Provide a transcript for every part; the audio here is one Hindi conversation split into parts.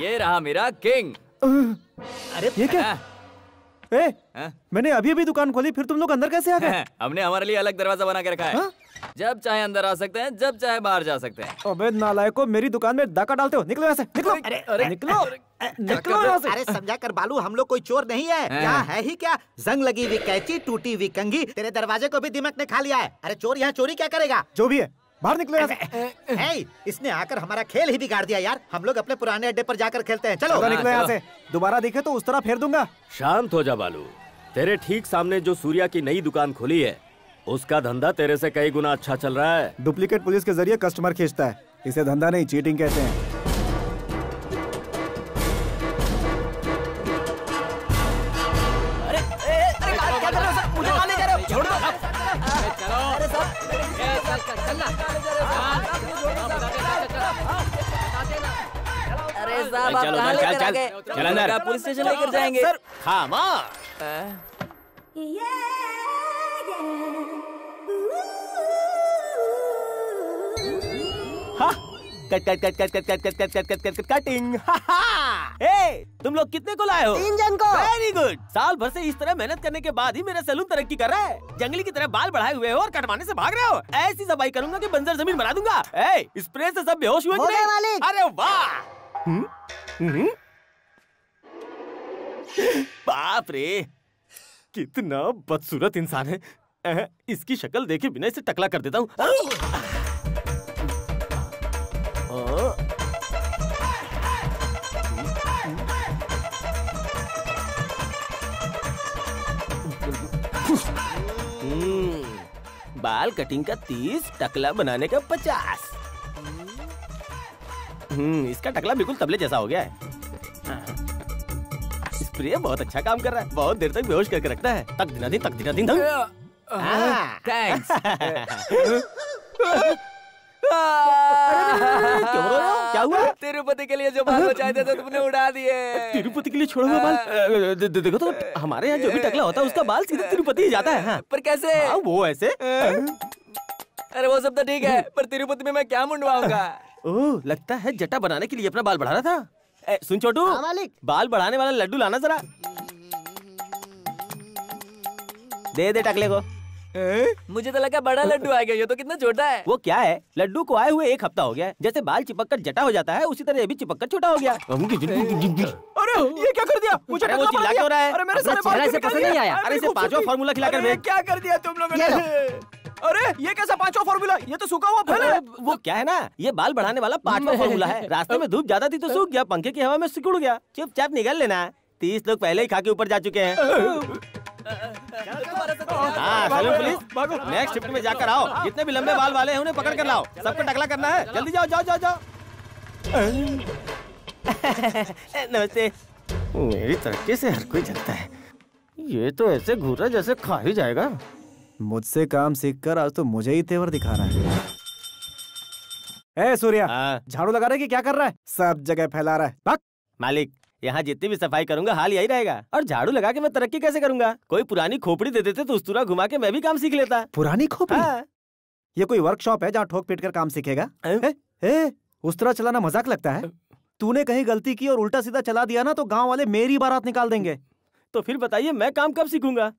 ये रहा मेरा किंग। अरे ये क्या? मैंने अभी अभी दुकान खोली, फिर तुम लोग अंदर कैसे आ गए? हमने हमारे लिए अलग दरवाजा बना के रखा है। जब चाहे अंदर आ सकते हैं, जब चाहे बाहर जा सकते हैं। अबे नालायको, मेरी दुकान में डाका डालते हो, निकलो यहाँ से, निकलो। अरे निकलो, निकलो यहाँ से। अरे समझा कर बालू, हम लोग कोई चोर नहीं है। यहाँ है ही क्या, जंग लगी हुई कैंची, टूटी हुई कंघी, तेरे दरवाजे को भी दिमाग ने खा लिया है। अरे चोर यहाँ चोरी क्या करेगा? जो भी है, बाहर निकलो यहाँ से। है, इसने आकर हमारा खेल ही बिगाड़ दिया यार। हम लोग अपने पुराने अड्डे पर जाकर खेलते हैं। चलो निकलो यहाँ से, दोबारा दिखे तो उस तरह फेर दूंगा। शांत हो जा बालू। तेरे ठीक सामने जो सूर्या की नई दुकान खुली है, उसका धंधा तेरे से कई गुना अच्छा चल रहा है। डुप्लीकेट पुलिस के जरिए कस्टमर खींचता है, इसे धंधा नहीं चीटिंग कहते हैं। अरे साहब, आप कहाँ लेकर आ गए? चल अंदर। पुलिस स्टेशन लेकर जाएंगे। सर खामोश। कटिंग। तुम लोग कितने को लाए हो? 3 जन को। Very good. साल भर से इस तरह मेहनत करने के बाद ही मेरा सैलून तरक्की कर रहा है। जंगली की तरह बाल बढ़ाए हुए हो और कटवाने से भाग रहे हो। ऐसी सफाई करूंगा कि बंजर जमीन बना दूंगा। स्प्रे से सब बेहोश हुए। अरे वाह, बाप रे, कितना बदसूरत इंसान है। इसकी शक्ल देखे बिना इसे टकला कर देता हूँ। बाल कटिंग का 30, टकला बनाने का 50। इसका टकला बिल्कुल तबले जैसा हो गया है। स्प्रे बहुत अच्छा काम कर रहा है, बहुत देर तक बेहोश करके रखता है। तक दिना दिन, तक दिना दिन। थैंक्स। क्यों रो रहे हो? क्या हुआ? तिरुपति के लिए जो बाल बचाए थे तो तुमने उड़ा दिए। तिरुपति के लिए छोड़ा हुआ बाल? देखो तो, हमारे यहाँ जो भी टकला होता है उसका बाल सीधे तिरुपति ही जाता है। हाँ। पर कैसे? वो ऐसे। अरे वो सब तो ठीक है, पर तिरुपति में मैं क्या मुंडवाऊंगा? ओह, लगता है जटा बनाने के लिए अपना बाल बढ़ा रहा था। सुन छोटू, बाल बढ़ाने वाला लड्डू लाना जरा। दे दे टकले को। मुझे तो लगा बड़ा लड्डू आ गया, ये तो कितना छोटा है। वो क्या है, लड्डू को आए हुए 1 हफ्ता हो गया है। जैसे बाल चिपक कर जटा हो जाता है, उसी तरह ये भी चिपक कर छोटा हो गया। अरे ये क्या कर दिया? मुझे वो चिल्ला क्यों रहा है? अरे मेरे सारे बाल पसंद नहीं आया। अरे इसे 5वां फार्मूला खिलाकर भेज। क्या कर दिया तुम लोगों ने? अरे ये कैसा 5वां फार्मूला? ये तो सूखा हुआ फल है। वो क्या है ना, ये बाल बढ़ाने वाला 5वां फार्मूला है। रास्ते में धूप ज्यादा थी तो सूख गया, पंखे की हवा में सिकुड़ गया। चुपचाप निकल लेना। 30 लोग पहले ही खा के ऊपर जा चुके हैं। हाँ, सैलून पुलिस, नेक्स्ट शिफ्ट में जाकर आओ। जितने भी लंबे बाल वाले हैं उन्हें पकड़ कर लाओ। सबको टकला करना है। जल्दी जाओ जाओ जाओ जाओ। नमस्ते। मेरी तरक्की से हर कोई जलता है। ये तो ऐसे घूर रहा जैसे खा ही जाएगा। मुझसे काम सीखकर आज तो मुझे ही तेवर दिखा रहा है। सूर्या, झाड़ू लगा रहा है कि क्या कर रहा है? सब जगह फैला रहा है। भाग। मालिक, यहाँ जितनी भी सफाई करूंगा हाल यही रहेगा। और झाड़ू लगा के मैं तरक्की कैसे करूंगा? कोई पुरानी खोपड़ी दे देते तो उस्तरा घुमा के मैं भी काम सीख लेता। पुरानी खोपड़ी? ये कोई वर्कशॉप है जहाँ ठोक पीट कर काम सीखेगा? उस्तरा चलाना मजाक लगता है? तूने कहीं गलती की और उल्टा सीधा चला दिया ना तो गाँव वाले मेरी बारात निकाल देंगे। तो फिर बताइए मैं काम कब सीखूंगा?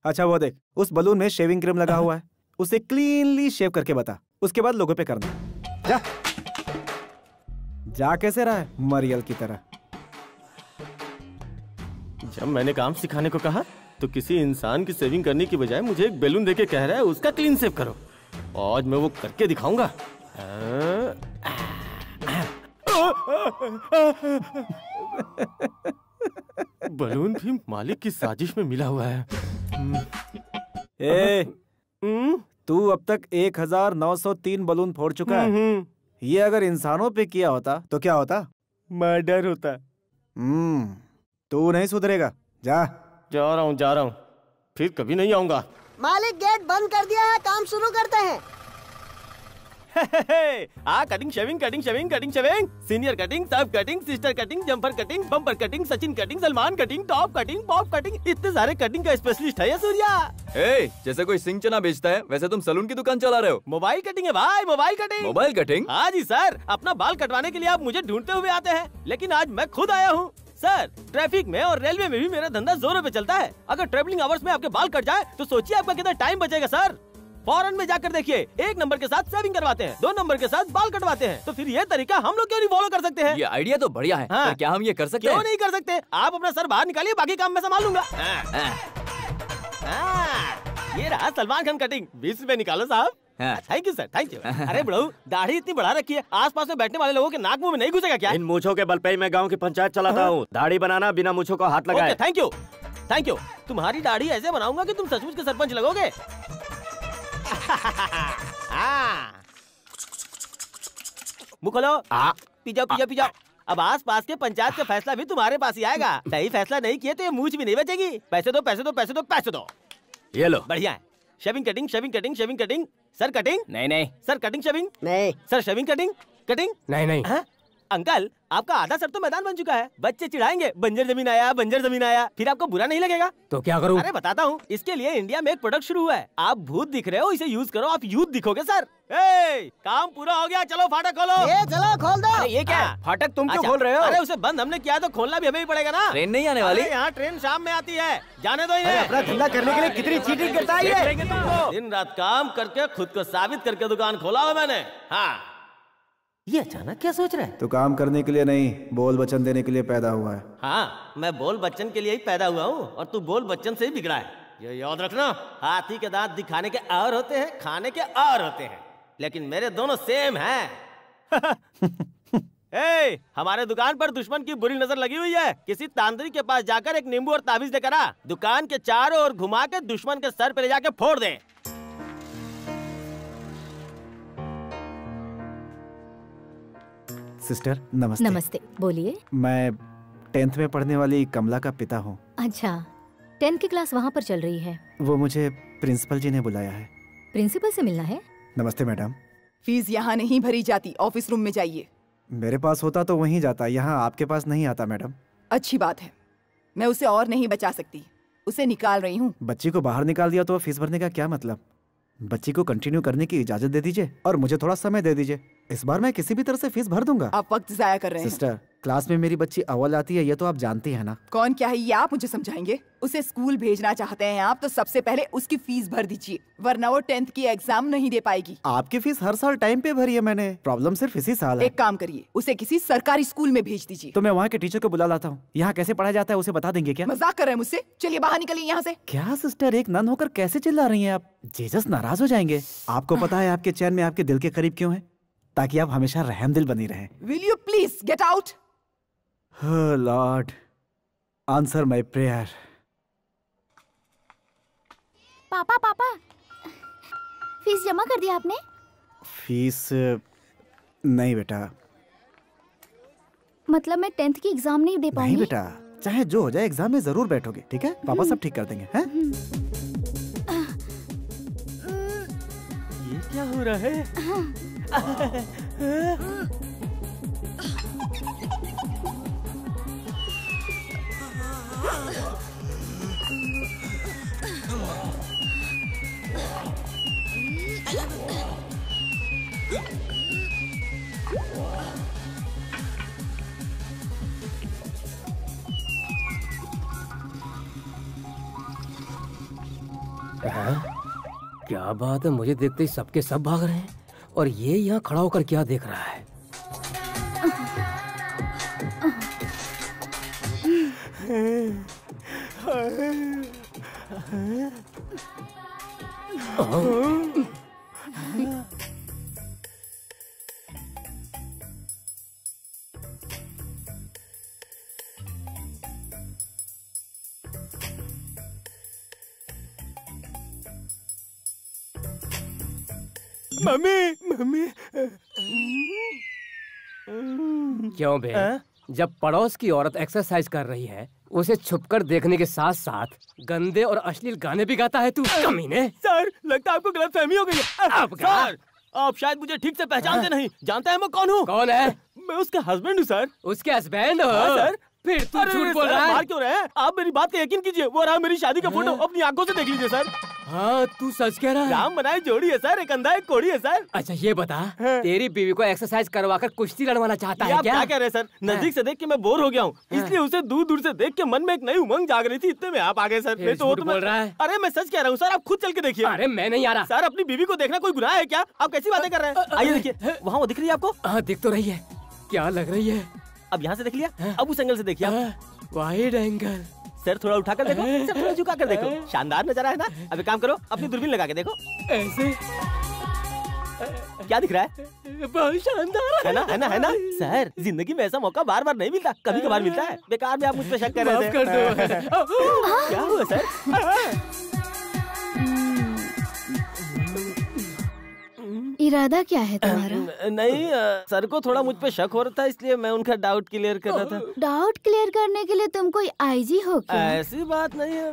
अच्छा वो देख, उस बलून में शेविंग क्रीम लगा हुआ है, उसे क्लीनली शेव करके बता, उसके बाद लोगों पे करना। जा जा। कैसे रहा है मरियल की तरह? जब मैंने काम सिखाने को कहा तो किसी इंसान की सेविंग करने की बजाय मुझे एक बैलून देके कह रहा है उसका क्लीन शेव करो। आज मैं वो करके दिखाऊंगा। बलून भी मालिक की साजिश में मिला हुआ है। तू अब तक 1903 बलून फोड़ चुका है। ये अगर इंसानों पे किया होता तो क्या होता? मर्डर होता। तू नहीं सुधरेगा। जा रहा हूँ, फिर कभी नहीं आऊंगा। मालिक गेट बंद कर दिया है, काम शुरू करते हैं। Cutting shaving cutting shaving cutting shaving, senior cutting, सब cutting, sister cutting, jumper cutting, bumper cutting, Sachin cutting, Salman cutting, top cutting, pop cutting, इतने सारे कटिंग का स्पेशलिस्ट है ये सूर्या। जैसे कोई सिंह चना बेचता है वैसे तुम सलून की दुकान चला रहे हो। मोबाइल कटिंग है भाई, मोबाइल कटिंग। Mobile cutting? हाँ जी सर, अपना बाल कटवाने के लिए आप मुझे ढूंढते हुए आते हैं, लेकिन आज मैं खुद आया हूँ। सर, ट्रैफिक में और रेलवे में भी मेरा धंधा जोरों पे चलता है। अगर ट्रेवलिंग आवर्स में आपके बाल कट जाए तो सोचिए आपका कितना टाइम बचेगा सर। फॉरेन में जाकर देखिए, 1 नंबर के साथ सेविंग करवाते हैं, 2 नंबर के साथ बाल कटवाते हैं। तो फिर ये तरीका हम लोग क्यों नहीं फॉलो कर सकते हैं? ये आइडिया तो बढ़िया है। हाँ। पर क्या हम ये कर सकते हैं? क्यों नहीं कर सकते? आप अपना सर बाहर निकालिए, बाकी काम मैं संभाल लूंगा। ये रहा सलमान खान कटिंग, 20 रुपए निकालो साहब। Thank you sir, thank you. अरे बड़ू, दाढ़ी इतनी बढ़ा रखी है, आसपास में बैठने वाले लोगों के नाक मुंह में नहीं घुसेगा क्या? इन मूंछों के बल पे ही मैं गांव की पंचायत चलाता हूँ। दाढ़ी बनाना बिना मूंछों को हाथ लगाए। Thank you, thank you. तुम्हारी दाढ़ी ऐसे बनाऊंगा कि तुम सचमुच के सरपंच लगोगे। मुँह खोलो, पी जाओ पी जाओ पी जाओ। अब आस पास के पंचायत का फैसला भी तुम्हारे पास ही आएगा। सही फैसला नहीं किए तो ये मूंछ भी नहीं बचेगी। पैसे दो पैसे दो पैसे दो पैसे दो। ये लो। बढ़िया है। Shaving cutting shaving cutting shaving cutting. Sir cutting? नहीं नहीं। Sir cutting shaving? नहीं। Sir shaving cutting cutting? नहीं नहीं। अंकल, आपका आधा सर तो मैदान बन चुका है। बच्चे चिढ़ाएंगे, बंजर जमीन आया, बंजर जमीन आया। फिर आपको बुरा नहीं लगेगा? तो क्या करूं? अरे बताता हूँ। इसके लिए इंडिया में एक प्रोडक्ट शुरू हुआ है। आप भूत दिख रहे हो, इसे यूज करो, आप यूथ दिखोगे सर। काम पूरा हो गया, चलो फाटक खोलो। चलो खोल दो। अरे ये क्या है? फाटक तुम क्यों अच्छा, खोल रहे हो? अरे उसे बंद हमने किया तो खोलना भी हमें ही पड़ेगा ना। ट्रेन नहीं आने वाली? यहाँ ट्रेन शाम में आती है, जाने दो इन्हें। अपना धंधा करने के लिए कितनी चीटिंग करता है ये। दिन रात काम करके खुद को साबित करके दुकान खोला हुआ मैंने। हाँ, ये अचानक क्या सोच रहा है? तो काम करने के लिए नहीं, बोल वचन देने के लिए पैदा हुआ है। हाँ, मैं बोल बच्चन के लिए ही पैदा हुआ हूँ और तू बोल बच्चन से ही बिगड़ा है। ये याद रखना, हाथी के दांत दिखाने के और होते हैं, खाने के और होते हैं, लेकिन मेरे दोनों सेम हैं। हमारे दुकान पर दुश्मन की बुरी नजर लगी हुई है। किसी तांत्रिक के पास जाकर एक नींबू और ताबीज लेकर आ, दुकान के चारों ओर घुमा के दुश्मन के सर पे ले जाके फोड़ दे। सिस्टर नमस्ते। नमस्ते, बोलिए। मैं 10th में पढ़ने वाली कमला का पिता हूँ। अच्छा, 10th की क्लास वहाँ पर चल रही है। वो मुझे प्रिंसिपल जी ने बुलाया है। प्रिंसिपल से मिलना है? नमस्ते मैडम। फीस यहाँ नहीं भरी जाती, ऑफिस रूम में जाइए। मेरे पास होता तो वहीं जाता, यहाँ आपके पास नहीं आता मैडम। अच्छी बात है, मैं उसे और नहीं बचा सकती, उसे निकाल रही हूँ। बच्ची को बाहर निकाल दिया तो फीस भरने का क्या मतलब? बच्ची को कंटिन्यू करने की इजाजत दे दीजिए और मुझे थोड़ा समय दे दीजिए। इस बार मैं किसी भी तरह से फीस भर दूंगा। आप वक्त जाया कर रहे हैं। सिस्टर, क्लास में मेरी बच्ची अव्वल आती है, ये तो आप जानती है ना। कौन क्या है ये आप मुझे समझाएंगे? उसे स्कूल भेजना चाहते हैं आप, तो सबसे पहले उसकी फीस भर दीजिए, वरना वो 10th की एग्जाम नहीं दे पाएगी। आपकी फीस हर साल टाइम पे भरी है मैंने, प्रॉब्लम सिर्फ इसी साल है। एक काम करिए, उसे किसी सरकारी स्कूल में भेज दीजिए। तो मैं वहाँ के टीचर को बुला लाता हूँ। यहाँ कैसे पढ़ाया जाता है उसे बता देंगे क्या? मजाक कर रहे हैं मुझसे? चलिए बाहर निकलिए यहाँ से। क्या सिस्टर, एक नन होकर कैसे चिल्ला रही हैं आप? जीसस नाराज हो जाएंगे। आपको पता है आपके चैन में आपके दिल के करीब क्यों है? ताकि आप हमेशा रहमदिल बनी रहें। Will you please get out? Lord, answer my prayer. पापा पापा, फीस जमा कर दिया आपने? फीस नहीं बेटा। मतलब मैं 10th की एग्जाम नहीं दे पाऊंगी? नहीं बेटा, चाहे जो हो जाए एग्जाम में जरूर बैठोगे, ठीक है? पापा सब ठीक कर देंगे। हैं? ये क्या हो रहा है? क्या बात है, मुझे देखते ही सबके सब भाग रहे हैं और ये यहाँ खड़ा होकर क्या देख रहा है? Mummy mummy. क्यों बे? जब पड़ोस की औरत एक्सरसाइज कर रही है, उसे छुपकर देखने के साथ साथ गंदे और अश्लील गाने भी गाता है तू, कमीने। सर, लगता है आपको गलतफहमी हो गई है। अब क्या? सर, आप शायद मुझे ठीक से पहचानते नहीं। जानते हैं मैं कौन हूँ? कौन है? मैं उसका हस्बैंड हूँ सर। उसके हस्बैंड हो? हाँ, सर। फिर तू झूठ बोल रहा है। मार क्यों रहे हैं? आप मेरी बात का यकीन कीजिए, वो रहा मेरी शादी का फोटो, अपनी आंखों से देख लीजिए सर। हाँ तू सच कह रहा है। राम बनाए जोड़ी है सर, एक अंधा एक कोड़ी है सर। अच्छा ये बता, तेरी बीवी को एक्सरसाइज करवाकर कुश्ती लड़वाना चाहता है क्या? क्या कह रहे हैं सर? नजदीक से देख के मैं बोर हो गया हूँ, इसलिए उसे दूर दूर से देख के मन में एक नई उमंग जाग रही थी, इतने में आप आ गए सर। नहीं तो वो तो बोल रहा है। अरे मैं सच कह रहा हूँ सर, आप खुद चल के देखिए। अरे मैं नहीं आ रहा सर, अपनी बीवी को देखना कोई गुनाह है क्या? आप कैसी बातें कर रहे हैं? आइए देखिए, वहाँ वो दिख रही है आपको? हाँ दिख तो रही है। क्या लग रही है? अब यहाँ से देख लिया, अब उस एंगल से देखिए आप। Wide angle. सर थोड़ा उठाकर देखो, सर थोड़ा झुकाकर देखो, शानदार नजारा है ना? अब एक काम करो, अपनी दूरबीन लगा के देखो। ऐसे क्या दिख रहा है? बहुत शानदार है ना, है ना, है ना? सर जिंदगी में ऐसा मौका बार बार नहीं मिलता, कभी कभार मिलता है। बेकार में आप मुझ पे शक कर रहे थे। क्या हुआ सर? इरादा क्या है तुम्हारा? नहीं, सर को थोड़ा मुझ पे शक हो रहा था, इसलिए मैं उनका डाउट क्लियर कर रहा था। डाउट क्लियर करने के लिए तुम कोई आईजी हो क्या? ऐसी बात नहीं है।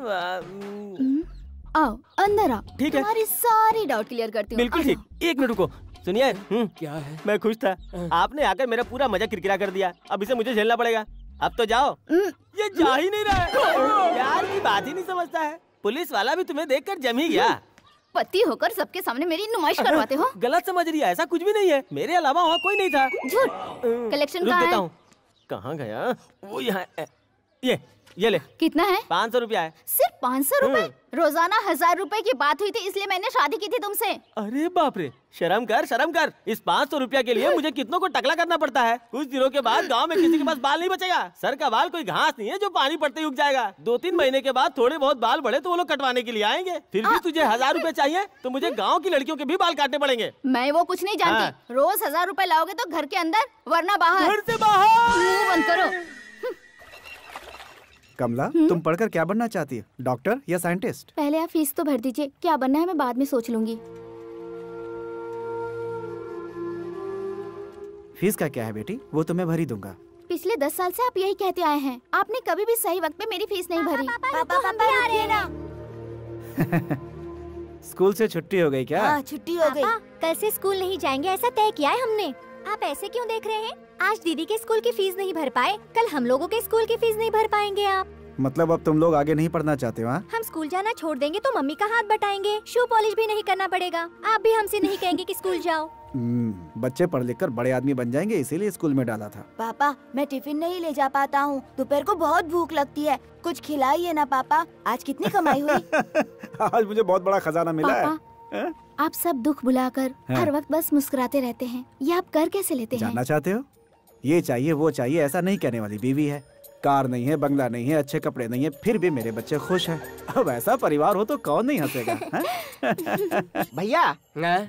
आओ अंदर आओ, ठीक है। तुम्हारी सारी डाउट क्लियर करती हूँ। बिल्कुल ठीक। एक मिनट रुको, सुनिए। क्या है? मैं खुश था, आपने आकर मेरा पूरा मजा किरकिरा कर दिया। अब इसे मुझे झेलना पड़ेगा। अब तो जाओ। ये जा ही नहीं रहा है, यार की बात ही नहीं समझता है। पुलिस वाला भी तुम्हें देखकर जम ही गया। पति होकर सबके सामने मेरी नुमाइश करवाते हो। गलत समझ रही है, ऐसा कुछ भी नहीं है। मेरे अलावा वहाँ कोई नहीं था। झूठ। कलेक्शन रुक कहाँ देता है? हूँ। कहाँ गया वो? यहाँ ये ले। कितना है? 500 रुपया है। सिर्फ 500 रुपए? रोजाना 1000 रुपए की बात हुई थी, इसलिए मैंने शादी की थी तुमसे। अरे बाप रे, शर्म कर, शर्म कर। इस 500 रुपया के लिए मुझे कितनों को टकला करना पड़ता है। कुछ दिनों के बाद गांव में किसी के पास बाल नहीं बचेगा। सर का बाल कोई घास नहीं है जो पानी पड़ते ही उग जाएगा। 2-3 महीने के बाद थोड़े बहुत बाल बढ़े तो वो लोग कटवाने के लिए आएंगे। फिर भी तुझे 1000 रुपए चाहिए तो मुझे गाँव की लड़कियों के भी बाल काटने पड़ेंगे। मैं वो कुछ नहीं जानती। रोज 1000 रुपए लाओगे तो घर के अंदर, वरना बाहर। घर से बाहर। मुंह बंद करो। कमला, तुम पढ़कर क्या बनना चाहती है, डॉक्टर या साइंटिस्ट? पहले आप फीस तो भर दीजिए, क्या बनना है मैं बाद में सोच लूंगी। फीस का क्या है बेटी, वो तो मैं भर ही दूंगा। पिछले 10 साल से आप यही कहते आए हैं, आपने कभी भी सही वक्त पे मेरी फीस नहीं भरी। पापा हम भी आ रहे हैं ना। स्कूल से छुट्टी हो गई क्या? हाँ, छुट्टी हो गई। कल से स्कूल नहीं जाएंगे ऐसा तय किया है हमने। आप ऐसे क्यों देख रहे हैं? आज दीदी के स्कूल की फीस नहीं भर पाए, कल हम लोगों के स्कूल की फीस नहीं भर पाएंगे आप। मतलब अब तुम लोग आगे नहीं पढ़ना चाहते हो? हाँ? हम स्कूल जाना छोड़ देंगे तो मम्मी का हाथ बटाएंगे, शू पॉलिश भी नहीं करना पड़ेगा। आप भी हमसे नहीं कहेंगे कि स्कूल जाओ। बच्चे पढ़ लिख कर बड़े आदमी बन जाएंगे, इसीलिए स्कूल में डाला था। पापा मैं टिफिन नहीं ले जा पाता हूँ, दोपहर को बहुत भूख लगती है, कुछ खिलाइए ना पापा। आज कितनी कमाई हुई? आज मुझे बहुत बड़ा खजाना मिला है। आप सब दुख भुलाकर हर वक्त बस मुस्कुराते रहते हैं, ये आप कर कैसे लेते हैं? जानना चाहते हो? ये चाहिए वो चाहिए ऐसा नहीं कहने वाली बीवी है। कार नहीं है, बंगला नहीं है, अच्छे कपड़े नहीं है, फिर भी मेरे बच्चे खुश हैं। अब ऐसा परिवार हो तो कौन नहीं हंसेगा? भैया,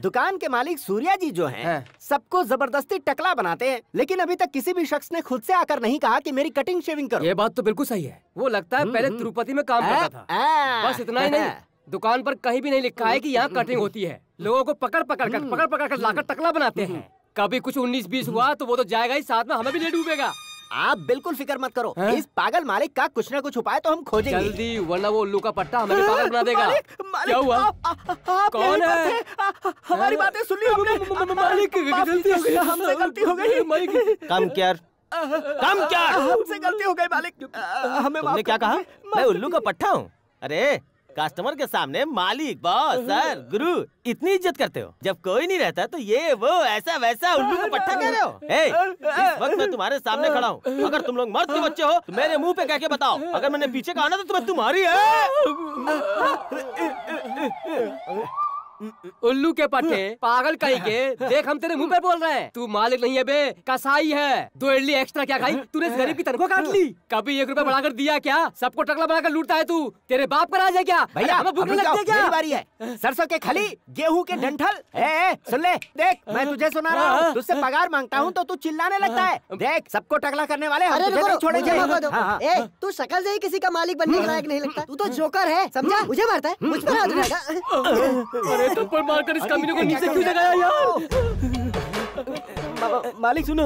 दुकान के मालिक सूर्या जी जो हैं, सबको जबरदस्ती टकला बनाते हैं, लेकिन अभी तक किसी भी शख्स ने खुद से आकर नहीं कहा कि मेरी कटिंग शेविंग करो। ये बात तो बिल्कुल सही है। वो लगता है पहले तिरुपति में काम करता था। बस इतना ही नहीं, दुकान पर कहीं भी नहीं लिखा है कि यहाँ कटिंग होती है। लोगों को पकड़ पकड़ कर लाकर टकला बनाते हैं। कभी कुछ 19-20 हुआ तो वो तो जाएगा ही, साथ में हमें भी ले डूबेगा। आप बिल्कुल फिक्र मत करो, इस पागल मालिक का कुछ न कुछ उपाय तो हम खोजेंगे। जल्दी, वरना वो उल्लू का पट्टा हमें भी पागल बना देगा। क्या हुआ? कौन है? हमारी बातें सुन ली हमने। मालिक, गलती हो गई, हमसे गलती हो गई। कम क्या, हमसे गलती हो गई मालिक, हमें तुमने क्या कहा? मैं उल्लू का पट्टा हूँ? अरे कस्टमर के सामने मालिक, बॉस, सर, गुरु इतनी इज्जत करते हो, जब कोई नहीं रहता तो ये वो ऐसा वैसा उल्लू का पट्टा कह रहे हो? इस वक्त मैं तुम्हारे सामने खड़ा हूँ, अगर तुम लोग मर्द के बच्चे हो तो मेरे मुंह पे कह के बताओ, अगर मैंने पीछे कहा ना तो तुम्हें तुम्हारी है। उल्लू के पट्टे, पागल कहीं के, देख हम तेरे मुंह पे बोल रहे हैं। तू मालिक नहीं है बे, कसाई है। 2 इडली एक्स्ट्रा क्या खाई? तूने इस गरीब की तनख्वाह काट ली। कभी 1 रुपया बढ़ाकर दिया क्या? सबको टकला बनाकर लूटता है तू। तेरे बाप का राज है क्या? भैया हमें भूख लगती है क्या? मेरी बारी है। सरसों के खली, गेहूं के डंठल। सुन ले, देख मैं तुझे सुना रहा हूँ, तुझसे पगार मांगता हूँ तो तू चिल्लाने लगता है। देख सबको टकला करने वाले हम तुझे नहीं छोड़ेंगे। तू शक्ल से ही किसी का मालिक बनने के लायक नहीं लगता। तू तो जोकर है, समझा? मुझे मारता है, मुझ पर हाथ उठाएगा। थप्पड़ मारकर इस कमीने को नीचे क्यों लगाया यार? मालिक सुनो,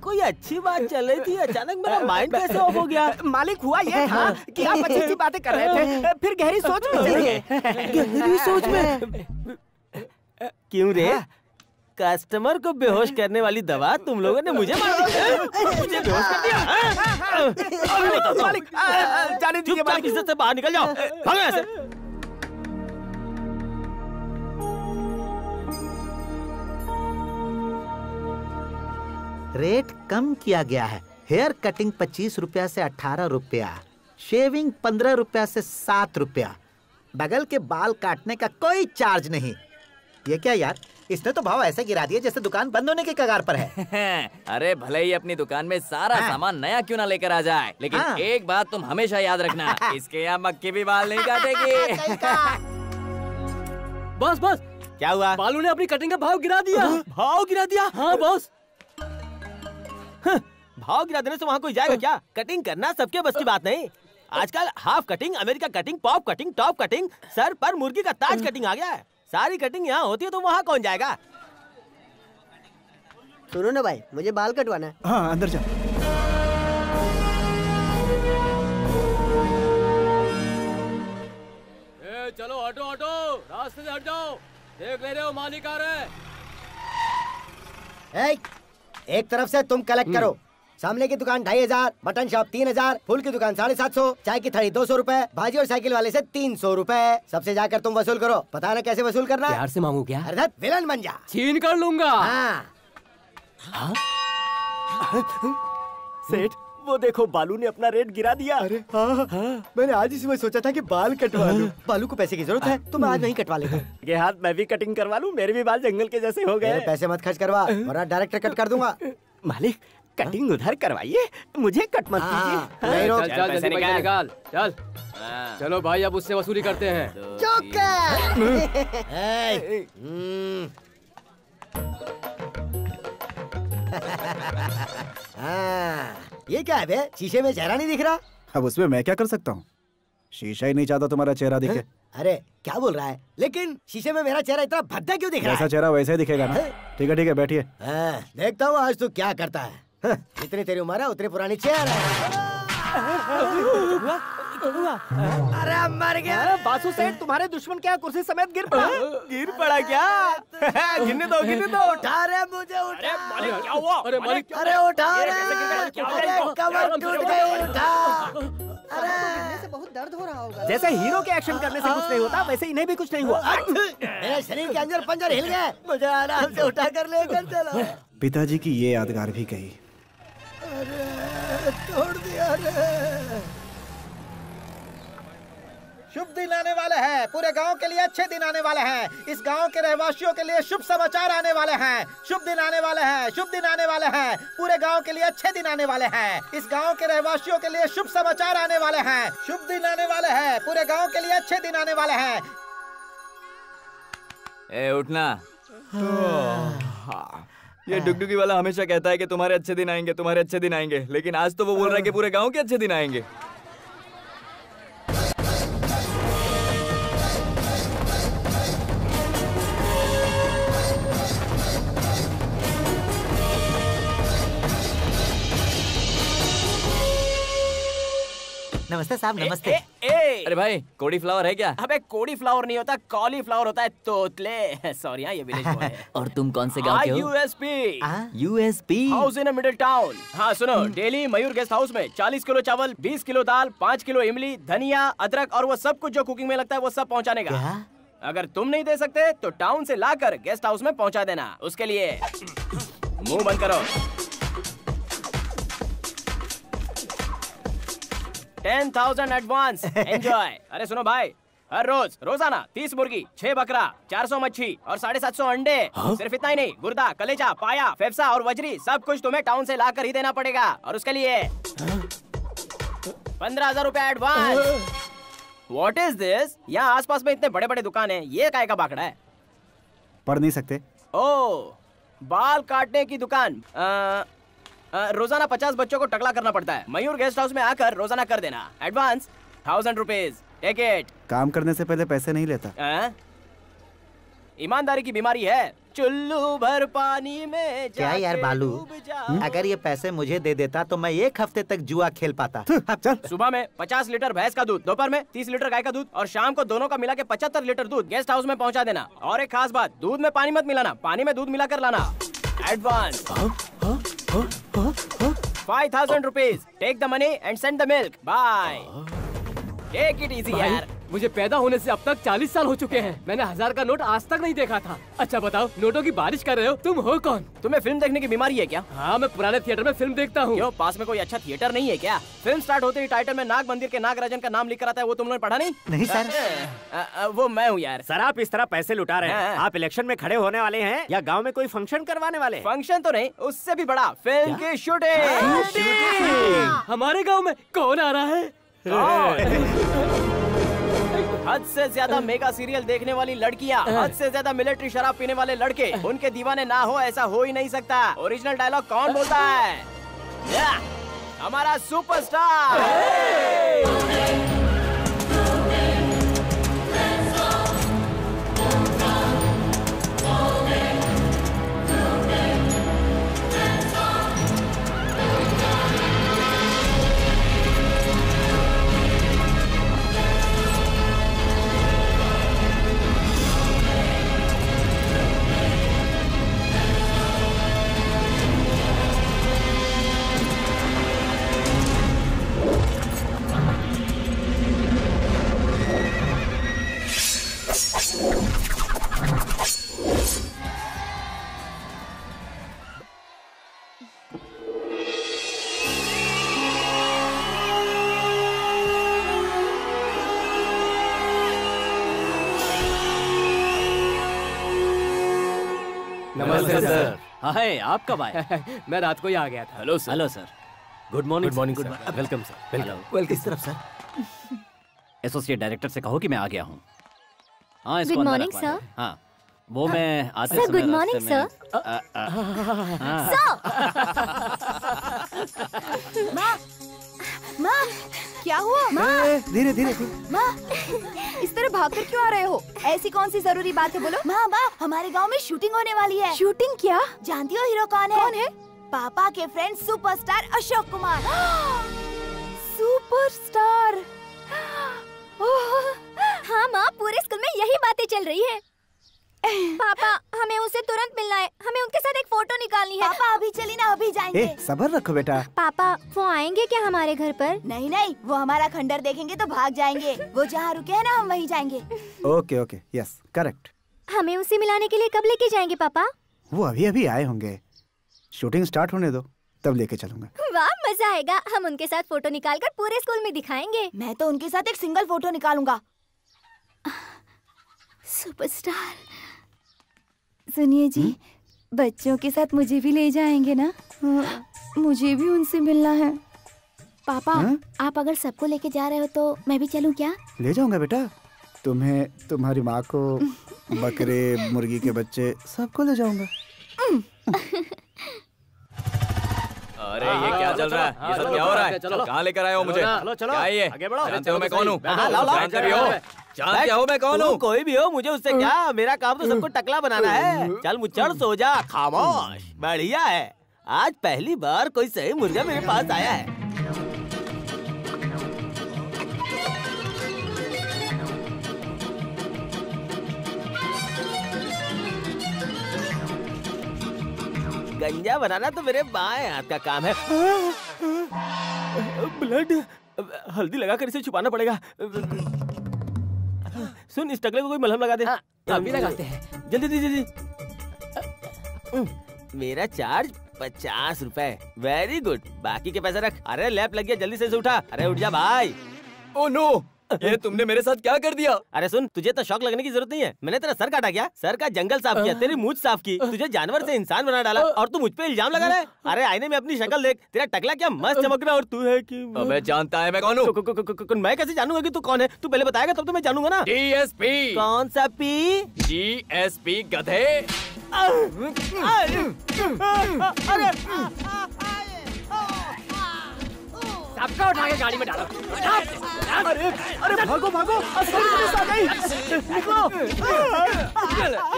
कोई अच्छी बात चल रही थी, अचानक मेरा माइंड कैसे ऑफ हो गया? मालिक हुआ ये था कि आप अच्छी अच्छी बातें कर रहे थे, फिर गहरी सोच में चले गए। गहरी सोच में? क्यों रे? कस्टमर को बेहोश करने वाली दवा तुम लोगों ने मुझे मार दी। मुझे बेहोश कर दिया। अभी बताता हूँ। मालिक जाने दीजिए चुपचाप मालिक। इज्जत से बाहर निकल जाओ। भागो यहाँ से। रेट कम किया गया है। हेयर कटिंग 25 रुपया से 18 रुपया, शेविंग 15 रुपया से 7 रुपया, बगल के बाल काटने का कोई चार्ज नहीं। ये क्या यार, इसने तो भाव ऐसे गिरा दिए जैसे दुकान बंद होने के कगार पर है। अरे भले ही अपनी दुकान में सारा सामान नया क्यों ना लेकर आ जाए, लेकिन एक बात तुम हमेशा याद रखना, इसके यहाँ मक्खी भी बाल नहीं काटेगी। बॉस बॉस, क्या हुआ? बालू ने अपनी कटिंग का भाव गिरा दिया। भाव गिरा दिया? हाँ बॉस। भाव गिरा देने से वहाँ कोई जाएगा क्या? कटिंग करना सबके बस की बात नहीं। आजकल half cutting, America cutting, pop cutting, top cutting, sir पर मुर्गी का ताज कटिंग आ गया है। सारी कटिंग यहाँ होती है तो वहाँ कौन जाएगा? सुनो ना भाई, मुझे बाल कटवाना है। हाँ अंदर जा। चलो हटो हटो, रास्ते से हट जाओ। देख ले रहे हो मालिक आ रहे हैं। एक तरफ से तुम कलेक्ट करो। सामने की दुकान 2500, मटन शॉप 3000, फूल की दुकान 750, चाय की थड़ी 200 रुपए, भाजी और साइकिल वाले से 300 रुपए। सबसे जाकर तुम वसूल करो। पता है ना कैसे वसूल करना? प्यार से मांगू क्या? अरे विलन बन जा। छीन कर लूंगा। हाँ। सेठ, वो देखो बालू ने अपना रेट गिरा दिया। अरे हाँ, मैंने आज इसी में सोचा था कि बाल कटवा लूं। बालू को पैसे की जरूरत है तो मैं आज नहीं कटवा लेता। ये हाथ मैं भी कटिंग करवा लूं, मेरे भी बाल जंगल के जैसे हो गए। पैसे मत खर्च करवा वरना डायरेक्ट कट कर दूंगा। मालिक कटिंग उधर करवाइए, मुझे कट मत कीजिए। नहीं रोक। चल जल्दी पैसे निकाल। चल चलो भाई, अब उससे वसूली करते हैं। ये क्या है बे? शीशे में चेहरा नहीं दिख रहा। अब उसमें मैं क्या कर सकता हूँ? शीशा ही नहीं चाहता तुम्हारा चेहरा दिखे। अरे क्या बोल रहा है? लेकिन शीशे में मेरा चेहरा इतना भद्दा क्यों दिख रहा है? जैसा चेहरा वैसे ही दिखेगा ना। ठीक है बैठिए। देखता हूँ आज तू क्या करता है। जितनी तेरी उम्र है उतनी पुरानी चेहरा है। अरे मर गया। बासु सेठ, तुम्हारे दुश्मन क्या कुर्सी समेत गिर पड़ा? गिर पड़ा क्या? गिरने दो गिरने दो। उठा रे मुझे, उठा। अरे मालिक क्या हुआ? अरे मालिक, अरे उठा रे। अरे कमर टूट गई, उठा। गिरने से बहुत दर्द हो रहा होगा। जैसे हीरो के एक्शन करने से कुछ नहीं होता, वैसे इन्हें भी कुछ नहीं हुआ। मेरे शरीर के अंदर पंजर हिल गए। मुझे आराम से उठा कर लेकर चलो। पिताजी की ये यादगार भी गई। अरे तोड़ दिया रे। शुभ दिन आने वाले हैं। पूरे गांव के लिए अच्छे दिन आने वाले हैं। इस गांव के रहवासियों के लिए शुभ समाचार आने वाले हैं। शुभ दिन आने वाले हैं। शुभ दिन आने वाले हैं। पूरे गांव के लिए अच्छे दिन आने वाले हैं। इस गांव के रहवासियों के लिए शुभ समाचार आने वाले हैं। शुभ दिन आने वाले हैं। पूरे गांव के लिए अच्छे दिन आने वाले हैं। ए उठना। ये डुगडुगी वाला हमेशा कहता है कि तुम्हारे अच्छे दिन आएंगे, तुम्हारे अच्छे दिन आएंगे, लेकिन आज तो वो बोल रहा है कि पूरे गांव के अच्छे दिन आएंगे। नमस्ते साहब, नमस्ते। अरे भाई, कोड़ी फ्लावर है क्या? अबे कोड़ी फ्लावर नहीं होता, कॉलीफ्लावर होता है। तोतले। सॉरी हाँ, ये विलेज बॉय है। और तुम कौन से गांव के हो? USP. USP house in a middle town. हाँ सुनो, डेली मयूर गेस्ट हाउस में 40 किलो चावल, 20 किलो दाल, 5 किलो इमली, धनिया, अदरक और वो सब कुछ जो कुकिंग में लगता है वो सब पहुँचाने का। अगर तुम नहीं दे सकते तो टाउन से लाकर गेस्ट हाउस में पहुँचा देना। उसके लिए मुंह बंद करो। 10,000 एडवांस। एंजॉय। अरे सुनो भाई, हर रोज रोजाना 30 मुर्गी, 6 बकरा, 400 मच्छी और 750 अंडे। सिर्फ इतना ही नहीं, गुर्दा, कलेजा, पाया, फेफसा और वजरी सब कुछ तुम्हें टाउन से लाकर ही देना पड़ेगा। और उसके लिए 15,000 रुपया एडवांस। What is this? यहाँ आसपास में इतने बड़े बड़े दुकान हैं, ये काय का बाकड़ा है? पढ़ नहीं सकते? ओह, बाल काटने की दुकान। रोजाना 50 बच्चों को टकला करना पड़ता है। मयूर गेस्ट हाउस में आकर रोजाना कर देना। Advance 1000 rupees. Take it. काम करने से पहले पैसे नहीं लेता। ईमानदारी की बीमारी है। चुल्लू भर पानी में क्या यार बालू, अगर ये पैसे मुझे दे देता तो मैं 1 हफ्ते तक जुआ खेल पाता। चल। सुबह में 50 लीटर भैंस का दूध, दोपहर में 30 लीटर गाय का दूध और शाम को दोनों का मिला के 75 लीटर दूध गेस्ट हाउस में पहुंचा देना। और एक खास बात, दूध में पानी मत मिलाना, पानी में दूध मिलाकर लाना। Advance 5,000 rupees. Take the money and send the milk. Bye. Take it easy यार। मुझे पैदा होने से अब तक 40 साल हो चुके हैं। मैंने 1000 का नोट आज तक नहीं देखा था। अच्छा बताओ, नोटों की बारिश कर रहे हो, तुम हो कौन? तुम्हें फिल्म देखने की बीमारी है क्या? हाँ, मैं पुराने थिएटर में फिल्म देखता हूँ। क्यों, पास में कोई अच्छा थिएटर नहीं है क्या? फिल्म स्टार्ट होते ही टाइटल में नाग मंदिर के नागराजन का नाम लिखकर आता है, वो तुमने पढ़ा नहीं? नहीं सर। वो मैं हूँ यार। सर, आप इस तरह पैसे लुटा रहे हैं। आप इलेक्शन में खड़े होने वाले हैं या गांव में कोई फंक्शन करवाने वाले हैं? फंक्शन तो नहीं, उससे भी बड़ा, फिल्म की शूटिंग। हमारे गाँव में कौन आ रहा है? हद से ज्यादा मेगा सीरियल देखने वाली लड़कियाँ, हद से ज्यादा मिलिट्री शराब पीने वाले लड़के, उनके दीवाने ना हो ऐसा हो ही नहीं सकता। ओरिजिनल डायलॉग कौन बोलता है? हमारा सुपरस्टार। नमस्ते सर। हाय, आप कब आए? मैं रात को ही आ गया था। Hello sir. Hello sir. Good morning. Good morning. Welcome sir. Welcome. किस तरफ सर? एसोसिएट डायरेक्टर से कहो कि मैं आ गया हूँ। हाँ, इसको गुड अंदर मॉर्निंग रखवा सर। दो। हाँ, वो मैं आते सर, समय गुड मॉर्निंग रास्ते में- माँ, माँ, क्या हुआ? ए, धीरे धीरे। माँ, इस तरह भागकर क्यों आ रहे हो? ऐसी कौन सी जरूरी बात है, बोलो। माँ, हमारे गांव में शूटिंग होने वाली है। शूटिंग क्या? जानती हो हीरो कौन है? कौन है? पापा के friend superstar Ashok Kumar. Superstar. हाँ माँ, पूरे स्कूल में यही बातें चल रही है। पापा, हमें उसे तुरंत मिलना है, हमें उनके साथ एक फोटो निकालनी है। पापा अभी चली ना, अभी जाएंगे। ए, सब्र रखो बेटा। पापा, वो आएंगे क्या हमारे घर पर? नहीं, वो हमारा खंडर देखेंगे तो भाग जाएंगे। वो जहाँ रुके हैं ना, हम वहीं जाएंगे। Okay, yes, correct. हमें उसे मिलाने के लिए कब लेके जाएंगे पापा? वो अभी आए होंगे। शूटिंग स्टार्ट होने दो, तब लेके चलूंगा। वाह, मजा आएगा। हम उनके साथ फोटो निकालकर पूरे स्कूल में दिखाएंगे। मैं तो उनके साथ एक सिंगल फोटो निकालूंगा। सुपरस्टार। सुनिए जी, बच्चों के साथ मुझे भी ले जाएंगे ना? मुझे भी उनसे मिलना है। पापा, आप अगर सबको लेके जा रहे हो तो मैं भी चलूं क्या? ले जाऊंगा बेटा। तुम्हें, तुम्हारी माँ को, बकरे, मुर्गी के बच्चे, सबको ले जाऊंगा। अरे ये क्या चल रहा है? ये सब क्या हो रहा है? कहाँ लेकर आए हो मुझे? चलो, क्या ये? आगे बढ़ो। जानते हो मैं कौन हूँ? जानते भी हो? जानते हो मैं कौन हूँ? कोई भी हो, मुझे उससे क्या? मेरा काम तो सबको टकला बनाना है। चल मुझे सो जा, खामोश। बढ़िया है, आज पहली बार कोई सही मुर्गा मेरे पास आया है। गंजा बनाना तो मेरे बाएं हाथ का काम है। ब्लड, हल्दी लगाकर इसे छुपाना पड़ेगा। सुन, इस टकले को कोई मलहम लगा दे। अभी लगाते हैं। जल्दी। मेरा चार्ज 50 रुपए। वेरी गुड, बाकी के पैसे रख। अरे लैप लग गया, जल्दी से उठा। अरे उठ जा भाई। ओह नो, ये तुमने मेरे साथ क्या कर दिया? अरे सुन, तुझे तो शौक लगने की जरूरत नहीं है। मैंने तेरा सर काटा क्या? सर का जंगल साफ किया, तेरी मूंछ साफ की, तुझे जानवर से इंसान बना डाला और तू मुझ पे इल्जाम लगा रहा है। अरे आईने में अपनी शक्ल देख, तेरा टकला क्या मस्त चमक रहा है और तू है कि अबे जानता है मैं कौन हूँ? मैं कैसे जानूंगा कि तू कौन है? तू पहले बताएगा तब तो मैं जानूंगा ना। DSP। कौन सा पी? GSP गधे। सबका उठा के गाड़ी में डालो। अरे अरे भागो भागो, असली पुलिस आ गई, निकलो।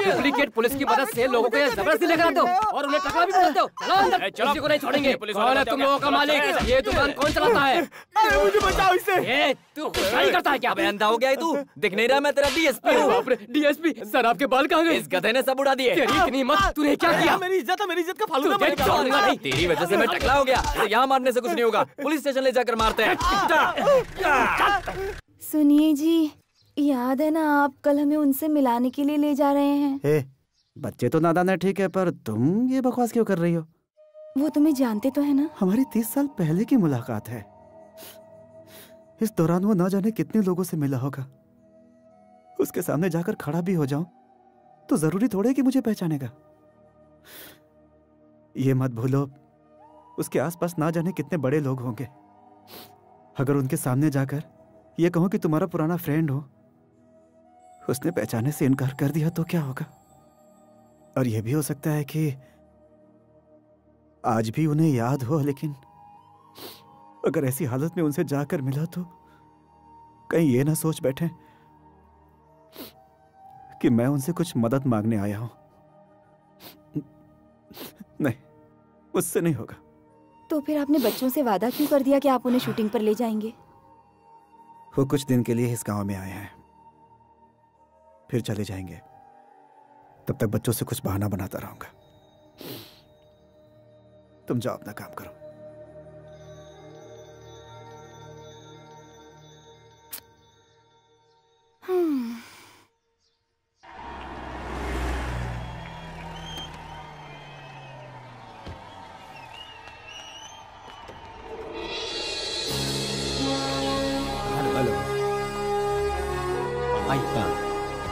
डुप्लीकेट पुलिस की मदद से लोगों को जबरदस्ती लेकर आते हो और उन्हें टकरा भी बोलते हो। चलो अंदर, किसी को नहीं छोड़ेंगे। कौन है तुम लोगों का मालिक? ये दुकान कौन चलाता है? मुझे बचाओ इससे। तू खुशाई करता है क्या? अबे अंधा हो गया है तू? दिख नहीं रहा मैं तेरा डीएसपी हूँ। डीएसपी सर, आपके बाल कहाँ गए? इस गधे ने सब उड़ा दिए। तेरी इतनी हिम्मत, तूने क्या किया? मेरी इज्जत है, मेरी इज्जत का फालूदा नहीं, तेरी वजह से मैं टकला हो गया। यहाँ मारने से कुछ नहीं होगा, पुलिस स्टेशन ले जाकर मारते हैं। सुनिए जी, याद है ना आप कल हमें उनसे मिलाने के लिए ले जा रहे हैं? बच्चे तो नादान है ठीक है, पर तुम ये बकवास क्यों कर रही हो? वो तुम्हें जानते तो है ना? हमारी 30 साल पहले की मुलाकात है। इस दौरान वो ना जाने कितने लोगों से मिला होगा। उसके सामने जाकर खड़ा भी हो जाऊं तो जरूरी थोड़े कि मुझे पहचानेगा। ये मत भूलो, उसके आसपास ना जाने कितने बड़े लोग होंगे। अगर उनके सामने जाकर ये कहूं कि तुम्हारा पुराना फ्रेंड हो, उसने पहचाने से इनकार कर दिया तो क्या होगा? और यह भी हो सकता है कि आज भी उन्हें याद हो, लेकिन अगर ऐसी हालत में उनसे जाकर मिला तो कहीं ये ना सोच बैठे कि मैं उनसे कुछ मदद मांगने आया हूं। नहीं, मुझसे नहीं होगा। तो फिर आपने बच्चों से वादा क्यों कर दिया कि आप उन्हें शूटिंग पर ले जाएंगे? वो कुछ दिन के लिए इस गांव में आए हैं, फिर चले जाएंगे। तब तक बच्चों से कुछ बहाना बनाता रहूंगा। तुम जाओ, अपना काम करो।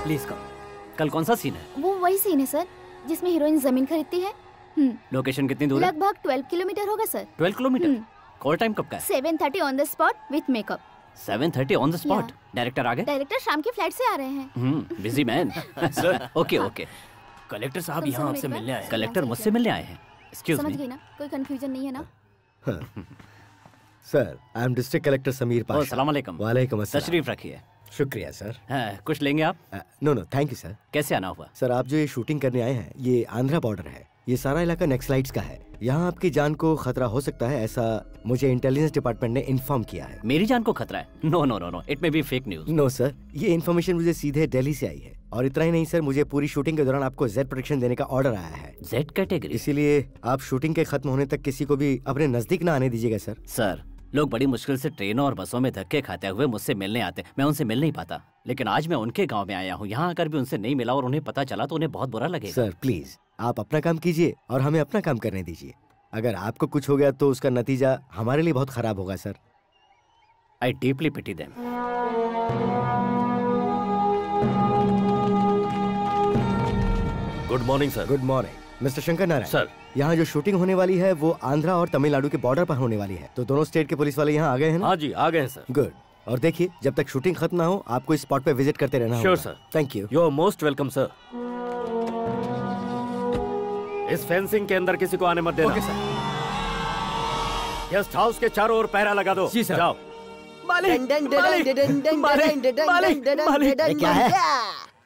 Please come. कल कौन सा सीन है? वो वही सीन है सर जिसमें हीरोइन जमीन खरीदती है। लोकेशन कितनी दूर है? लगभग 12 किलोमीटर होगा सर। 12 किलोमीटर? कॉल टाइम कब का है? 7:30 on the spot with makeup. 7:30 on the spot? Director आ गए? डायरेक्टर शाम की फ्लाइट से आ रहे हैं। Busy man. Sir okay okay. Collector साहब यहाँ आपसे मिलने आए हैं। कलेक्टर मुझसे मिलने आए हैं? एक्सक्यूज समझ मी। गई ना, कोई कंफ्यूजन नहीं है ना? Sir, I am district collector Sameer Pasha. अस्सलाम वालेकुम। वालेकुम अस्सलाम। तशरीफ रखिए। शुक्रिया सर। कुछ लेंगे आप? No no thank you sir. कैसे आना हुआ? सर, आप जो ये शूटिंग करने आए हैं, ये आंध्रा बॉर्डर है। ये सारा इलाका नक्सलाइट्स का है। यहाँ आपकी जान को खतरा हो सकता है, ऐसा मुझे इंटेलिजेंस डिपार्टमेंट ने इन्फॉर्म किया है। मेरी जान को खतरा है? No no no no, it may be fake news. No sir, ये इन्फॉर्मेशन मुझे सीधे दिल्ली से आई है। और इतना ही नहीं सर, मुझे पूरी शूटिंग के दौरान आपको जेड प्रोटेक्शन देने का ऑर्डर आया है। Z category? इसीलिए आप शूटिंग के खत्म होने तक किसी को भी अपने नजदीक न आने दीजिएगा सर। सर, लोग बड़ी मुश्किल से ट्रेनों और बसों में धक्के खाते हुए मुझसे मिलने आते, मैं उनसे मिल नहीं पाता। लेकिन आज मैं उनके गांव में आया हूँ, यहाँ आकर भी उनसे नहीं मिला और उन्हें पता चला तो उन्हें बहुत बुरा लगेगा। सर प्लीज, आप अपना काम कीजिए और हमें अपना काम करने दीजिए। अगर आपको कुछ हो गया तो उसका नतीजा हमारे लिए बहुत खराब होगा sir. I deeply pity them. Good morning sir. Good morning mister Shankar Narayan sir. यहाँ जो शूटिंग होने वाली है वो आंध्रा और तमिलनाडु के बॉर्डर पर होने वाली है। तो दोनों स्टेट के पुलिस वाले यहाँ आ गए हैं ना? हाँ जी, आ गए हैं सर। गुड। और देखिए, जब तक शूटिंग खत्म ना हो आपको इस स्पॉट पे विजिट करते रहना होगा। Sure sir. Thank you. You are most welcome sir. इस फेंसिंग के अंदर किसी को आने मत देना। Okay sir. गेस्ट हाउस के चारों ओर पहरा लगा दो। जी सर। जाओ। मालिक क्या है?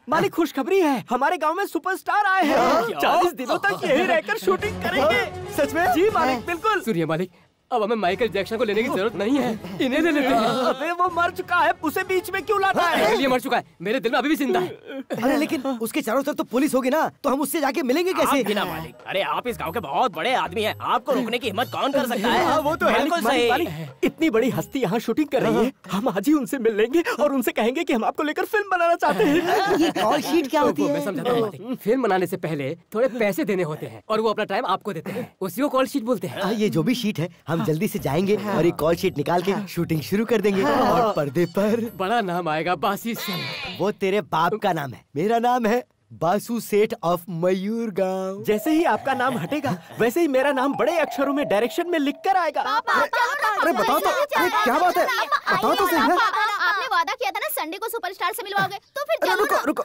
मालिक, खुशखबरी है, हमारे गांव में सुपरस्टार आए हैं। 40 दिनों तक यही रहकर शूटिंग करेंगे। सच में? जी मालिक, बिल्कुल। सुनिए मालिक, अब हमें माइकल जैक्सन को लेने की जरूरत नहीं है, इन्हें ले लेते हैं। अबे वो मर चुका है, उसे बीच में क्यों लाता है? मेरे लिए मर चुका है, मेरे दिल में अभी भी जिंदा है। अरे लेकिन उसके चारों तरफ तो पुलिस होगी ना, तो हम उससे जाके मिलेंगे कैसे? बिना मालिक, अरे आप इस गांव के बहुत बड़े आदमी हैं, आपको रोकने की हिम्मत कौन कर सकता है? वो तो है। बिल्कुल सही। इतनी बड़ी हस्ती यहाँ शूटिंग कर रही है, हम आज ही उनसे मिल लेंगे और उनसे कहेंगे कि हम आपको लेकर फिल्म बनाना चाहते हैं। ये कॉल शीट क्या होती है? मैं समझाता हूँ मालिक। फिल्म बनाने से पहले थोड़े पैसे देने होते हैं और वो अपना टाइम आपको देते हैं, उसी को कॉल शीट बोलते हैं। ये जो भी शीट है, हम जल्दी से जाएंगे और एक कॉल शीट निकाल के शूटिंग शुरू कर देंगे। और पर्दे पर बड़ा नाम आएगा, बासी सेठ। वो तेरे बाप का नाम है, मेरा नाम है बासु सेठ ऑफ मयूर गांव। जैसे ही आपका नाम हटेगा, वैसे ही मेरा नाम बड़े अक्षरों में डायरेक्शन में लिख कर आएगा। अरे बताओ तो, अरे क्या बात है, बताओ तो सही ना। आपने वादा किया था ना संडे को सुपरस्टार से मिलवाओगे, तो फिर रुको रुको,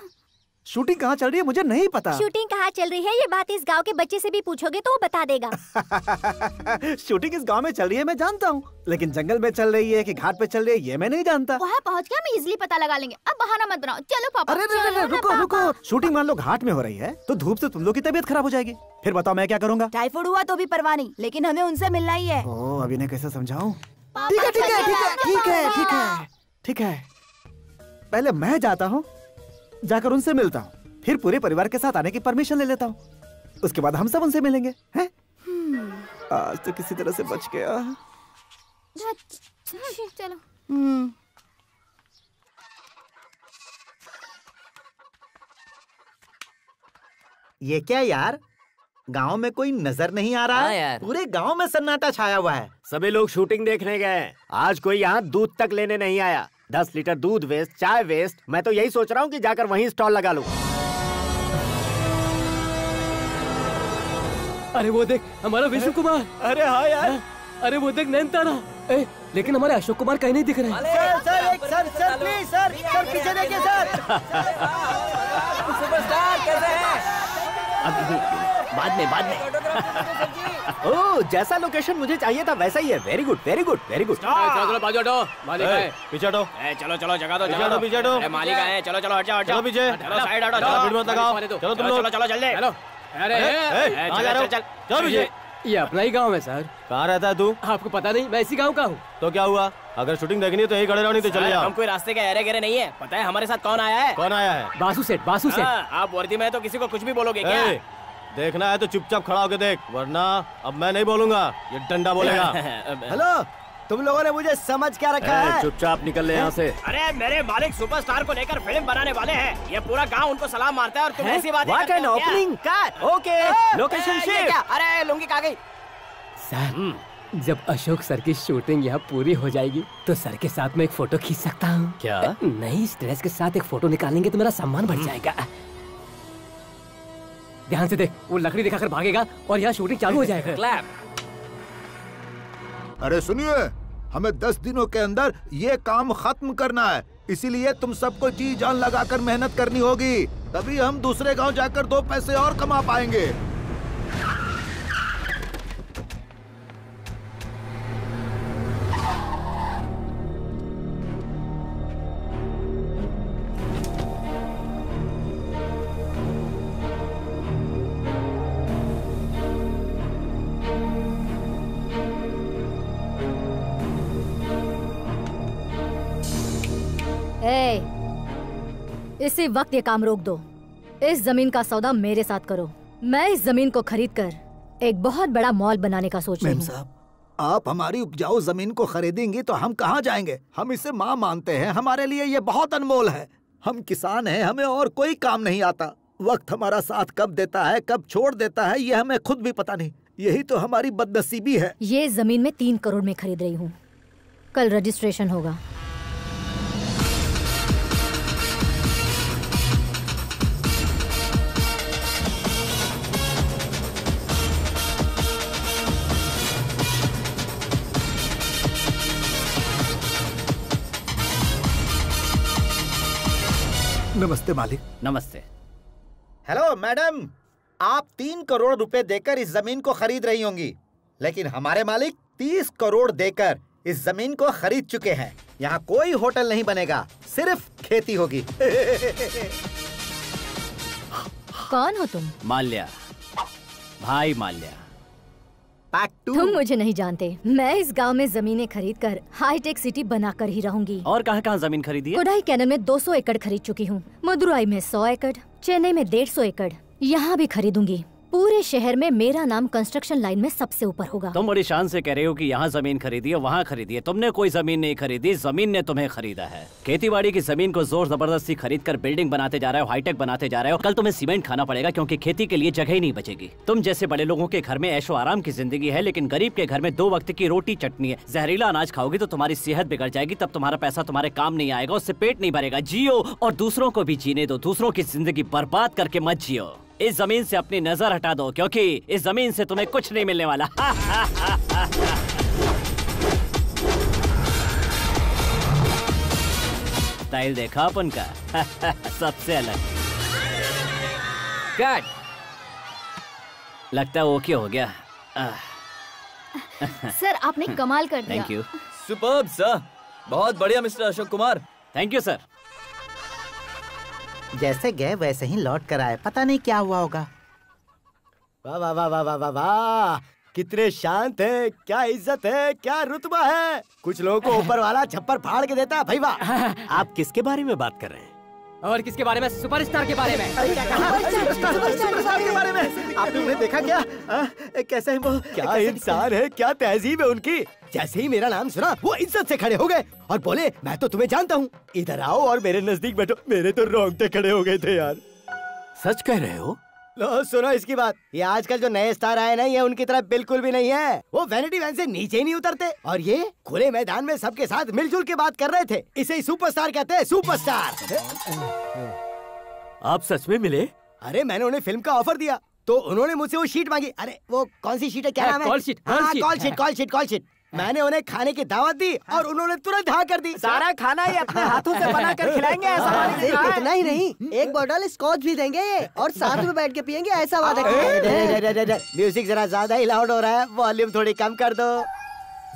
शूटिंग कहाँ चल रही है मुझे नहीं पता। शूटिंग कहाँ चल रही है ये बात इस गांव के बच्चे से भी पूछोगे तो वो बता देगा। शूटिंग इस गांव में चल रही है मैं जानता हूँ, लेकिन जंगल में चल रही है कि घाट पे चल रही है ये मैं नहीं जानता। वहाँ पहुँच के हम इजीली पता लगा लेंगे। अब बहाना मत बनाओ, चलो पापा। अरे रुको रुको, शूटिंग मान लो घाट में हो रही है तो धूप से तुम लोग की तबीयत खराब हो जाएगी, फिर बताओ मैं क्या करूँगा। टाइफाइड हुआ तो भी परवाह नहीं, लेकिन हमें उनसे मिलना ही है। ओह अभी ने कैसे समझाऊं? ठीक है, पहले मैं जाता हूँ, जाकर उनसे मिलता हूँ, फिर पूरे परिवार के साथ आने की परमिशन ले लेता हूँ, उसके बाद हम सब उनसे मिलेंगे। हैं? आज तो किसी तरह से बच गया। चलो। ये क्या यार, गांव में कोई नजर नहीं आ रहा है यार। पूरे गांव में सन्नाटा छाया हुआ है। सभी लोग शूटिंग देखने गए, आज कोई यहाँ दूध तक लेने नहीं आया। 10 लीटर दूध वेस्ट, चाय वेस्ट। मैं तो यही सोच रहा हूँ कि जाकर वहीं स्टॉल लगा लूं। अरे वो देख हमारा विष्णु कुमार। अरे हाँ यार। अरे वो देख नैनतारा। लेकिन हमारे अशोक कुमार कहीं नहीं दिख रहे। सर प्लीज सर पीछे देखिए सर। सुपरस्टार कैसे हैं? बाद में। ओह जैसा लोकेशन मुझे चाहिए था वैसा ही है। Very good very good very good. चलो बाजू हटो, मालिक है। पीछे हटो। चलो चलो जगह दो, पीछे हटो। मालिक आए, चलो चलो हट जाओ। चलो पीछे। चलो साइड हटो, भीड़ मत लगाओ। चलो तुम लोग। चलो जल्दी। हेलो। अरे चलो पीछे। ये अपना ही गांव है सर। कहाँ रहता है तू? आपको पता नहीं, मैं इसी गांव का हूँ। तो क्या हुआ? अगर शूटिंग देखनी है तो यही खड़े रहो, नहीं तो चले जाओ। हम कोई रास्ते के अरे गहरे नहीं है। पता है हमारे साथ कौन आया है? कौन आया है? बासु सेठ। आप वर्दी में तो किसी को कुछ भी बोलोगे क्या? देखना है तो चुपचाप खड़ा होकर देख, वरना अब मैं नहीं बोलूंगा, ये डंडा बोलेगा। हेलो, तुम लोगों ने मुझे समझ क्या रखा है? चुपचाप निकल ले यहाँ से। अरे मेरे मालिक सुपरस्टार को लेकर फिल्म बनाने वाले हैं। ये पूरा गांव उनको सलाम मारता है और तुम ऐसी बातें करते हो क्या? Opening cut. Okay, location shift. अरे लुंगी कहाँ गई? सर जब अशोक सर की शूटिंग यहाँ पूरी हो जाएगी तो सर के साथ में एक फोटो खींच सकता हूँ क्या? नहीं, इस ड्रेस के साथ एक फोटो निकालेंगे तो मेरा सम्मान बढ़ जाएगा। ध्यान से देख, वो लकड़ी दिखाकर भागेगा और यहाँ शूटिंग चालू हो जाएगा। क्लैप। अरे सुनिए, हमें 10 दिनों के अंदर ये काम खत्म करना है, इसीलिए तुम सबको जी जान लगाकर मेहनत करनी होगी, तभी हम दूसरे गांव जाकर 2 पैसे और कमा पाएंगे। इसी वक्त ये काम रोक दो। इस जमीन का सौदा मेरे साथ करो। मैं इस जमीन को खरीद कर एक बहुत बड़ा मॉल बनाने का सोच रही हूँ। साहब, आप हमारी उपजाऊ जमीन को खरीदेंगी तो हम कहाँ जाएंगे? हम इसे माँ मानते हैं, हमारे लिए ये बहुत अनमोल है। हम किसान हैं, हमें और कोई काम नहीं आता। वक्त हमारा साथ कब देता है, कब छोड़ देता है, ये हमें खुद भी पता नहीं। यही तो हमारी बदनसीबी है। ये जमीन में 3 करोड़ में खरीद रही हूँ। कल रजिस्ट्रेशन होगा। नमस्ते मालिक। नमस्ते। हेलो मैडम, आप 3 करोड़ रुपए देकर इस जमीन को खरीद रही होंगी, लेकिन हमारे मालिक 30 करोड़ देकर इस जमीन को खरीद चुके हैं। यहाँ कोई होटल नहीं बनेगा, सिर्फ खेती होगी। कौन हो तुम? माल्या, भाई माल्या। तुम मुझे नहीं जानते। मैं इस गांव में जमीनें खरीद कर हाईटेक सिटी बनाकर ही रहूंगी। और कहाँ जमीन खरीदी है? कोडाई कैनल में 200 एकड़ खरीद चुकी हूँ, मदुराई में 100 एकड़, चेन्नई में 150 एकड़। यहाँ भी खरीदूंगी। पूरे शहर में मेरा नाम कंस्ट्रक्शन लाइन में सबसे ऊपर होगा। तुम बड़ी शान से कह रहे हो कि यहाँ जमीन खरीदी है, वहाँ खरीदी है। तुमने कोई जमीन नहीं खरीदी, जमीन ने तुम्हें खरीदा है। खेतीबाड़ी की जमीन को जोर जबरदस्ती खरीद कर बिल्डिंग बनाते जा रहे हो, हाईटेक बनाते जा रहे हो। कल तुम्हें सीमेंट खाना पड़ेगा क्योंकि खेती के लिए जगह ही नहीं बचेगी। तुम जैसे बड़े लोगों के घर में ऐशो आराम की जिंदगी है, लेकिन गरीब के घर में 2 वक्त की रोटी चटनी है। जहरीला अनाज खाओगी तो तुम्हारी सेहत बिगड़ जाएगी, तब तुम्हारा पैसा तुम्हारे काम नहीं आएगा, उससे पेट नहीं भरेगा। जियो और दूसरों को भी जीने दो, दूसरों की जिंदगी बर्बाद करके मत जियो। इस जमीन से अपनी नजर हटा दो क्योंकि इस जमीन से तुम्हें कुछ नहीं मिलने वाला। स्टाइल देखा अपन का? सबसे अलग। कट। लगता है ओके हो गया। सर आपने कमाल कर दिया। Thank you. सुपर्ब सर, बहुत बढ़िया mister Ashok Kumar. Thank you sir. जैसे गए वैसे ही लौट कर आए, पता नहीं क्या हुआ होगा। वाह वाह वाह वाह वाह वाह वाह, कितने शांत है, क्या इज्जत है, क्या रुतबा है। कुछ लोगों को ऊपर वाला छप्पर फाड़ के देता है। भाई वाह। आप किसके बारे में बात कर रहे हैं? और किसके बारे में? सुपरस्टार के बारे में। सुपरस्टार के बारे में आपने उन्हें देखा क्या? कैसे है वो? क्या इंसान है, क्या तहजीब है उनकी। जैसे ही मेरा नाम सुना वो इज्जत से खड़े हो गए और बोले मैं तो तुम्हें जानता हूँ, इधर आओ और मेरे नजदीक बैठो। मेरे तो रोंगटे खड़े हो गए थे यार। सच कह रहे हो? लो सुनो इसकी बात, ये आजकल जो नए स्टार आए ना, ये उनकी तरह बिल्कुल भी नहीं है। वो वैनिटी वैन से नीचे ही नहीं उतरते और ये खुले मैदान में सबके साथ मिलजुल के बात कर रहे थे। इसे ही सुपरस्टार कहते हैं, सुपरस्टार। आप सच में मिले? अरे मैंने उन्हें फिल्म का ऑफर दिया तो उन्होंने मुझसे वो शीट मांगी। अरे वो कौन सी शीट है, क्या नाम है? Call sheet. Call sheet. मैंने उन्हें खाने की दावत दी और उन्होंने तुरंत हाँ कर दी। सारा खाना ही अपने हाथों से बना कर खिलाएंगे, ऐसा इतना ही नहीं, एक बोतल स्कॉच भी देंगे और साथ में बैठ के पियेंगे, ऐसा वादा किया। म्यूजिक जरा ज्यादा ही लाउड हो रहा है, वॉल्यूम थोड़ी कम कर दो।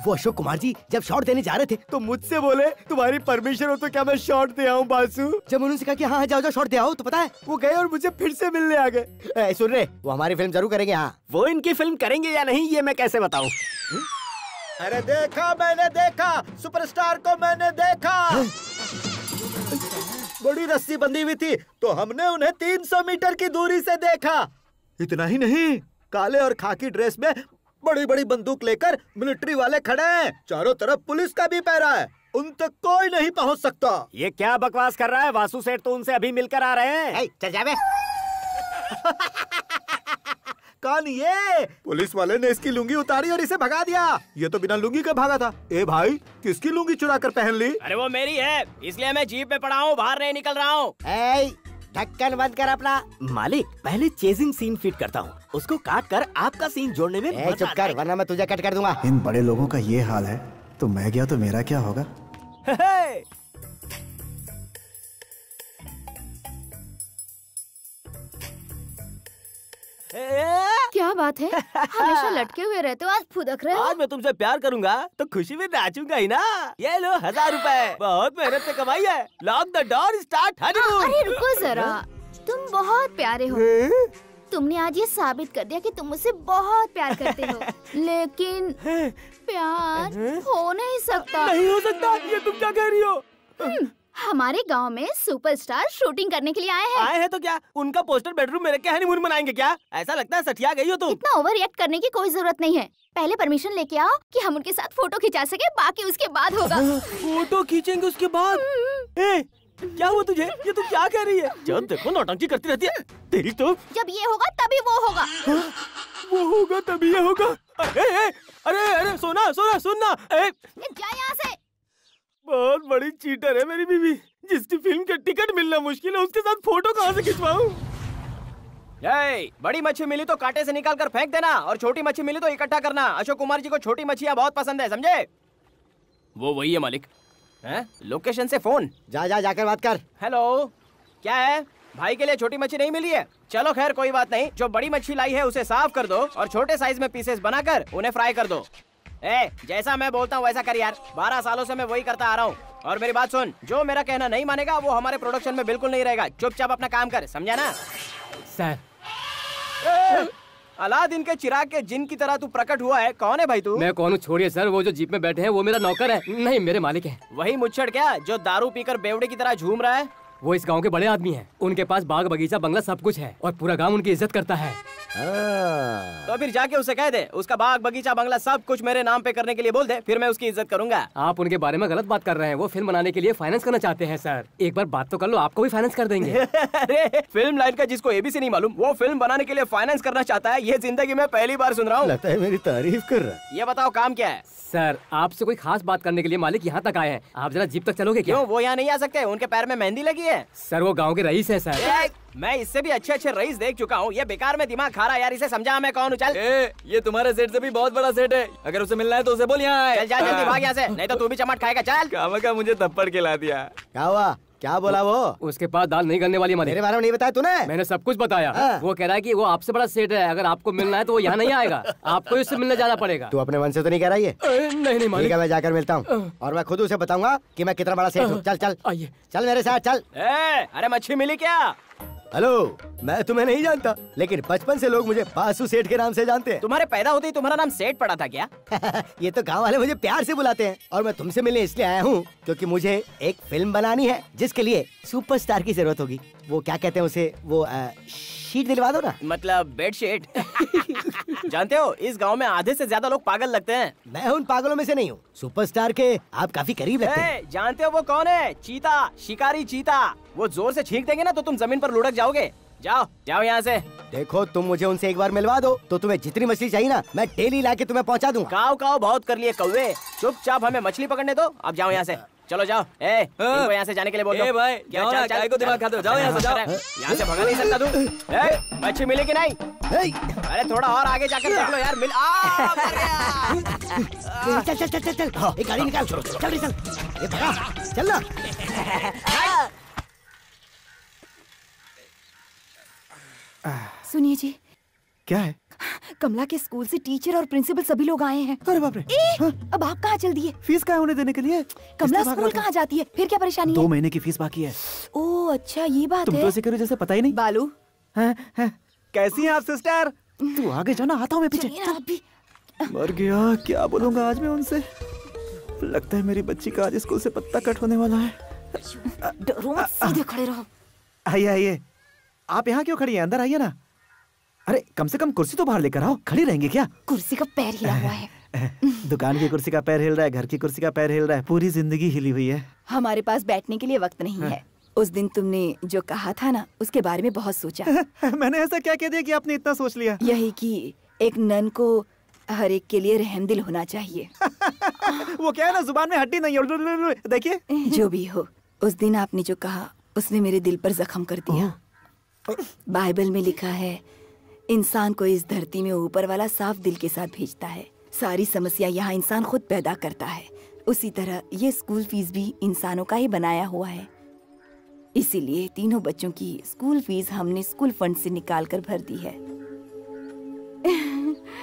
वो अशोक कुमार जी जब शॉट देने जा रहे थे तो मुझसे बोले तुम्हारी परमिशन हो तो क्या मैं शॉट दे आऊं बासु। जब उन्होंने कहा कि हाँ जाओ जाओ शॉट दे आओ, तो पता है वो गए और मुझे फिर से मिलने आ गए। सुन रहे, वो हमारी फिल्म जरूर करेंगे। हाँ, वो इनकी फिल्म करेंगे या नहीं ये मैं कैसे बताऊं? अरे देखा, मैंने देखा, सुपरस्टार को मैंने देखा। बड़ी रस्सी बंधी हुई थी तो हमने उन्हें 300 मीटर की दूरी से देखा। इतना ही नहीं, काले और खाकी ड्रेस में बड़ी बड़ी बंदूक लेकर मिलिट्री वाले खड़े हैं। चारों तरफ पुलिस का भी पहरा है, उन तक कोई नहीं पहुंच सकता। ये क्या बकवास कर रहा है? वासु सेठ तो उनसे अभी मिलकर आ रहे हैं। चल जावे। कौन ये? पुलिस वाले ने इसकी लुंगी उतारी और इसे भगा दिया। ये तो बिना लुंगी के भागा था। ए भाई, किसकी लुंगी चुरा कर पहन ली? अरे वो मेरी है, इसलिए मैं जीप में पड़ा हूँ, बाहर नहीं निकल रहा हूँ। ढक्कन बंद कर अपना। मालिक पहले चेजिंग सीन फिट करता हूँ, उसको काट कर आपका सीन जोड़ने में मजा चुप कर, वरना मैं तुझे कट कर दूंगा। इन बड़े लोगों का ये हाल है तो मैं गया तो मेरा क्या होगा? क्या बात है, हमेशा लटके हुए रहते हो, आज फुदक रहे हो। आज मैं तुमसे प्यार करूंगा तो खुशी में नाचूंगा ही ना। ये लो 1000 रुपए, बहुत मेहनत से कमाई है। Lock the door, start honeymoon. अरे रुको जरा, तुम बहुत प्यारे हो। तुमने आज ये साबित कर दिया कि तुम मुझसे बहुत प्यार करते हो, लेकिन प्यार हो नहीं सकता। नहीं हो सकता? ये तुम क्या कह रही हो? हमारे गांव में सुपरस्टार शूटिंग करने के लिए आए हैं। आए हैं तो क्या उनका पोस्टर बेडरूम में रख के हनीमून मनाएंगे क्या? ऐसा लगता है सठिया गई हो तुम। इतना ओवर रिएक्ट करने की कोई जरूरत नहीं है। पहले परमिशन लेके आओ कि हम उनके साथ फोटो खिंचा सके, बाकी उसके बाद होगा। फोटो खींचेंगे उसके बाद? क्या हुआ तुझे? ये तू क्या कह रही है? जब देखो नौटंकी करती रहती है तेरी तो। जब ये होगा तभी वो होगा। वो होगा तभी ये होगा। अरे सोना सुनना। जा यहाँ से। बहुत बड़ी चीटर है मेरी बीवी, जिसकी फिल्म के टिकट मिलना मुश्किल है, उसके साथ फोटो कहाँ से खिंचवाऊं? बड़ी मच्छी मिली तो कांटे से निकाल कर फेंक देना और छोटी मच्छी मिली तो इकट्ठा करना। अशोक कुमार जी को छोटी मच्छियाँ बहुत पसंद है, समझे? वो वही है मालिक। लोकेशन से फोन। जाकर बात कर। हेलो, क्या है? भाई के लिए छोटी मच्छी नहीं मिली है? चलो खैर कोई बात नहीं, जो बड़ी मच्छी लाई है उसे साफ कर दो और छोटे साइज में पीसेस बनाकर उन्हें फ्राई कर दो। जैसा मैं बोलता हूँ वैसा कर यार, 12 सालों से मैं वही करता आ रहा हूँ। और मेरी बात सुन, जो मेरा कहना नहीं मानेगा वो हमारे प्रोडक्शन में बिल्कुल नहीं रहेगा। चुपचाप अपना काम कर, समझा ना? सर, अलादीन के चिराग के जिन की तरह तू प्रकट हुआ है। कौन है भाई तू? मैं कौन हूँ छोड़िए सर, वो जो जीप में बैठे हैं वो मेरा नौकर है। नहीं, मेरे मालिक है। वही मुच्छड़ क्या जो दारू पीकर बेवड़े की तरह झूम रहा है? वो इस गांव के बड़े आदमी हैं। उनके पास बाग बगीचा बंगला सब कुछ है और पूरा गांव उनकी इज्जत करता है। तो फिर जाके उसे कह दे उसका बाग बगीचा बंगला सब कुछ मेरे नाम पे करने के लिए बोल दे, फिर मैं उसकी इज्जत करूंगा। आप उनके बारे में गलत बात कर रहे हैं। वो फिल्म बनाने के लिए फाइनेंस करना चाहते हैं सर। एक बार बात तो कर लो, आपको भी फाइनेंस कर देंगे। अरे फिल्म लाइन का जिसको एबीसी नहीं मालूम वो फिल्म बनाने के लिए फाइनेंस करना चाहता है, ये जिंदगी में पहली बार सुन रहा हूँ। लगता है मेरी तारीफ कर रहा है। ये बताओ काम क्या है? सर, आपसे कोई खास बात करने के लिए मालिक यहाँ तक आए हैं। आप जरा जीप तक चलोगे क्या? क्यों, वो यहाँ नहीं आ सकते? उनके पैर में मेहंदी लगी है। सर, वो गांव के रईस है सर। मैं इससे भी अच्छे रईस देख चुका हूँ। ये बेकार में दिमाग खा रहा है यार, इसे समझा मैं कौन हूँ। चल, ये तुम्हारे सेठ से भी बहुत बड़ा सेठ है, अगर उसे मिलना है तो उसे बोल यहाँ आए। चल जा जल्दी भाग यहाँ से, नहीं तो तू भी चमाट खाएगा। चल। कामा का मुझे थप्पड़ खिला दिया। क्या हुआ? क्या बोला वो? उसके पास दाल नहीं गलने वाली मदे। मेरे बारे में नहीं बताया तूने? मैंने सब कुछ बताया। वो कह रहा है कि वो आपसे बड़ा सेठ है, अगर आपको मिलना है तो वो यहाँ नहीं आएगा, आपको इससे मिलने जाना पड़ेगा। तू अपने मन से तो नहीं कह रहा ये? नहीं मालिक। ठीक है, मैं जाकर मिलता हूँ और मैं खुद उसे बताऊंगा कि मैं कितना बड़ा सेठ हूँ। चल चल आइए, चल मेरे साथ चल। अरे मच्छी मिली क्या? हेलो, मैं तुम्हें नहीं जानता, लेकिन बचपन से लोग मुझे बासु सेठ के नाम से जानते हैं। तुम्हारे पैदा होते ही तुम्हारा नाम सेठ पड़ा था क्या? ये तो गांव वाले मुझे प्यार से बुलाते हैं और मैं तुमसे मिलने इसलिए आया हूँ क्योंकि मुझे एक फिल्म बनानी है जिसके लिए सुपरस्टार की जरूरत होगी। वो क्या कहते हैं उसे, वो शीट दिलवा दो ना। मतलब बेड शीट। जानते हो इस गांव में आधे से ज्यादा लोग पागल लगते हैं। मैं उन पागलों में से नहीं हूँ। सुपरस्टार के आप काफी करीब लगते हैं। जानते हो वो कौन है? चीता, शिकारी चीता। वो जोर से छींक देंगे ना तो तुम जमीन पर लुढ़क जाओगे। जाओ जाओ यहाँ से। देखो तुम मुझे उनसे एक बार मिलवा दो तो तुम्हें जितनी मछली चाहिए ना मैं डेली लाके तुम्हें पहुँचा दूंगा। काव काव बहुत कर लिए कौवे, चुपचाप हमें मछली पकड़ने दो। अब जाओ यहाँ से, चलो जाओ। इनको यहाँ से जाने के लिए बोलो। भाई जाओ ना, काय को दिमाग खाते हो? जाओ यहाँ से, जाओ। यहाँ से भगा नहीं सकता तू। मच्छी मिली कि नहीं? अरे थोड़ा और आगे जाकर देख लो यार। मिल चल चल चल चल चल, एक गाड़ी निकाल। चल चल ये भगा, चल ना। सुनिए जी। क्या है? कमला के स्कूल से टीचर और प्रिंसिपल सभी लोग आए हैं। अरे बाप रे। अब आप कहाँ चल दिए? फीस कहाँ होने देने के लिए? कमला स्कूल कहाँ जाती है? फिर क्या परेशानी है? 2 महीने की फीस बाकी है। ओह अच्छा ये बात तुम है। तो ऐसे करो जैसे पता ही नहीं। बालू कैसी हैं आप सिस्टर? तू आगे जाना, आता हूँ मैं पीछे। मर गया, क्या बोलूंगा आज मैं उनसे। लगता है मेरी बच्ची का आज स्कूल से पत्ता कट होने वाला है। डरो मत, सीधे खड़े रहो। आइए आइए। आप यहाँ क्यों खड़ी हैं? अंदर आइए ना। अरे कम से कम कुर्सी तो बाहर लेकर आओ, खड़ी रहेंगे क्या? कुर्सी का पैर हिला हुआ है। दुकान की कुर्सी का पैर हिल रहा है, घर की कुर्सी का पैर हिल रहा है, पूरी जिंदगी हिली हुई है। हमारे पास बैठने के लिए वक्त नहीं है। उस दिन तुमने जो कहा था ना, उसके बारे में बहुत सोचा। मैंने ऐसा क्या कह दिया कि आपने इतना सोच लिया? यही कि एक नन को हर एक के लिए रहमदिल होना चाहिए। वो क्या है ना, जुबान में हड्डी नहीं है। देखिए जो भी हो, उस दिन आपने जो कहा उसने मेरे दिल पर जख्म कर दिया। बाइबल में लिखा है, इंसान को इस धरती में ऊपर वाला साफ दिल के साथ भेजता है। सारी समस्या यहाँ इंसान खुद पैदा करता है। उसी तरह ये स्कूल फीस भी इंसानों का ही बनाया हुआ है। इसीलिए तीनों बच्चों की स्कूल फीस हमने स्कूल फंड से निकाल कर भर दी है।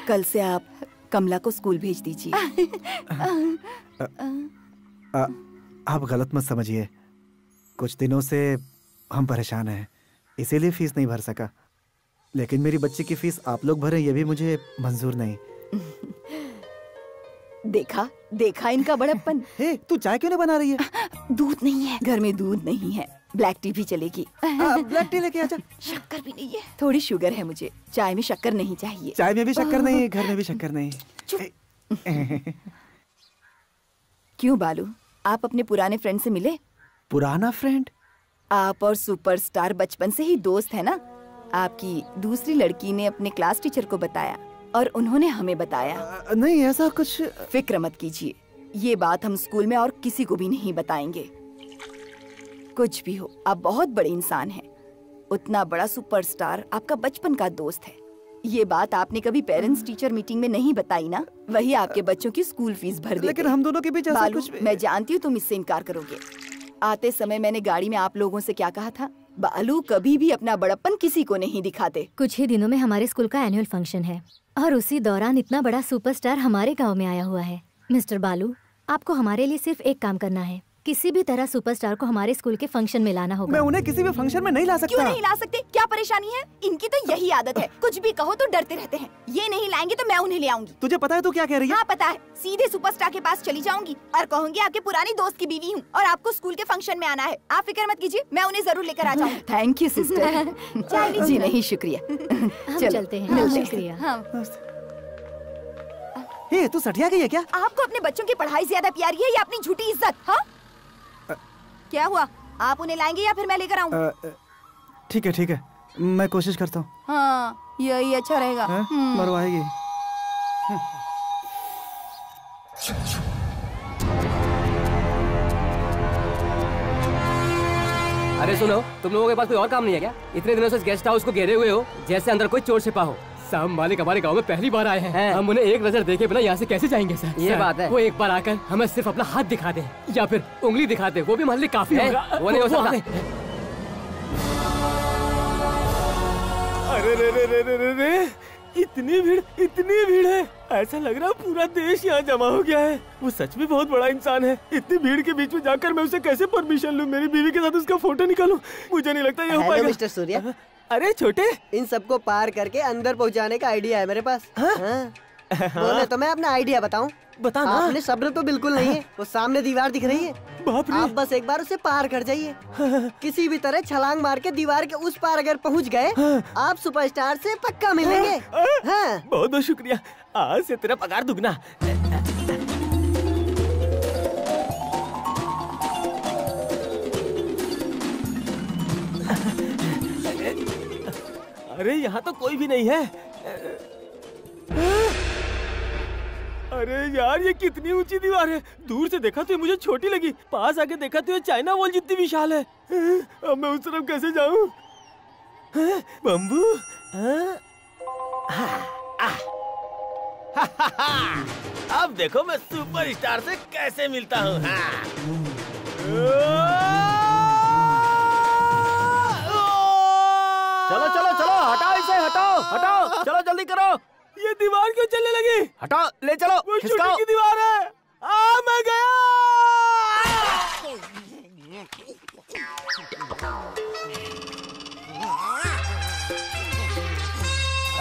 कल से आप कमला को स्कूल भेज दीजिए। आप गलत मत समझिए। कुछ दिनों से हम परेशान हैं, इसीलिए फीस नहीं भर सका। लेकिन मेरी बच्ची की फीस आप लोग भरें ये भी मुझे मंजूर नहीं। देखा देखा इनका बड़प्पन। तू चाय क्यों नहीं बना रही है? दूध नहीं है घर में, दूध नहीं है। ब्लैक टी भी चलेगी। ब्लैक टी लेके आजा। शक्कर भी नहीं है। थोड़ी शुगर है मुझे, चाय में शक्कर नहीं चाहिए। चाय में भी शक्कर नहीं, घर में भी शक्कर नहीं। क्यों बालू, आप अपने पुराने फ्रेंड से मिले? पुराना फ्रेंड? आप और सुपरस्टार बचपन से ही दोस्त है ना। आपकी दूसरी लड़की ने अपने क्लास टीचर को बताया और उन्होंने हमें बताया। नहीं ऐसा कुछ। फिक्र मत कीजिए, ये बात हम स्कूल में और किसी को भी नहीं बताएंगे। कुछ भी हो, आप बहुत बड़े इंसान हैं। उतना बड़ा सुपरस्टार आपका बचपन का दोस्त है। ये बात आपने कभी पेरेंट्स टीचर मीटिंग में नहीं बताई ना, वही आपके बच्चों की स्कूल फीस भर देते। लेकिन हम दोनों के बीच ऐसा कुछ। मैं जानती हूँ तुम इससे इनकार करोगे। आते समय मैंने गाड़ी में आप लोगों से क्या कहा था? बालू कभी भी अपना बड़प्पन किसी को नहीं दिखाते। कुछ ही दिनों में हमारे स्कूल का एनुअल फंक्शन है और उसी दौरान इतना बड़ा सुपरस्टार हमारे गांव में आया हुआ है। मिस्टर बालू, आपको हमारे लिए सिर्फ एक काम करना है। किसी भी तरह सुपरस्टार को हमारे स्कूल के फंक्शन में लाना होगा। मैं उन्हें किसी भी फंक्शन में नहीं ला सकता। क्यों नहीं ला सकते? क्या परेशानी है? इनकी तो यही आदत है, कुछ भी कहो तो डरते रहते हैं। ये नहीं लाएंगे तो मैं उन्हें ले आऊंगी। तुझे पता है तू क्या कह रही है? हाँ पता है। सीधे सुपरस्टार के पास चली जाऊंगी और कहूंगी आपके पुरानी दोस्त की बीवी हूँ और आपको स्कूल के फंक्शन में आना है। आप फिक्र मत कीजिए, मैं उन्हें जरूर लेकर आ जाऊंगी। Thank you sister. जी नहीं, शुक्रिया। चलते हैं। शुक्रिया। तू सठिया गई है क्या? आपको अपने बच्चों की पढ़ाई ज्यादा प्यारी है या अपनी झूठी इज्जत? हाँ क्या हुआ? आप उन्हें लाएंगे या फिर मैं लेकर आऊं? ठीक है, मैं कोशिश करता हूँ। हाँ यही अच्छा रहेगा। मरवाएगी। अरे सुनो, तुम लोगों के पास कोई और काम नहीं है क्या? इतने दिनों से इस गेस्ट हाउस को घेरे हुए हो जैसे अंदर कोई चोर छिपा हो। साहब मालिक हमारे गांव में पहली बार आए हैं। हम उन्हें एक नजर देखे बिना यहाँ से कैसे जाएंगे सर? ये बात है। वो एक बार आकर हमें सिर्फ अपना हाथ दिखा दे या फिर उंगली दिखा दे, वो भी मान ली काफी होगा। वो नहीं हो सकता। अरे रे रे रे रे रे रे, इतनी भीड़ है। ऐसा लग रहा है पूरा देश यहाँ जमा हो गया है। वो सच में बहुत बड़ा इंसान है। इतनी भीड़ के बीच में जाकर मैं उसे कैसे परमिशन लूँ? मेरी बीवी के साथ उसका फोटो निकालूं? मुझे नहीं लगता ये हो पाएगा। मिस्टर सूर्या, अरे छोटे, इन सबको पार करके अंदर पहुँचाने का आइडिया है मेरे पास। हाँ। बोले तो मैं अपना आइडिया बताऊं? बता ना। आपने सब्र तो बिल्कुल नहीं है। वो सामने दीवार दिख रही है, बाप रे। आप बस एक बार उसे पार कर जाइए। किसी भी तरह छलांग मार के दीवार के उस पार अगर पहुंच गए, आप सुपरस्टार से पक्का मिलेंगे। हाँ। बहुत बहुत शुक्रिया, आज से तेरा पगार दुगना। अरे यहाँ तो कोई भी नहीं है। अरे यार, ये कितनी ऊंची दीवार है। दूर से देखा तो ये मुझे छोटी लगी, पास आके देखा तो ये चाइना वॉल जितनी विशाल है। अब मैं उस तरफ कैसे जाऊं? बम्बू, अब देखो मैं सुपरस्टार से कैसे मिलता हूँ। चलो चलो चलो, हटाओ इसे, हटाओ, चलो जल्दी करो। ये दीवार क्यों चलने लगी? हटाओ, ले चलो, वो खिसकाओ। शूटिंग की दीवार है। मैं गया।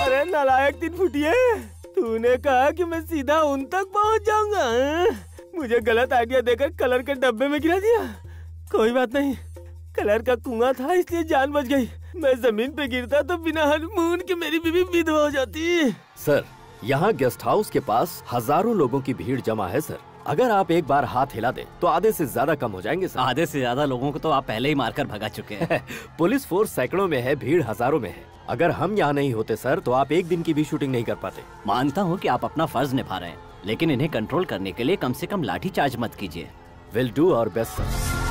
अरे नालायक 3 फुटिए, तूने कहा कि मैं सीधा उन तक पहुंच जाऊंगा। मुझे गलत आइडिया देकर कलर के डब्बे में गिरा दिया। कोई बात नहीं, कलर का कुआं था इसलिए जान बच गई। मैं जमीन पे गिरता तो बिना हनीमून के मेरी बीवी विधवा हो जाती। सर, यहाँ गेस्ट हाउस के पास हजारों लोगों की भीड़ जमा है सर। अगर आप एक बार हाथ हिला दें तो आधे से ज्यादा कम हो जाएंगे सर। आधे से ज्यादा लोगों को तो आप पहले ही मारकर भगा चुके हैं। पुलिस फोर्स सैकड़ों में है, भीड़ हजारों में है। अगर हम यहाँ नहीं होते सर तो आप एक दिन की भी शूटिंग नहीं कर पाते। मानता हूँ कि आप अपना फर्ज निभा रहे हैं, लेकिन इन्हें कंट्रोल करने के लिए कम से कम लाठी चार्ज मत कीजिए। Will do our best sir.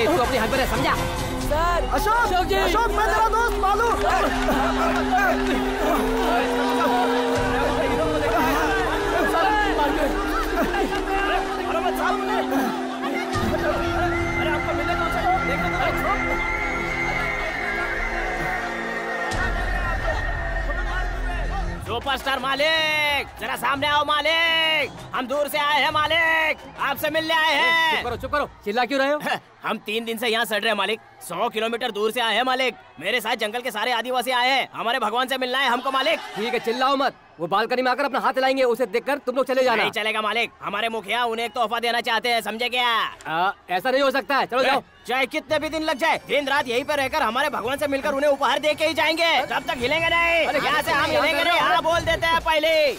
तू अपनी हक में समझा? सर, अशोक जी, अशोक मैं तेरा दोस्त बालू। सुपरस्टार मालिक, जरा सामने आओ मालिक। हम दूर से आए हैं मालिक, आपसे मिलने आए हैं। चुप करो, चिल्ला क्यों रहे हो? हम 3 दिन से यहाँ सड़ रहे हैं मालिक। 100 किलोमीटर दूर से आए हैं मालिक। मेरे साथ जंगल के सारे आदिवासी आए हैं। हमारे भगवान से मिलना है हमको मालिक। ठीक है, चिल्लाओ मत। वो बालकनी में आकर अपना हाथ हिलाएंगे, उसे देखकर तुम लोग चले जाना। नहीं चलेगा मालिक, हमारे मुखिया उन्हें एक तोहफा देना चाहते हैं, समझे क्या? ऐसा नहीं हो सकता है, चलो जाओ। चाहे कितने भी दिन लग जाए, दिन रात यहीं पर रहकर हमारे भगवान से मिलकर उन्हें उपहार दे के ही जाएंगे। तब तक हिलेंगे नहीं। यहाँ से हम हिलेंगे नहीं, हाँ बोल देते हैं पहले।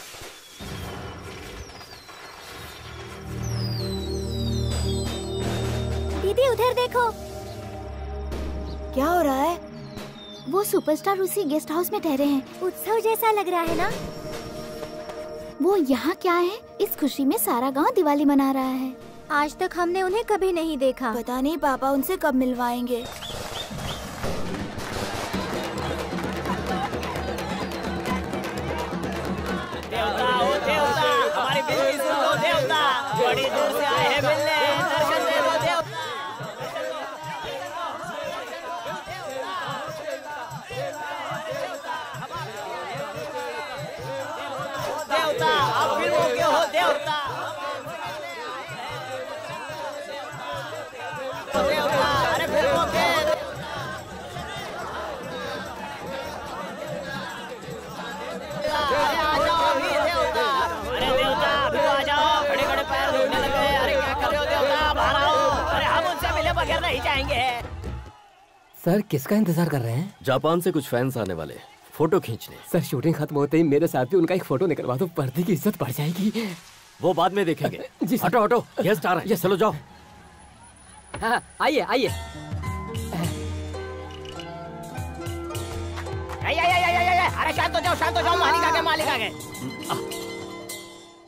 दीदी उधर देखो। क्या हो रहा है? वो सुपरस्टार उसी गेस्ट हाउस में ठहरे हैं। उत्सव जैसा लग रहा है ना? वो यहाँ क्या है? इस खुशी में सारा गांव दिवाली मना रहा है। आज तक हमने उन्हें कभी नहीं देखा। पता नहीं पापा उनसे कब मिलवाएंगे। देवता ओ देवता, हमारी बिजली सुन लो देवता। बड़ी दूर से आए हैं मिलने, दर्शन दे दो देवता। देवता आप फिर हो गए हो देवता। देवता अरे फिर हो गए। अरे आ जाओ अभी देवता। अरे देवता नहीं जाएंगे। सर किसका इंतजार कर रहे हैं? जापान से कुछ फैंस आने वाले, फोटो खींचने। सर शूटिंग खत्म होते ही मेरे साथ भी उनका एक फोटो निकलवा दो, पर्दे की इज्जत बढ़ जाएगी। वो बाद में देखेंगे। जी सर। हटो हटो, गेस्ट आ रहे हैं, चलो जाओ। हाँ आइए आइए। अरे शांत हो जाओ, मालिक आ गए, मालिक आ गए।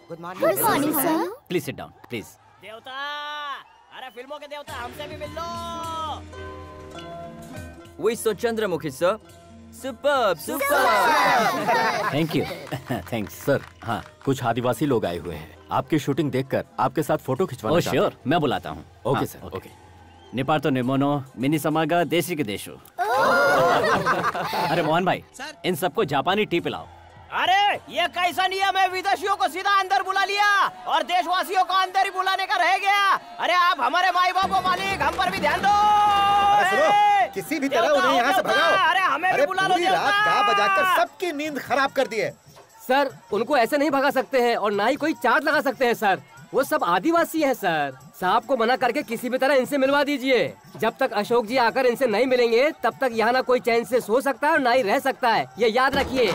Good morning sir. Please sit down please. देवता, अरे फिल्मों के देवता हमसे भी मिल लो। वही सो Chandramukhi sir. Superb superb. Thank you. Thanks sir. हाँ, कुछ आदिवासी लोग आए हुए हैं, आपकी शूटिंग देखकर आपके साथ फोटो खिंचवाना चाहते हैं। श्योर, मैं बुलाता हूँ। Okay sir, okay. निपार्तो निमोनो मिनी समागा देशी के देशो। अरे मोहन भाई, इन सबको जापानी टी पिलाओ। अरे ये कैसा नियम है, विदेशियों को सीधा अंदर बुला लिया और देशवासियों को अंदर ही बुलाने का रह गया। अरे आप हमारे माई बाप हो मालिक, हम पर भी ध्यान दो। किसी भी तरह उन्हें यहाँ से भगाओ। अरे हमें भी बुला लो। पूरी रात गा बजाकर सबकी नींद खराब कर दी है। सर उनको ऐसे नहीं भगा सकते हैं और ना ही कोई चार्ज लगा सकते हैं सर, वो सब आदिवासी हैं सर। साहब को मना करके किसी भी तरह इनसे मिलवा दीजिए। जब तक अशोक जी आकर इनसे नहीं मिलेंगे तब तक यहाँ ना कोई चैन से सो सकता है और ना ही रह सकता है, ये याद रखिए।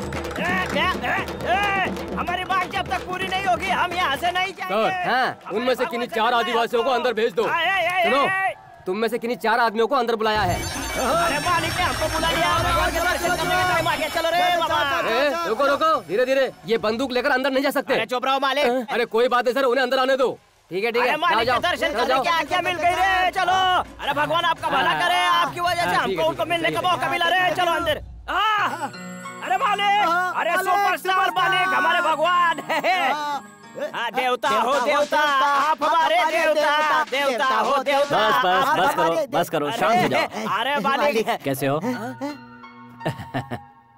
हमारी बात जब तक पूरी नहीं होगी हम यहाँ से नहीं जाएंगे। हाँ, उनमें से किन्हीं 4 आदिवासियों को अंदर भेज दो। सुनो, तुम में से किन्हीं 4 आदमियों को अंदर बुलाया है। अरे मालिक ने हमको बुला लिया, भगवान के दर्शन करने का टाइम आ गया। चलो रे बाबा। रुको रुको, धीरे धीरे, ये बंदूक लेकर अंदर नहीं जा सकते। अरे चुप रहो मालिक। अरे कोई बात नहीं सर, उन्हें अंदर आने दो। ठीक है मालिक के दर्शन करने की आज्ञा मिल गई रे। चलो, अरे भगवान आपका भला करे, आपकी वजह से हमको उनको मिलने का मौका मिला रे। चलो अंदर। अरे मालिक, अरे सुपरस्टार मालिक, हमारे भगवान। देवता हो देवता, आप हमारे देवता, देवता हो देवता। बस करो, शांत हो जाओ। अरे मालिक कैसे हो?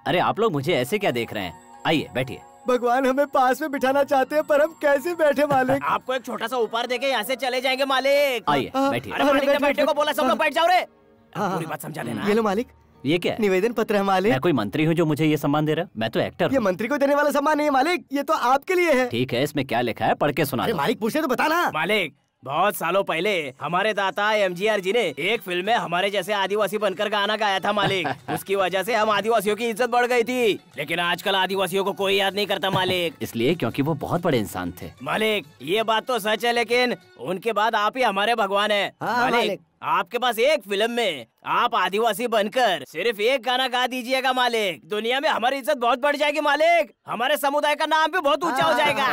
अरे आप लोग मुझे ऐसे क्या देख रहे हैं? आइए बैठिए। भगवान हमें पास में बिठाना चाहते हैं पर हम कैसे बैठे मालिक? आपको एक छोटा सा उपहार देके यहाँ से चले जाएंगे मालिक। आइए बैठिए। अरे मालिक ने बैठने को बोला, सब लोग बैठ जाओ रे। पूरी बात समझा देना। ये लो मालिक। ये क्या है? निवेदन पत्र है मालिक। मैं कोई मंत्री हूँ जो मुझे ये सम्मान दे रहा है? मैं तो एक्टर। ये मंत्री को देने वाला सम्मान नहीं है मालिक, ये तो आपके लिए है। ठीक है, इसमें क्या लिखा है पढ़ के सुना। अरे मालिक पूछे तो बताना। मालिक, बहुत सालों पहले हमारे दाता एमजीआर जी ने एक फिल्म में हमारे जैसे आदिवासी बनकर गाना गाया था मालिक। उसकी वजह से हम आदिवासियों की इज्जत बढ़ गई थी, लेकिन आजकल आदिवासियों को कोई याद नहीं करता मालिक। इसलिए क्योंकि वो बहुत बड़े इंसान थे। मालिक ये बात तो सच है, लेकिन उनके बाद आप ही हमारे भगवान है। मालिक आपके पास एक फिल्म में आप आदिवासी बनकर सिर्फ एक गाना गा दीजिएगा मालिक, दुनिया में हमारी इज्जत बहुत बढ़ जाएगी मालिक, हमारे समुदाय का नाम भी बहुत ऊंचा हो जाएगा।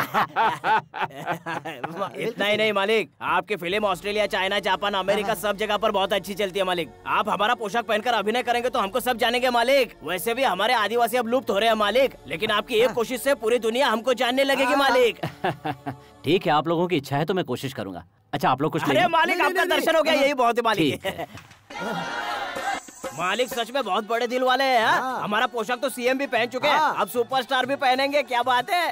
इतना ही नहीं मालिक, आपकी film Australia, China, Japan, America सब जगह पर बहुत अच्छी चलती है मालिक। आप हमारा पोशाक पहनकर अभिनय करेंगे तो हमको सब जानेंगे मालिक। वैसे भी हमारे आदिवासी अब लुप्त हो रहे हैं मालिक, लेकिन आपकी एक कोशिश से पूरी दुनिया हमको जानने लगेगी मालिक। ठीक है, आप लोगों की इच्छा है तो मैं कोशिश करूंगा। अच्छा आप लोग कुछ अरे मालिक आपका दर्शन हो गया, यही बहुत है मालिक। मालिक सच में बहुत बड़े दिल वाले हैं। हमारा पोशाक तो सीएम भी पहन चुके हैं, अब सुपरस्टार भी पहनेंगे, क्या बात है।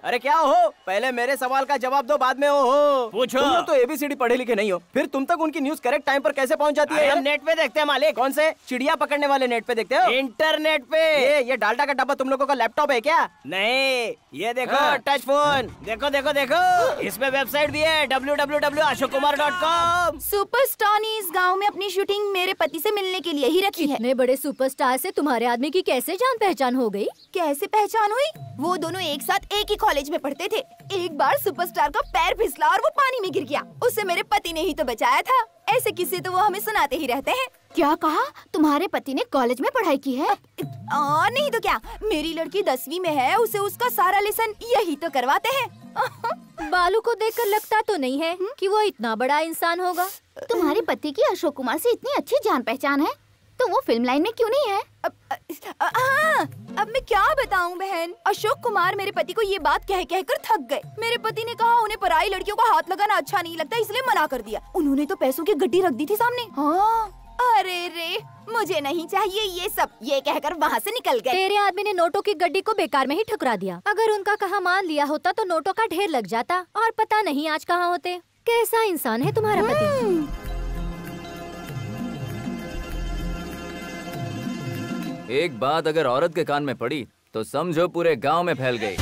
अरे क्या हो, पहले मेरे सवाल का जवाब दो, बाद में हो पूछो। तुम लोग तो एबीसीडी पढ़े लिखे नहीं हो, फिर तुम तक उनकी न्यूज करेक्ट टाइम पर कैसे पहुंच जाती है? हम नेट पे देखते हैं मालिक। कौन से? चिड़िया पकड़ने वाले नेट पे देखते हो? इंटरनेट पे। ये डाल्टा का डब्बा तुम लोगों का लैपटॉप है क्या? नहीं, ये देखो टच फोन, देखो देखो देखो, इसमें वेबसाइट भी है www.ashokkumar.com। सुपरस्टार ने इस गाँव में अपनी शूटिंग मेरे पति से मिलने के लिए ही रखी है। इतने बड़े सुपरस्टार से तुम्हारे आदमी की कैसे जान पहचान हो गई? कैसे पहचान हुई? वो दोनों एक साथ एक ही कॉलेज में पढ़ते थे। एक बार सुपरस्टार का पैर फिसला और वो पानी में गिर गया, उसे मेरे पति ने ही तो बचाया था। ऐसे किस्से तो वो हमें सुनाते ही रहते हैं। क्या कहा? तुम्हारे पति ने कॉलेज में पढ़ाई की है? नहीं तो क्या, मेरी लड़की 10वीं में है, उसे उसका सारा लेसन यही तो करवाते हैं। बालू को देखकर लगता तो नहीं है कि वो इतना बड़ा इंसान होगा। तुम्हारे पति की अशोक कुमार से इतनी अच्छी जान पहचान है तो वो फिल्म लाइन में क्यों नहीं है? अब मैं क्या बताऊं बहन, अशोक कुमार मेरे पति को ये बात कह कर थक गए। मेरे पति ने कहा उन्हें पराई लड़कियों का हाथ लगाना अच्छा नहीं लगता, इसलिए मना कर दिया। उन्होंने तो पैसों की गड्डी रख दी थी सामने। अरे रे, मुझे नहीं चाहिए ये सब, ये कहकर वहाँ से निकल गए। तेरे आदमी ने नोटों की गड्डी को बेकार में ही ठुकरा दिया। अगर उनका कहा मान लिया होता तो नोटों का ढेर लग जाता और पता नहीं आज कहाँ होते। कैसा इंसान है तुम्हारा पति। एक बात अगर औरत के कान में पड़ी तो समझो पूरे गांव में फैल गई।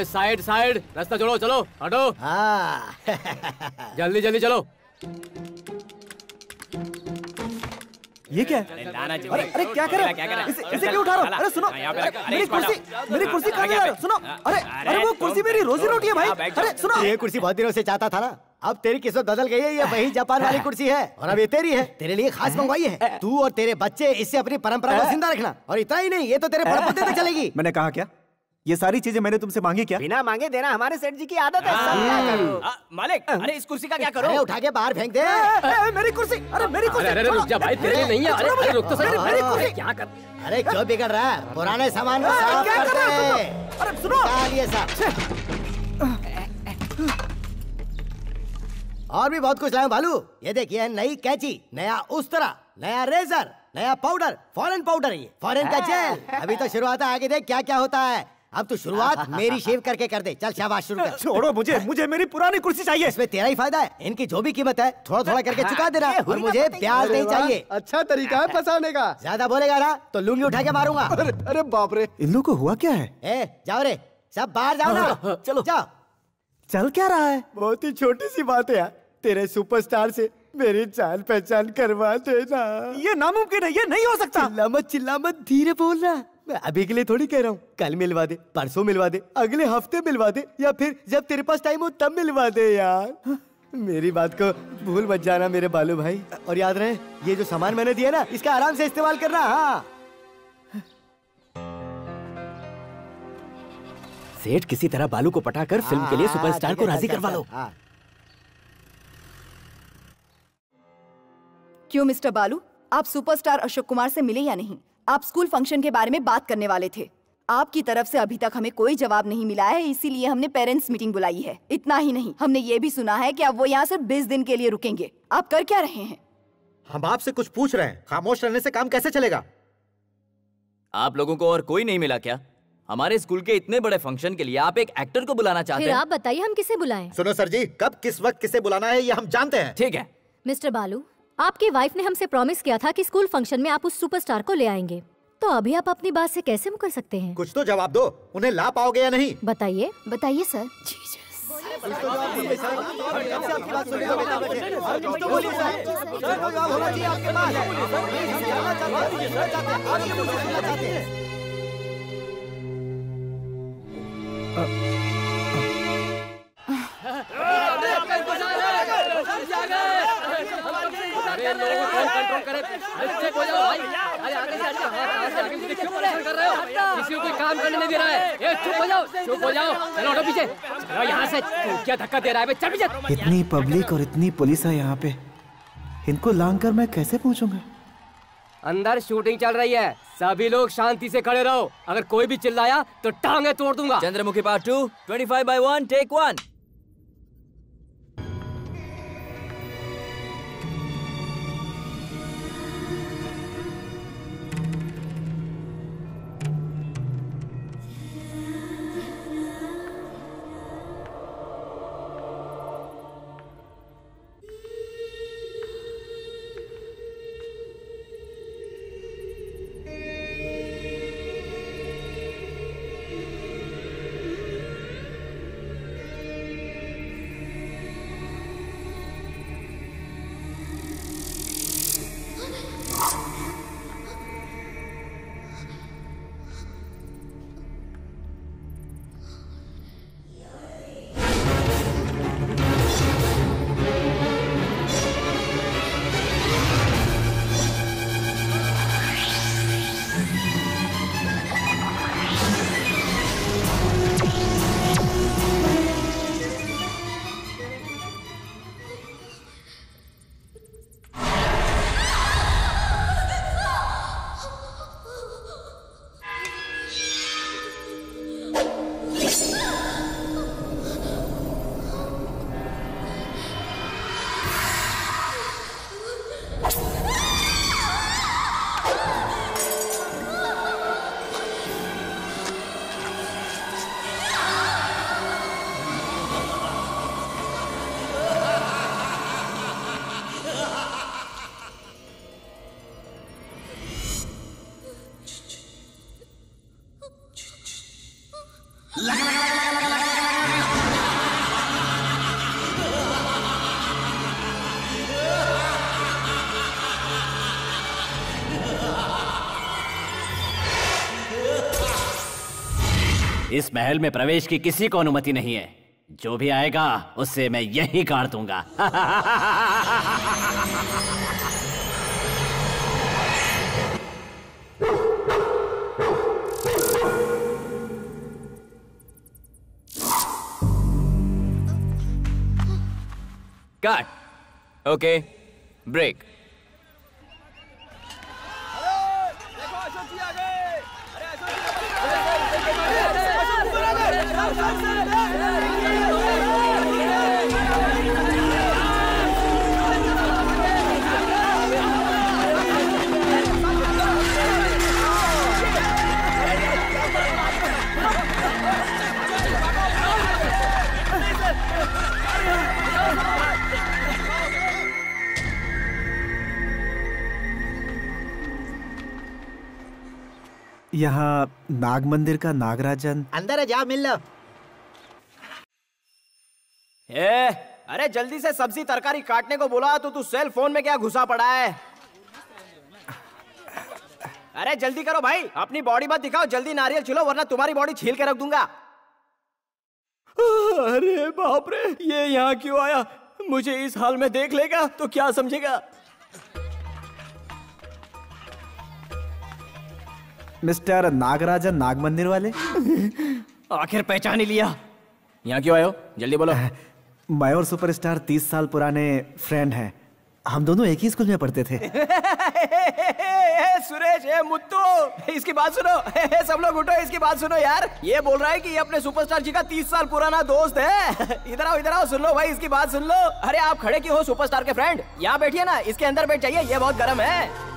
साइड साइड, रास्ता छोड़ो, चलो हटो। हाँ। जल्दी जल्दी चलो। ये क्या है? अरे क्या कर रहे हो? इसे क्यों उठा रहे हो? अरे सुनो, मेरी कुर्सी कहाँ जा रही है? सुनो, अरे वो कुर्सी मेरी रोजी रोटी है भाई। अरे सुनो, ये कुर्सी बहुत दिनों से चाहता था ना, अब तेरी किस्मत बदल गई है। ये वही जापान वाली कुर्सी है और अब ये तेरी है, तेरे लिए खास मंगवाई है। तू और तेरे बच्चे इससे अपनी परंपरा को जिंदा रखना। और इतना ही नहीं, ये तो तेरे पड़पोते तक चलेगी। मैंने कहा क्या? ये सारी चीजें मैंने तुमसे मांगी क्या? बिना मांगे देना हमारे सेठ जी की आदत है। सब क्या करो? मालिक, अरे इस कुर्सी का क्या करो? अरे उठा के बाहर फेंक दे। मेरी कुर्सी, अरे मेरी कुर्सी। अरे रुक जा भाई, तेरे लिए नहीं है। अरे रुक तो सही, मेरी कुर्सी क्या कर? अरे क्यों बिगड़ रहा है? पुराने सामान को साफ कर दे। अरे सुनो, ये सब और भी बहुत कुछ लाया भालू। ये देखिए, नई कैंची, नया उस्तरा, नया रेजर, नया पाउडर, फॉरेन पाउडर है ये, फॉरेन का जेल। अभी तो शुरुआत है, आगे देख क्या क्या होता है। अब तू शुरुआत मेरी शेव करके कर दे। चल शाबाश, शुरू कर। छोड़ो मुझे मेरी पुरानी कुर्सी चाहिए। इसमें तेरा ही फायदा है। इनकी जो भी कीमत है थोड़ा थोड़ा करके चुका देना और मुझे ब्याज नहीं चाहिए। अच्छा तरीका है फंसाने का। ज्यादा बोलेगा ना तो लुंगी उठा के मारूंगा। अरे बाप रे, इन लोगों को हुआ क्या है? जाओ रे, सब बाहर जाओ ना। चलो जाओ। चल क्या रहा है? बहुत ही छोटी सी बात है यार, तेरे सुपरस्टार से मेरी जान पहचान करवा देना। ये नामुमकिन है, ये नहीं हो सकता। चिल्ला मत, धीरे बोलना। मैं अभी के लिए थोड़ी कह रहा हूँ, कल मिलवा दे, परसों मिलवा दे, अगले हफ्ते मिलवा दे, या फिर जब तेरे पास टाइम हो तब मिलवा दे यार। मेरी बात को भूल मत जाना मेरे बालू भाई। और याद रहे, ये जो सामान मैंने दिया ना, इसका आराम से इस्तेमाल करना। हाँ, सेठ किसी तरह बालू को पटाकर फिल्म के लिए सुपरस्टार को राजी करवा लो। क्यों मिस्टर बालू, आप सुपरस्टार अशोक कुमार से मिले या नहीं? आप स्कूल फंक्शन के बारे में बात करने वाले थे। आपकी तरफ से अभी तक हमें कोई जवाब नहीं मिला है, इसीलिए हमने पेरेंट्स मीटिंग बुलाई है। इतना ही नहीं, हमने ये भी सुना है कि अब वो यहाँ सिर्फ 20 दिन के लिए रुकेंगे। आप कर क्या रहे हैं? हम आपसे कुछ पूछ रहे हैं, खामोश रहने से काम कैसे चलेगा? आप लोगों को और कोई नहीं मिला क्या? हमारे स्कूल के इतने बड़े फंक्शन के लिए आप एक एक्टर को बुलाना चाहते हैं? फिर आप बताइए हम किसे बुलाएं? सुनो सर जी, कब किस वक्त किसे बुलाना है ये हम जानते हैं। ठीक है मिस्टर बालू, आपकी वाइफ ने हमसे प्रॉमिस किया था कि स्कूल फंक्शन में आप उस सुपरस्टार को ले आएंगे, तो अभी आप अपनी बात से कैसे मुकर सकते हैं? कुछ तो जवाब दो, उन्हें ला पाओगे या नहीं? बताइए। बताइए सर। अरे लोगों को कौन कंट्रोल करे? चुप हो जाओ भाई। अरे आगे से आगे क्यों परेशान कर रहे हो? किसी को कोई काम करने नहीं दे रहा है। ए चुप हो जाओ, चुप हो जाओ। चलो हटो पीछे, चलो यहाँ से। तू क्या धक्का दे रहा है? चल पीछे। इतनी पब्लिक और इतनी पुलिस है यहाँ पे, इनको लांग कर मैं कैसे पहुँचूंगा? अंदर शूटिंग चल रही है, सभी लोग शांति से खड़े रहो। अगर कोई भी चिल्लाया तो टांगे तोड़ दूंगा। Chandramukhi part 2, 25/1, take 1। इस महल में प्रवेश की किसी को अनुमति नहीं है। जो भी आएगा उससे मैं यही काट दूंगा। कट। Okay, break. यहाँ नाग मंदिर का नागराजन। अंदर है, जा मिल लो। अरे जल्दी से सब्जी तरकारी काटने को बोला तो तू सेल फोन में क्या घुसा पड़ा है? अरे जल्दी करो भाई, अपनी बॉडी मत दिखाओ, जल्दी नारियल छिलो वरना तुम्हारी बॉडी छील के रख दूंगा। अरे बाप रे, ये यहाँ क्यों आया? मुझे इस हाल में देख लेगा तो क्या समझेगा? मिस्टर नागराजन नाग मंदिर वाले। आखिर पहचान ही लिया। यहाँ क्यों आए हो? जल्दी बोलो। मैं और सुपरस्टार 30 साल पुराने फ्रेंड हैं। हम दोनों एक ही स्कूल में पढ़ते थे। सुरेश, मुत्तू, इसकी बात सुनो। सब लोग उठो, इसकी बात सुनो यार। ये बोल रहा है कि ये अपने सुपरस्टार जी का 30 साल पुराना दोस्त है। इधर आओ, सुन लो भाई, इसकी बात सुन लो। अरे आप खड़े क्यों हो सुपरस्टार के फ्रेंड? यहाँ बैठिए ना, इसके अंदर बैठ जाइए, ये बहुत गर्म है।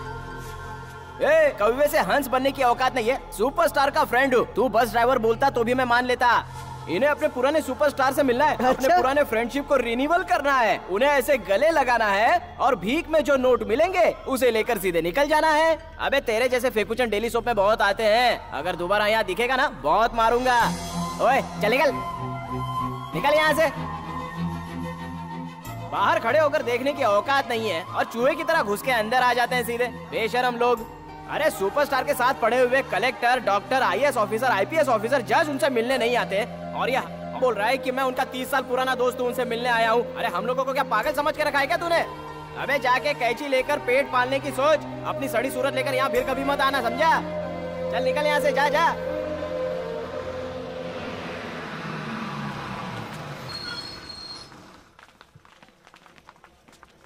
कौवे से हंस बनने की औकात नहीं है। सुपरस्टार का फ्रेंड हूँ, तू बस ड्राइवर बोलता तो भी मैं मान लेता। इन्हें अपने पुराने सुपरस्टार से मिलना है। अच्छा? अपने पुराने फ्रेंडशिप को रिन्यूअल करना है। उन्हें ऐसे गले लगाना है और भीख में जो नोट मिलेंगे उसे लेकर सीधे निकल जाना है। अबे तेरे जैसे फेकुचन डेली सोप में बहुत आते हैं। अगर दोबारा यहाँ दिखेगा ना, बहुत मारूंगा। ओए चल निकल यहाँ से। बाहर खड़े होकर देखने की औकात नहीं है और चूहे की तरह घुस के अंदर आ जाते हैं सीधे, बेशरम लोग। अरे सुपरस्टार के साथ पढ़े हुए collector, doctor, IAS officer, IPS officer, जज उनसे मिलने नहीं आते और यह बोल रहा है कि मैं उनका 30 साल पुराना दोस्त हूँ, उनसे मिलने आया हूँ। अरे हम लोगों को क्या पागल समझ के रखा है क्या तूने? अबे जाके कैंची लेकर पेट पालने की सोच। अपनी सड़ी सूरत लेकर यहाँ फिर कभी मत आना, समझा? चल निकल यहाँ से, जा जा।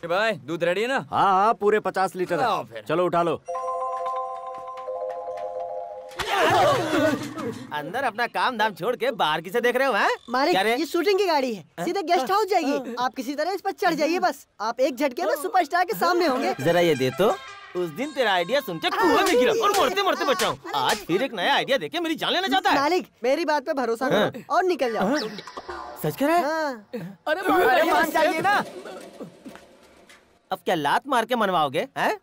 भाई दूध रेडी है ना? हाँ, पूरे 50 लीटर है। चलो उठा लो। अंदर अपना काम धाम छोड़ के बाहर किसे देख रहे हो? मालिक, ये शूटिंग की गाड़ी है, सीधे गेस्ट हाउस जाएगी। आप किसी तरह इस पर चढ़ जाइए, बस आप एक झटके में सुपरस्टार के सामने होंगे। जरा ये दे तो। उस दिन तेरा आइडिया सुन के कुएं में गिरा और मरते मरते बचा हूँ। आज फिर एक नया आइडिया देके मेरी जान लेना चाहता है। मालिक मेरी बात पे भरोसा करो और निकल जाओ। सच कह रहा है? अरे मान जाइए ना। अब क्या लात मार के मनवाओगे? हैं?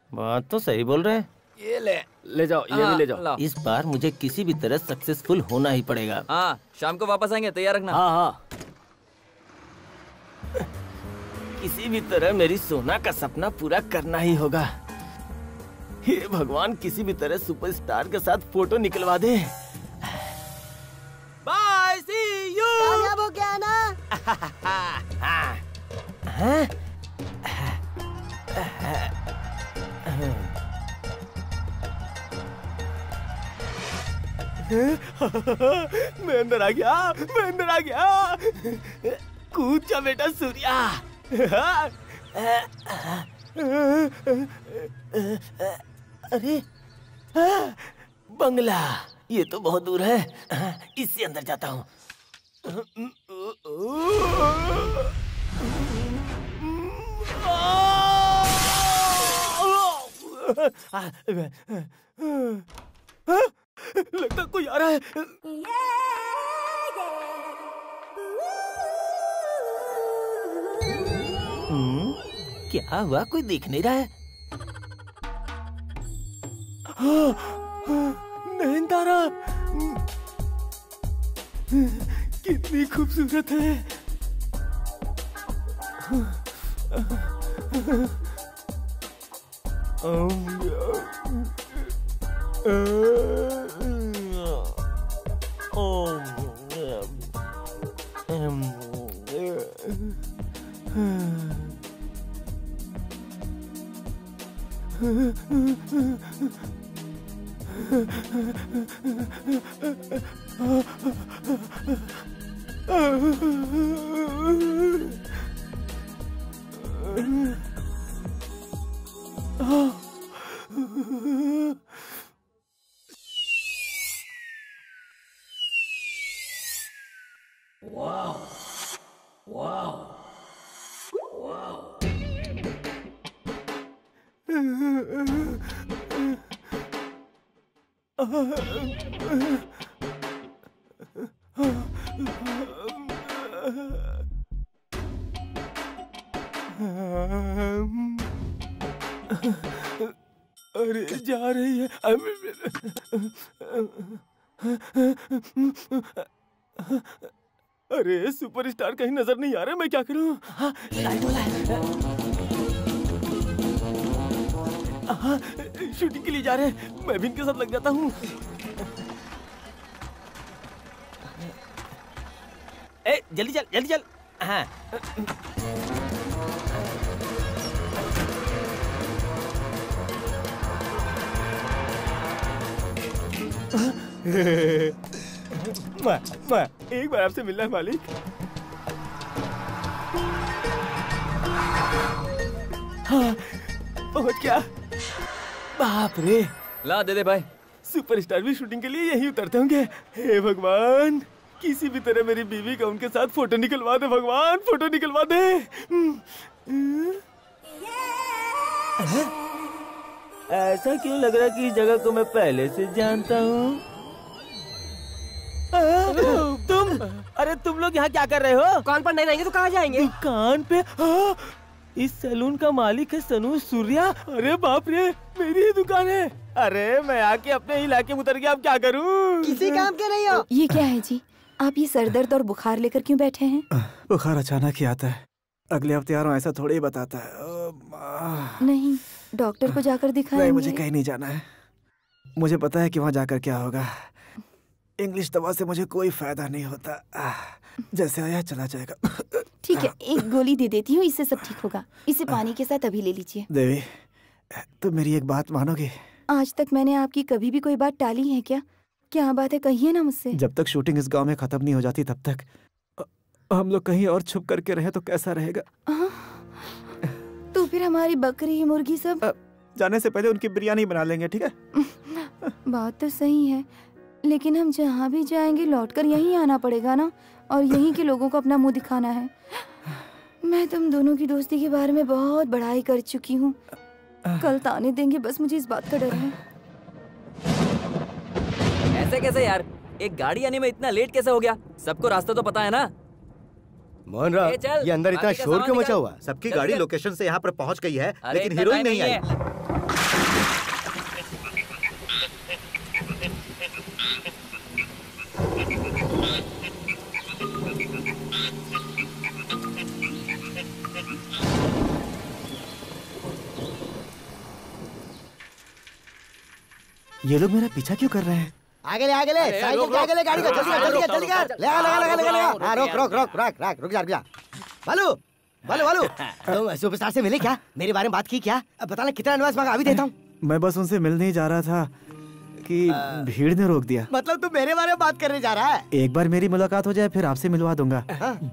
बात तो सही बोल रहे हैं। ये ले जाओ, ये भी ले जाओ। इस बार मुझे किसी भी तरह सक्सेसफुल होना ही पड़ेगा। हाँ, शाम को वापस आएंगे, तैयार रखना। हाँ। किसी भी तरह मेरी सोना का सपना पूरा करना ही होगा। हे भगवान, किसी भी तरह सुपरस्टार के साथ फोटो निकलवा दे। Bye, C you. कामयाब हो गया ना? मैं अंदर आ गया। कूद जा बेटा सूर्या। अरे बंगला, ये तो बहुत दूर है। इससे अंदर जाता हूँ। लगता कोई आ रहा है। क्या हुआ? कोई दिख नहीं रहा है। नयनतारा, कितनी खूबसूरत है। अरे जा रही है। अरे सुपरस्टार कहीं नजर नहीं आ रहे, मैं क्या करूं? हाँ, शूटिंग के लिए जा रहे हैं, मैं भी इनके साथ लग जाता हूँ। ए जल्दी चल, जल्दी चल। हाँ। एक बार आपसे मिलना है मालिक। हाँ, पहुंच गया। बाप रे, ला दे दे भाई। सुपरस्टार भी शूटिंग के लिए यहीं उतरते होंगे। हे भगवान, किसी भी तरह मेरी बीवी का उनके साथ फोटो निकलवा दे भगवान, फोटो निकलवा दे। ऐसा क्यों लग रहा है कि इस जगह को मैं पहले से जानता हूँ? तुम, अरे तुम लोग यहाँ क्या कर रहे हो? दुकान पर नहीं रहेंगे तो कहाँ जाएंगे? दुकान पे? इस सैलून का मालिक है सनू सूर्या। अरे बाप रे, मेरी ही दुकान है। अरे मैं आके अपने इलाके में उतर गया, अब क्या करूँ? किसी काम के नहीं हो। ये क्या है जी? आप ये सर दर्द और बुखार लेकर क्यों बैठे हैं? बुखार अचानक ही आता है, अगले हफ्ते आ रहा हूँ ऐसा थोड़ी ही बताता है। नहीं, डॉक्टर को जाकर दिखाएंगे। नहीं, मुझे कहीं नहीं जाना है। मुझे पता है कि वहाँ जाकर क्या होगा। इंग्लिश दवा से मुझे कोई फायदा नहीं होता, जैसे आया चला जाएगा। ठीक है, एक गोली दे देती हूँ, इससे सब ठीक होगा। इसे पानी के साथ अभी ले लीजिए। देवी, तुम मेरी एक बात मानोगे? आज तक मैंने आपकी कभी भी कोई बात टाली है क्या? क्या बात है, कहिए ना मुझसे। जब तक शूटिंग इस गांव में खत्म नहीं हो जाती तब तक हम लोग कहीं और छुप करके रहे तो कैसा रहेगा? तो फिर हमारी बकरी मुर्गी सब जाने से पहले उनकी बिरयानी बना लेंगे, ठीक है? बात तो सही है, लेकिन हम जहाँ भी जाएंगे लौटकर यहीं आना पड़ेगा ना, और यहीं के लोगों को अपना मुंह दिखाना है। मैं तुम दोनों की दोस्ती के बारे में बहुत बड़ाई कर चुकी हूँ। कल ताने देंगे, बस मुझे इस बात का डर है। ऐसे कैसे यार? एक गाड़ी आने में इतना लेट कैसे हो गया? सबको रास्ता तो पता है ना? मोहन राव, ये अंदर इतना शोर क्यों मचा हुआ? सबकी गाड़ी लोकेशन से यहाँ पर पहुँच गई है, लेकिन हीरोइन नहीं आई। ये लोग मेरा पीछा क्यों कर रहे हैं? आगे ले, आगे ले, साइकिल के आगे ले गाड़ी को, जल्दी कर, जल्दी कर, जल्दी कर। ले आ, रोक रोक रोक रोक रोक, रुक जा। बालू, बालू, बालू, तुम सुपरस्टार से मिले क्या? मेरे बारे में बात की क्या? अब बता ना कितना एडवांस मांगा, अभी देता हूँ। मैं बस उनसे मिलने ही जा रहा था कि भीड़ ने रोक दिया। मतलब तू मेरे बारे में बात करने जा रहा है? एक बार मेरी मुलाकात हो जाए फिर आपसे मिलवा दूंगा।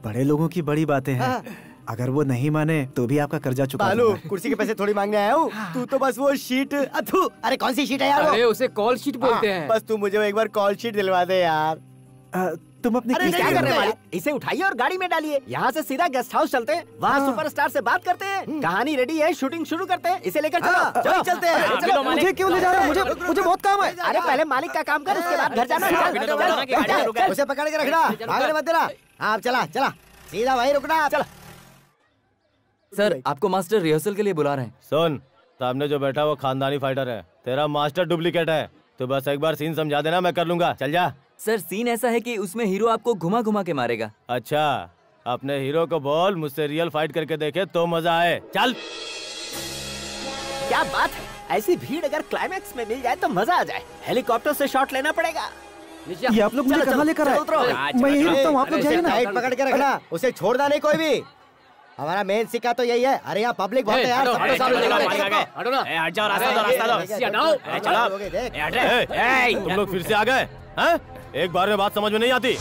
बड़े लोगों की बड़ी बातें हैं, अगर वो नहीं माने तो भी आपका कर्जा चुका बालू, कुर्सी के पैसे थोड़ी मांगने आया हूँ। तू तो बस वो शीट, अथू, अरे कौन सी शीट है यार? अरे उसे कॉल शीट बोलते हैं। बस तू मुझे एक बार कॉल शीट दिलवा दे यार। तुम अपनी क्या कर रहे हैं? इसे उठाइए और गाड़ी में डालिए। यहाँ से सीधा गेस्ट हाउस चलते हैं, वहाँ सुपरस्टार से बात करते हैं। कहानी रेडी है, शूटिंग शुरू करते हैं। इसे लेकर चलो, चलो चलते हैं। मुझे क्यों ले जा रहे हो? मुझे बहुत काम है। अरे पहले मालिक का काम कर, उसके बाद घर जाना। उसे पकड़ के रखना, भागने मत देना। हाँ चला चला, सीधा वहीं रुकना। चला। सर, आपको मास्टर रिहर्सल के लिए बुला रहे हैं। सुन, सामने जो बैठा वो खानदानी फाइटर है, तेरा मास्टर डुप्लीकेट है। तो बस एक बार सीन समझा देना, मैं कर लूंगा। चल जा। सर सीन ऐसा है कि उसमें हीरो आपको घुमा घुमा के मारेगा। अच्छा, अपने हीरो को बोल मुझसे रियल फाइट करके देखे तो मजा आए। चल। क्या बात है, ऐसी भीड़ अगर क्लाइमैक्स में मिल जाए तो मजा आ जाए। हेलीकॉप्टर से शॉट लेना पड़ेगा। ये आप लोग मुझे कहाँ लेकर आए? मैं यही रुकता हूँ, आप लोग जाइए ना। टाइट पकड़ के रखना, उसे छोड़ना नहीं कोई भी। हमारा मेन सिक्का तो यही है। अरे यहाँ पब्लिक बहुत है यार। हटो ना, हट जाओ, रास्ता दो, रास्ता दो। चलो, तुम लोग फिर से आ गए? एक बार में बात समझ में नहीं आती।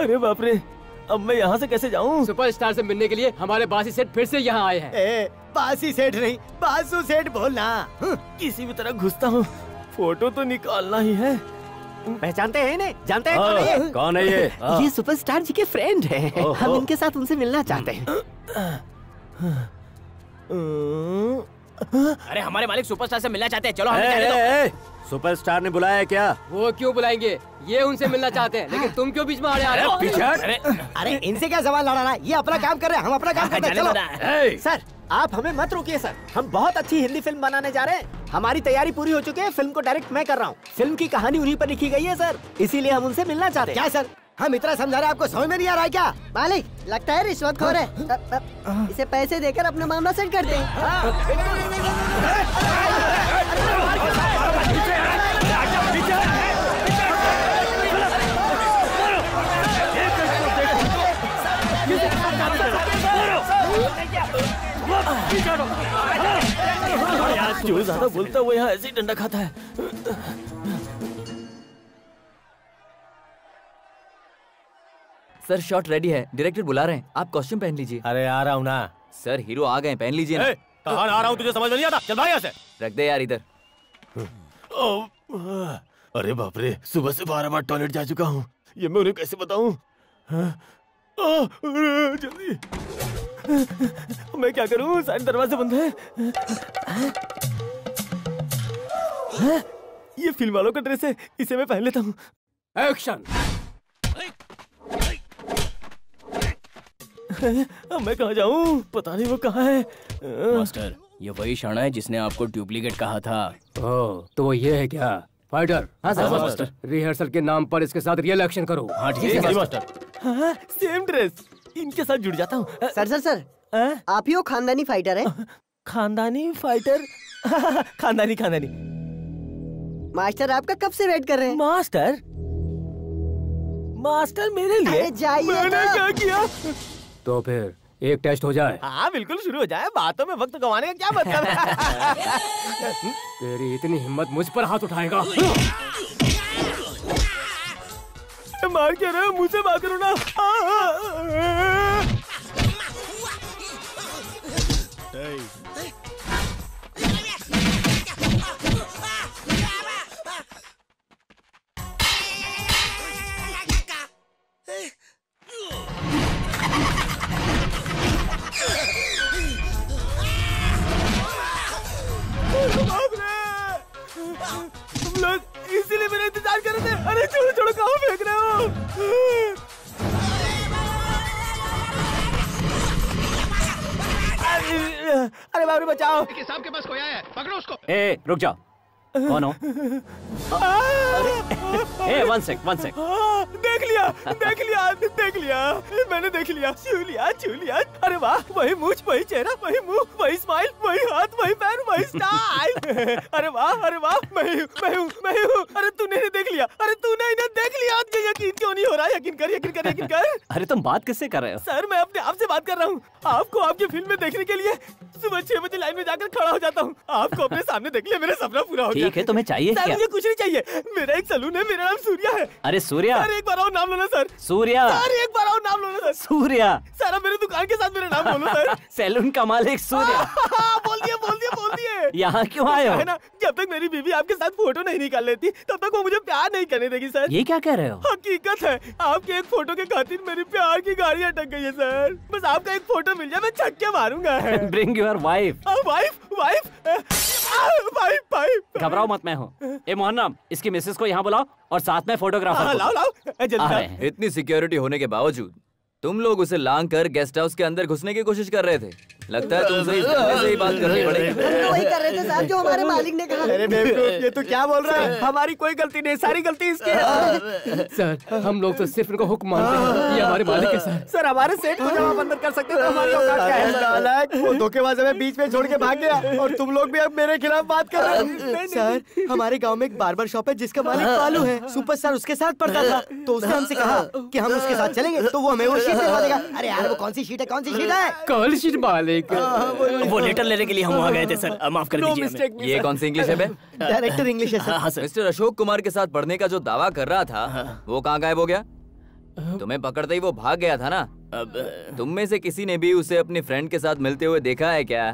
अरे बाप रे, अब मैं यहाँ से कैसे जाऊँ? सुपरस्टार से मिलने के लिए हमारे बासी सेठ फिर से यहाँ आए हैं। बासी सेठ नहीं, बासु सेठ बोलना। किसी भी तरह घुसता हूँ, फोटो तो निकालना ही है। पहचानते हैं इन्हें? जानते हैं कौन है ये? ये सुपरस्टार जी के फ्रेंड हैं। हम इनके साथ उनसे मिलना चाहते हैं। अरे हमारे मालिक सुपरस्टार से मिलना चाहते हैं, चलो हमें जाने दो। सुपरस्टार ने बुलाया क्या? वो क्यों बुलाएंगे, ये उनसे मिलना चाहते हैं, लेकिन तुम क्यों बीच में आ रहे हो? अरे इनसे क्या सवाल लड़ाना, ये अपना काम कर रहे हैं, हम अपना काम करते हैं। चलो सर, आप हमें मत रोकिए सर। हम बहुत अच्छी हिंदी फिल्म बनाने जा रहे हैं। हमारी तैयारी पूरी हो चुकी है। फिल्म को डायरेक्ट मैं कर रहा हूँ। फिल्म की कहानी उन्हीं पर लिखी गई है सर, इसीलिए हम उनसे मिलना चाहते हैं। क्या सर, हम इतना समझा रहे हैं, आपको समझ में नहीं आ रहा है क्या? मालिक, लगता है रिश्वतखोर है। इसे पैसे देकर अपना मामला सेट करते हैं। जो ज्यादा बोलता है वो यहाँ ऐसे ही डंडा खाता है। सर शॉट रेडी है, डायरेक्टर बुला रहे हैं, आप कॉस्ट्यूम पहन लीजिए। अरे आ रहा हूँ ना। सर हीरो आ गए, पहन लीजिए ना। कहाँ आ रहा हूँ, तुझे समझ में नहीं आता? चल भाई यहाँ से। रख दे यार इधर। अरे बाप रे, सुबह से 12 बार टॉयलेट जा चुका हूँ, ये मैं उन्हें कैसे बताऊँ? जल्दी, मैं क्या करूँ, सारे दरवाजे बंद हैं। ये फिल्म वालों का ड्रेस है, इसे मैं पहन लेता हूँ। एक्शन। मैं कहाँ जाऊँ, पता नहीं वो कहाँ है। मास्टर, ये वही क्षण है जिसने आपको डुप्लीकेट कहा था। ओह, तो वो ये है क्या? फाइटर। हाँ सर, मास्टर। रिहर्सल के नाम पर इसके साथ रियल एक्शन करो। हाँ ठीक है मास्टर। हाँ, सेम ड्रेस, इनके साथ जुड़ जाता हूँ। सर आप ही वो खानदानी फाइटर है? खानदानी फाइटर? खानदानी। मास्टर आपका कब से वेट कर रहे हैं? मास्टर मेरे लिए? अरे जाइए। मैंने क्या किया? तो फिर एक टेस्ट हो जाए। हाँ बिल्कुल, शुरू हो जाए। बातों में वक्त गंवाने का क्या मतलब है? तेरी इतनी हिम्मत मुझ पर हाथ उठाएगा? मार क्या रहे हो, मुझसे बात करो ना। तुम लोग इसीलिए मेरा इंतजार कर रहे थे। अरे छोड़ो, कहाँ फेंक रहे हो? अरे बाबू बचाओ। साहब के पास कोई आया है, पकड़ो उसको। ए रुक जाओ, कौन हो? ए वन सेक। देख लिया, मैंने देख लिया। छू लिया। अरे वाह, वही मूंछ, वही चेहरा, वही मुंह, वही स्माइल, वही हाथ, वही पैर, वही स्टाइल। अरे वाह, मैं हूँ। अरे तूने इन्हें देख लिया? यकीन क्यों नहीं हो रहा? यकीन कर। अरे तुम बात किससे कर रहे हो? सर मैं अपने आप से बात कर रहा हूँ। आपको आपकी फिल्म में देखने के लिए सुबह 6 बजे लाइन में जाकर खड़ा हो जाता हूँ। आपको अपने सामने देख लिया, मेरा सपना पूरा हो गया। ठीक है, तुम्हें चाहिए क्या? मुझे कुछ नहीं चाहिए, मेरा एक सलून है, मेरा नाम सूर्या है। अरे सूर्या? सर एक बार और नाम लो ना सर। सूर्या? सर एक बार और नाम लो ना सर। सूर्या? सर अब मेरे दुकान के साथ मेरा नाम बोलो सर। सैलून का मालिक सूर्या। बोल दिए। यहाँ क्यों आए हो? है ना, जब तक मेरी बीवी आपके साथ फोटो नहीं निकाल लेती तब तक वो मुझे प्यार नहीं करने देगी सर। ये क्या कह रहे हो? हकीकत है, आपके एक फोटो के खातिर मेरी प्यार की गाड़ी अटक गई है सर। बस आपका एक फोटो मिल जाए, मैं छक्के मारूंगा। Bring your wife. वाइफ। घबराओ मत, मैं हूँ। ए मोहन्नम, इसकी मिसेस को यहाँ बुलाओ और साथ में फोटोग्राफर। लाओ। इतनी सिक्योरिटी होने के बावजूद तुम लोग उसे लांग कर गेस्ट हाउस के अंदर घुसने की कोशिश कर रहे थे। लगता है तुमसे इस बंदे से ही बात करनी पड़ेगी। तो वही कर रहे थे साहब जो हमारे मालिक ने कहा। अरे बेवकूफ, ये तो क्या बोल रहा है? हमारी कोई गलती नहीं, सारी गलती इसकी है। सर हम लोग तो सिर्फ इनको हुक्म मानते हैं, ये हमारे मालिक है सर। सर हमारे सेठ को जवाब अंदर कर सकते तो हमारी औकात क्या है? नालायक, वो धोखेबाज हमें बीच में छोड़ के भाग गया और तुम लोग भी अब मेरे खिलाफ बात कर रहे हो। सर हमारे गांव में एक बार्बर शॉप है जिसका मालिक बालू है। सुपरस्टार उसके साथ पढ़ता था, तो उसने हमसे कहा कि हम उसके साथ चलेंगे तो वो हमें वो शीट दिलवा देगा। अरे यार वो कौन सी शीट है, कौन सी शीट है? कौन सी मालिक? वो लेटर लेने के लिए हम वहाँ गए थे सर, माफ कर दीजिए हमें। ये कौन सी इंग्लिश है बे? डायरेक्टर इंग्लिश है सर। हाँ सर। मिस्टर अशोक कुमार के साथ पढ़ने का जो दावा कर रहा था वो कहाँ गायब हो गया? तुम्हें पकड़ते ही वो भाग गया था ना? तुम में से किसी ने भी उसे अपनी फ्रेंड के साथ मिलते हुए देखा है क्या?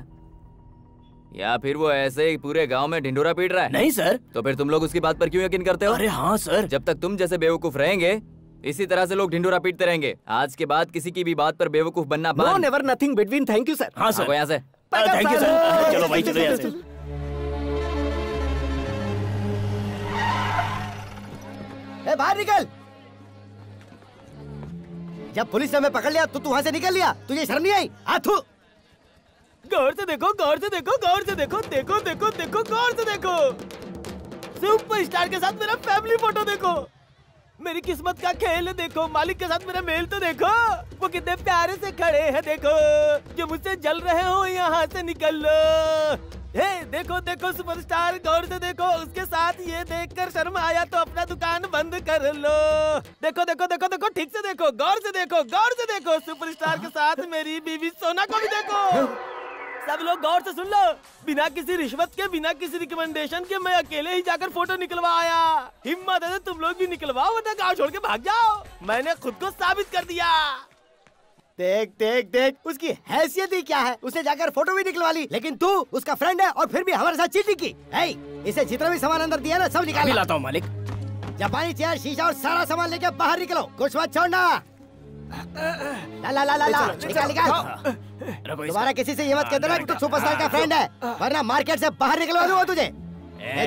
या फिर वो ऐसे ही पूरे गांव में ढिंढोरा पीट रहा है? नहीं सर। तो फिर तुम लोग उसकी बात पर क्यों यकीन करते हो? अरे हाँ सर। जब तक तुम जैसे बेवकूफ रहेंगे इसी तरह से लोग ढिंढोरा पीटते रहेंगे। आज के बाद किसी की भी बात पर बेवकूफ बनना नो बंद। Never nothing between. Thank you sir. हाँ सर। यहाँ से थैंक यू सर। चलो भाई चलो यहाँ से। बाहर निकल। जब पुलिस ने हमें पकड़ लिया तो तू वहाँ से निकल लिया, तुझे शर्म नहीं आई? हाथू गौर से देखो, गौर से देखो, गौर से देखो, देखो देखो देखो, गौर से देखो। सुपरस्टार के साथ मेरा फैमिली फोटो देखो। मेरी किस्मत का खेल देखो। मालिक के साथ मेरा मेल तो देखो। वो कितने प्यारे से खड़े हैं देखो। जो मुझसे जल रहे हो यहाँ से निकल लो। हे देखो देखो सुपरस्टार, गौर से देखो। उसके साथ ये देखकर शर्म आया तो अपना दुकान बंद कर लो। देखो देखो देखो देखो, ठीक से देखो, गौर से देखो, गौर से देखो। सुपरस्टार के साथ मेरी बीवी सोना को भी देखो। सब लोग गौर से सुन लो। बिना किसी रिश्वत के, बिना किसी रिकमेंडेशन के मैं अकेले ही जाकर फोटो निकलवा आया। हिम्मत है तो तुम लोग भी निकलवाओ, वरना गाँव छोड़ के भाग जाओ। मैंने खुद को साबित कर दिया। देख देख देख, उसकी हैसियत ही क्या है। उसने जाकर फोटो भी निकलवा ली, लेकिन तू उसका फ्रेंड है और फिर भी हमारे साथ चीटिंग की। इसे जितना भी सामान अंदर दिया ना सब निकाल। लाता हूँ मालिक। जापानी चेयर, शीशा और सारा सामान लेकर बाहर निकलो, कुछ मत छोड़ना। ला ला ला ला ला, निकाल निकाल। तुम्हारा किसी से ये मत कहते ना कि तू सुपरस्टार का फ्रेंड है, वरना मार्केट से बाहर निकलवा दूंगा तुझे।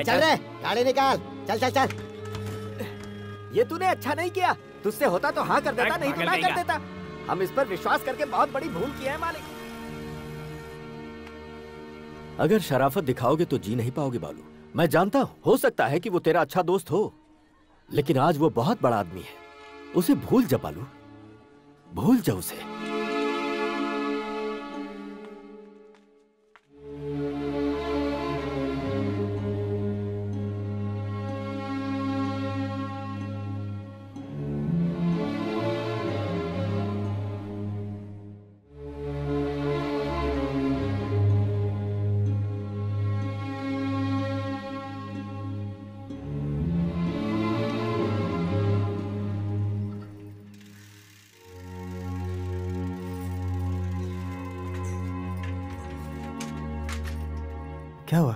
चल रे, गाड़ी निकाल, चल चल चल। ये तूने अच्छा नहीं किया। तुझसे होता तो हाँ कर देता, नहीं तो ना कर देता। हम इस पर विश्वास करके बहुत बड़ी भूल की है मालिक। अगर शराफत दिखाओगे तो जी नहीं पाओगे बालू। मैं जानता हूँ, हो सकता है कि वो तेरा अच्छा दोस्त हो, लेकिन आज वो बहुत बड़ा आदमी है। उसे भूल जा बालू, भूल जा उसे। क्या हुआ?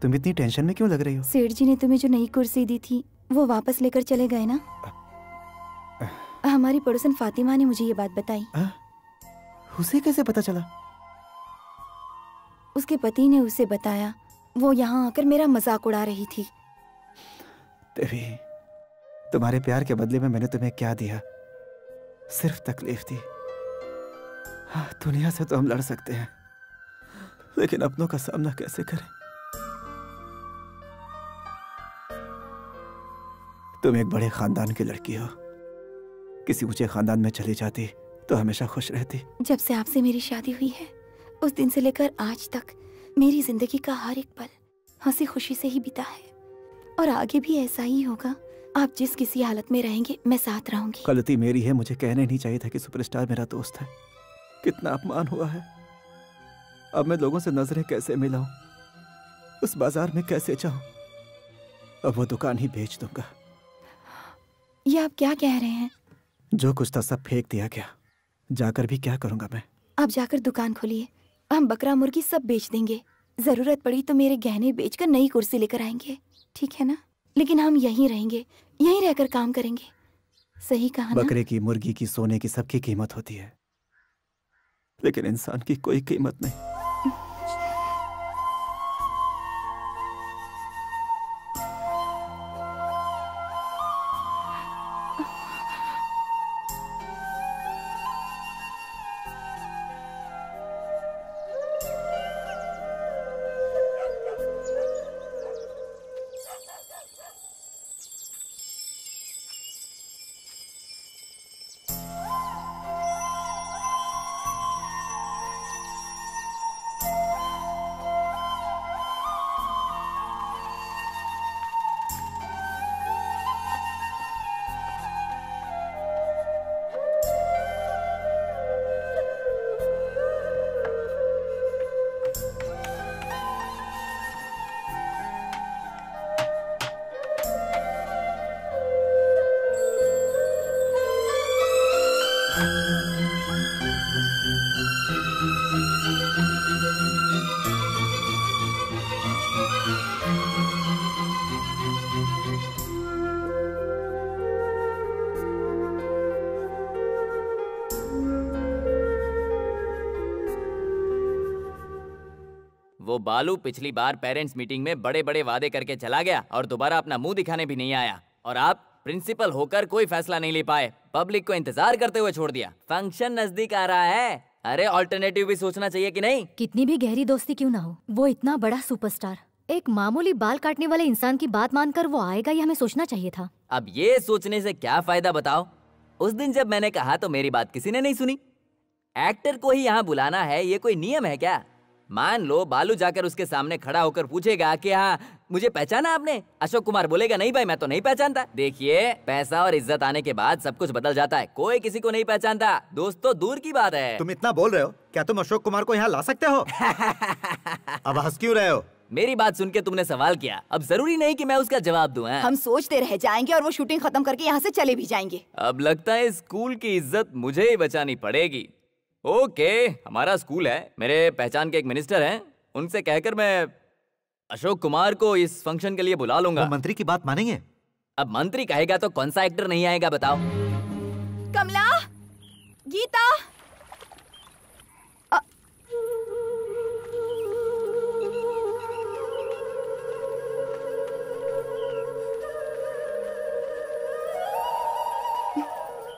तुम इतनी टेंशन में क्यों लग रही हो? सेठ जी ने तुम्हें जो नई कुर्सी दी थी वो वापस लेकर चले गए ना? हमारी पड़ोसन फातिमा ने मुझे ये बात बताई। उसे कैसे पता चला? उसके पति ने उसे बताया। वो यहाँ आकर मेरा मजाक उड़ा रही थी। देवी, तुम्हारे प्यार के बदले में मैंने तुम्हें क्या दिया? सिर्फ तकलीफ दी। दुनिया से तो हम लड़ सकते हैं, लेकिन अपनों का सामना कैसे करें? तुम एक बड़े खानदान की लड़की हो। किसी ऊंचे खानदान में चली जाती तो हमेशा खुश रहती। जब से आपसे मेरी शादी हुई है उस दिन से लेकर आज तक मेरी जिंदगी का हर एक पल हंसी खुशी से ही बीता है, और आगे भी ऐसा ही होगा। आप जिस किसी हालत में रहेंगे मैं साथ रहूंगी। गलती मेरी है, मुझे कहने नहीं चाहिए था कि सुपरस्टार मेरा दोस्त है। कितना अपमान हुआ है। अब मैं लोगों से नजरें कैसे मिलाऊं? उस बाजार में कैसे जाऊं? अब वो दुकान ही बेच दूंगा। ये आप क्या कह रहे हैं? जो कुछ था सब फेंक दिया गया। जाकर भी क्या करूंगा मैं? आप जाकर दुकान खोलिए, हम बकरा मुर्गी सब बेच देंगे। जरूरत पड़ी तो मेरे गहने बेचकर नई कुर्सी लेकर आएंगे, ठीक है ना? लेकिन हम यहीं रहेंगे, यहीं रहकर काम करेंगे। सही कहा ना? बकरे की, मुर्गी की, सोने की सबकी कीमत होती है, लेकिन इंसान की कोई कीमत नहीं। बालू पिछली बार पेरेंट्स मीटिंग में बड़े बड़े वादे करके चला गया और दोबारा अपना मुंह दिखाने भी नहीं आया, और आप प्रिंसिपल होकर कोई फैसला नहीं ले पाए, पब्लिक को इंतजार करते हुए छोड़ दिया। फंक्शन नजदीक आ रहा है, अरे ऑल्टरनेटिव भी सोचना चाहिए कि नहीं? कितनी भी गहरी दोस्ती क्यों ना हो, वो इतना बड़ा सुपरस्टार, एक मामूली बाल काटने वाले इंसान की बात मानकर वो आएगा, ये हमें सोचना चाहिए था। अब ये सोचने से क्या फायदा बताओ? उस दिन जब मैंने कहा तो मेरी बात किसी ने नहीं सुनी। एक्टर को ही यहाँ बुलाना है, ये कोई नियम है क्या? मान लो बालू जाकर उसके सामने खड़ा होकर पूछेगा कि हाँ मुझे पहचाना आपने? अशोक कुमार बोलेगा नहीं भाई मैं तो नहीं पहचानता। देखिए पैसा और इज्जत आने के बाद सब कुछ बदल जाता है, कोई किसी को नहीं पहचानता, दोस्त तो दूर की बात है। तुम इतना बोल रहे हो, क्या तुम अशोक कुमार को यहाँ ला सकते हो? अब हंस क्यों रहे हो? मेरी बात सुन के तुमने सवाल किया, अब जरूरी नहीं कि मैं उसका जवाब दूं। हम सोचते रह जाएंगे और वो शूटिंग खत्म करके यहाँ से चले भी जाएंगे। अब लगता है स्कूल की इज्जत मुझे ही बचानी पड़ेगी। ओके, हमारा स्कूल है, मेरे पहचान के एक मिनिस्टर हैं, उनसे कहकर मैं अशोक कुमार को इस फंक्शन के लिए बुला लूंगा। वो मंत्री की बात मानेंगे? अब मंत्री कहेगा तो कौन सा एक्टर नहीं आएगा बताओ? कमला, गीता,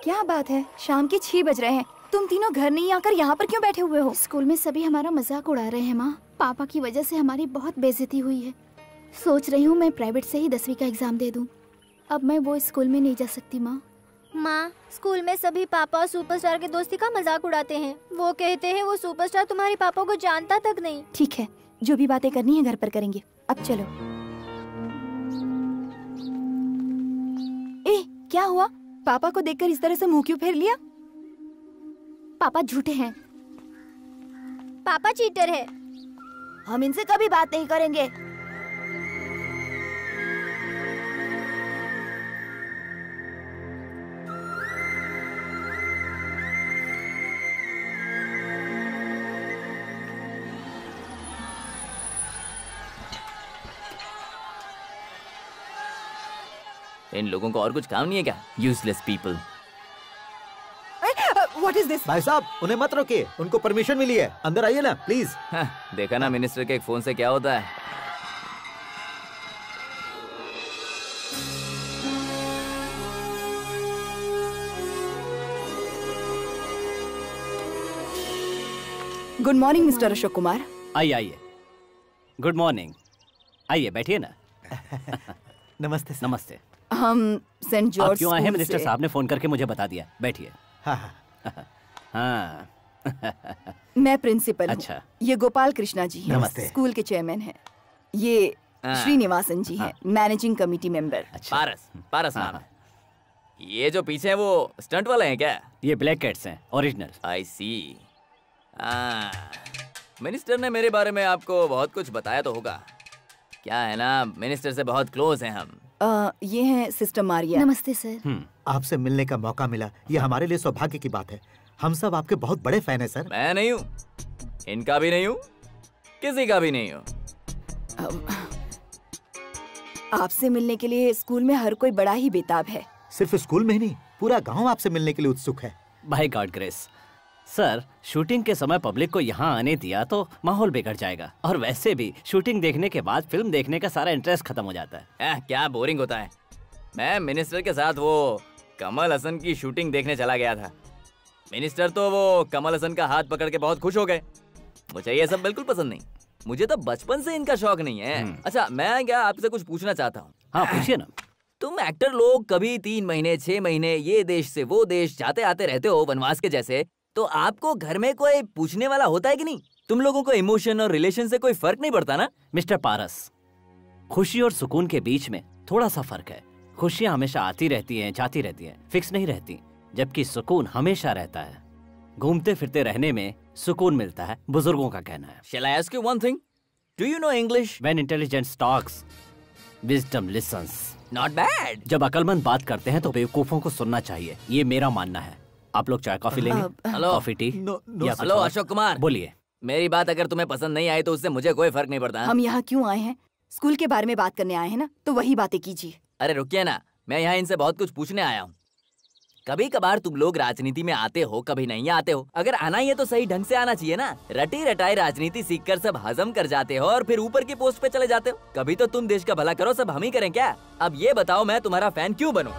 क्या बात है, शाम के 6 बज रहे हैं, तुम तीनों घर नहीं आकर यहाँ पर क्यों बैठे हुए हो? स्कूल में सभी हमारा मजाक उड़ा रहे हैं माँ, पापा की वजह से हमारी बहुत बेइज्जती हुई है। सोच रही हूँ मैं प्राइवेट से ही 10वीं का एग्जाम दे दूँ, अब मैं वो स्कूल में नहीं जा सकती माँ। माँ, स्कूल में सभी पापा और सुपरस्टार के दोस्ती का मजाक उड़ाते हैं, वो कहते हैं वो सुपरस्टार तुम्हारे पापा को जानता तक नहीं। ठीक है, जो भी बातें करनी है घर पर करेंगे, अब चलो। ए, क्या हुआ? पापा को देखकर इस तरह से मुंह क्यों फेर लिया? पापा झूठे हैं, पापा चीटर है। हम इनसे कभी बात नहीं करेंगे। इन लोगों को और कुछ काम नहीं है क्या? Useless people. What is this? भाई साहब उन्हें मत रोकिए, उनको परमिशन मिली है, अंदर आइए ना प्लीज। देखा ना मिनिस्टर के एक फोन से क्या होता है। Good morning mister Ashok Kumar. आइए आइए, गुड मॉर्निंग, आइए बैठिए ना। नमस्ते सर। नमस्ते। हम सेंट आप जॉर्ज क्यों आए हैं? स्कूल मिनिस्टर से। साहब ने फोन करके मुझे बता दिया, बैठिए। हाँ मैं प्रिंसिपल हूँ। अच्छा। ये गोपाल कृष्णा जी हैं, नमस्ते। स्कूल के चेयरमैन हैं। ये श्रीनिवासन जी हैं, मैनेजिंग कमेटी मेंबर। पारस, पारस नाम है। ये जो पीछे है वो स्टंट वाले हैं क्या? ये ब्लैक कैट्स हैं, ओरिजिनल। आई सी। मिनिस्टर ने मेरे बारे में आपको बहुत कुछ बताया तो होगा। क्या है ना, मिनिस्टर से बहुत क्लोज हैं हम। ये हैं सिस्टर मारिया। नमस्ते सर। आपसे मिलने का मौका मिला, ये हमारे लिए सौभाग्य की बात है। हम सब आपके बहुत बड़े फैन हैं सर। मैं नहीं हूँ, इनका भी नहीं हूँ, किसी का भी नहीं हूँ। आपसे मिलने के लिए स्कूल में हर कोई बड़ा ही बेताब है। सिर्फ स्कूल में ही नहीं, पूरा गांव आपसे मिलने के लिए उत्सुक है। By God grace. Sir, shooting के समय पब्लिक को यहाँ आने दिया तो माहौल बिगड़ जाएगा, और वैसे भी शूटिंग देखने के बाद फिल्म देखने का सारा इंटरेस्ट खत्म हो जाता है। क्या बोरिंग होता है। मैं मिनिस्टर के साथ वो कमल हसन की शूटिंग देखने चला गया था। मिनिस्टर तो वो कमल हसन का हाथ पकड़ के बहुत खुश हो गए। मुझे ये सब बिल्कुल पसंद नहीं, मुझे तो बचपन से इनका शौक नहीं है। अच्छा, मैं क्या आपसे कुछ पूछना चाहता हूँ। हाँ पूछिए ना। तुम एक्टर लोग कभी 3 महीने 6 महीने ये देश से वो देश जाते आते रहते हो वनवास के जैसे, तो आपको घर में कोई पूछने वाला होता है कि नहीं? तुम लोगों को इमोशन और रिलेशन से कोई फर्क नहीं पड़ता ना? मिस्टर पारस, खुशी और सुकून के बीच में थोड़ा सा फर्क है। खुशियाँ हमेशा आती रहती हैं, जाती रहती हैं, फिक्स नहीं रहती, जबकि सुकून हमेशा रहता है। घूमते फिरते रहने में सुकून मिलता है, बुजुर्गों का कहना है। Shall I ask you one thing? Do you know English? When intelligence talks, wisdom listens. Not bad. जब अकलमंद बात करते हैं तो बेवकूफों को सुनना चाहिए, ये मेरा मानना है। आप लोग चाय कॉफी लेंगे? Hello. Coffee tea? Hello Ashok Kumar, बोलिए। मेरी बात अगर तुम्हें पसंद नहीं आई तो उससे मुझे कोई फर्क नहीं पड़ता। हम यहाँ क्यों आए हैं? स्कूल के बारे में बात करने आए हैं ना, तो वही बातें कीजिए। अरे रुकिए ना, मैं यहाँ इनसे बहुत कुछ पूछने आया हूँ। कभी कभार तुम लोग राजनीति में आते हो, कभी नहीं आते हो। अगर आना ही है तो सही ढंग से आना चाहिए ना। रटी रटाई राजनीति सीखकर सब हजम कर जाते हो और फिर ऊपर की पोस्ट पे चले जाते हो। कभी तो तुम देश का भला करो, सब हम ही करें क्या? अब ये बताओ मैं तुम्हारा फैन क्यों बनूं?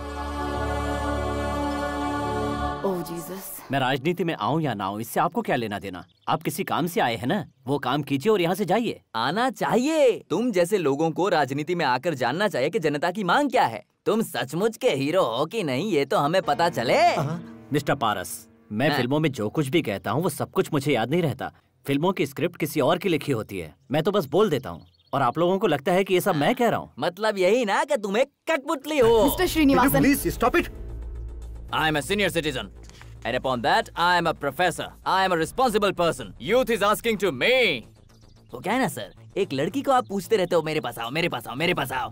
ओह जीसस। मैं राजनीति में आऊं या ना आऊं, इससे आपको क्या लेना देना? आप किसी काम से आए हैं ना, वो काम कीजिए और यहाँ से जाइए। आना चाहिए। तुम जैसे लोगों को राजनीति में आकर जानना चाहिए कि जनता की मांग क्या है। तुम सचमुच के हीरो हो कि नहीं, ये तो हमें पता चले। मिस्टर पारस, मैं फिल्मों में जो कुछ भी कहता हूँ वो सब कुछ मुझे याद नहीं रहता। फिल्मों की स्क्रिप्ट किसी और की लिखी होती है, मैं तो बस बोल देता हूँ और आप लोगों को लगता है कि ये सब मैं कह रहा हूँ। मतलब यही ना कि तुम एक कठपुतली हो। Mister Srinivasan, please stop it. I am a senior citizen. And upon that, I am a professor. I am a responsible person. Youth is asking to me. तो क्या है ना सर, एक लड़की को आप पूछते रहते हो मेरे पास आओ, मेरे पास आओ, मेरे पास आओ।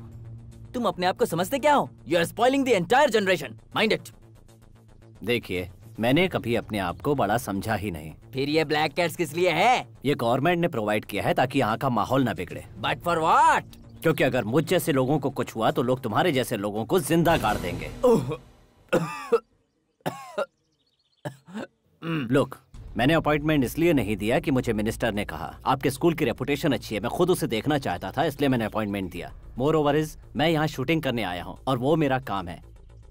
तुम अपने आप को समझते क्या हो? You are spoiling the entire generation. Mind it. देखिए, मैंने कभी अपने आप को बड़ा समझा ही नहीं। फिर ये ब्लैक कैट्स किस लिए है? ये गवर्नमेंट ने प्रोवाइड किया है ताकि यहाँ का माहौल न बिगड़े। But for what? क्योंकि अगर मुझ जैसे लोगों को कुछ हुआ तो लोग तुम्हारे जैसे लोगों को जिंदा गाड़ देंगे। लोग, मैंने अपॉइंटमेंट इसलिए नहीं दिया कि मुझे मिनिस्टर ने कहा। आपके स्कूल की रेपुटेशन अच्छी है, मैं खुद उसे देखना चाहता था, इसलिए मैंने अपॉइंटमेंट दिया। मोर ओवर इज, मैं यहाँ शूटिंग करने आया हूँ और वो मेरा काम है।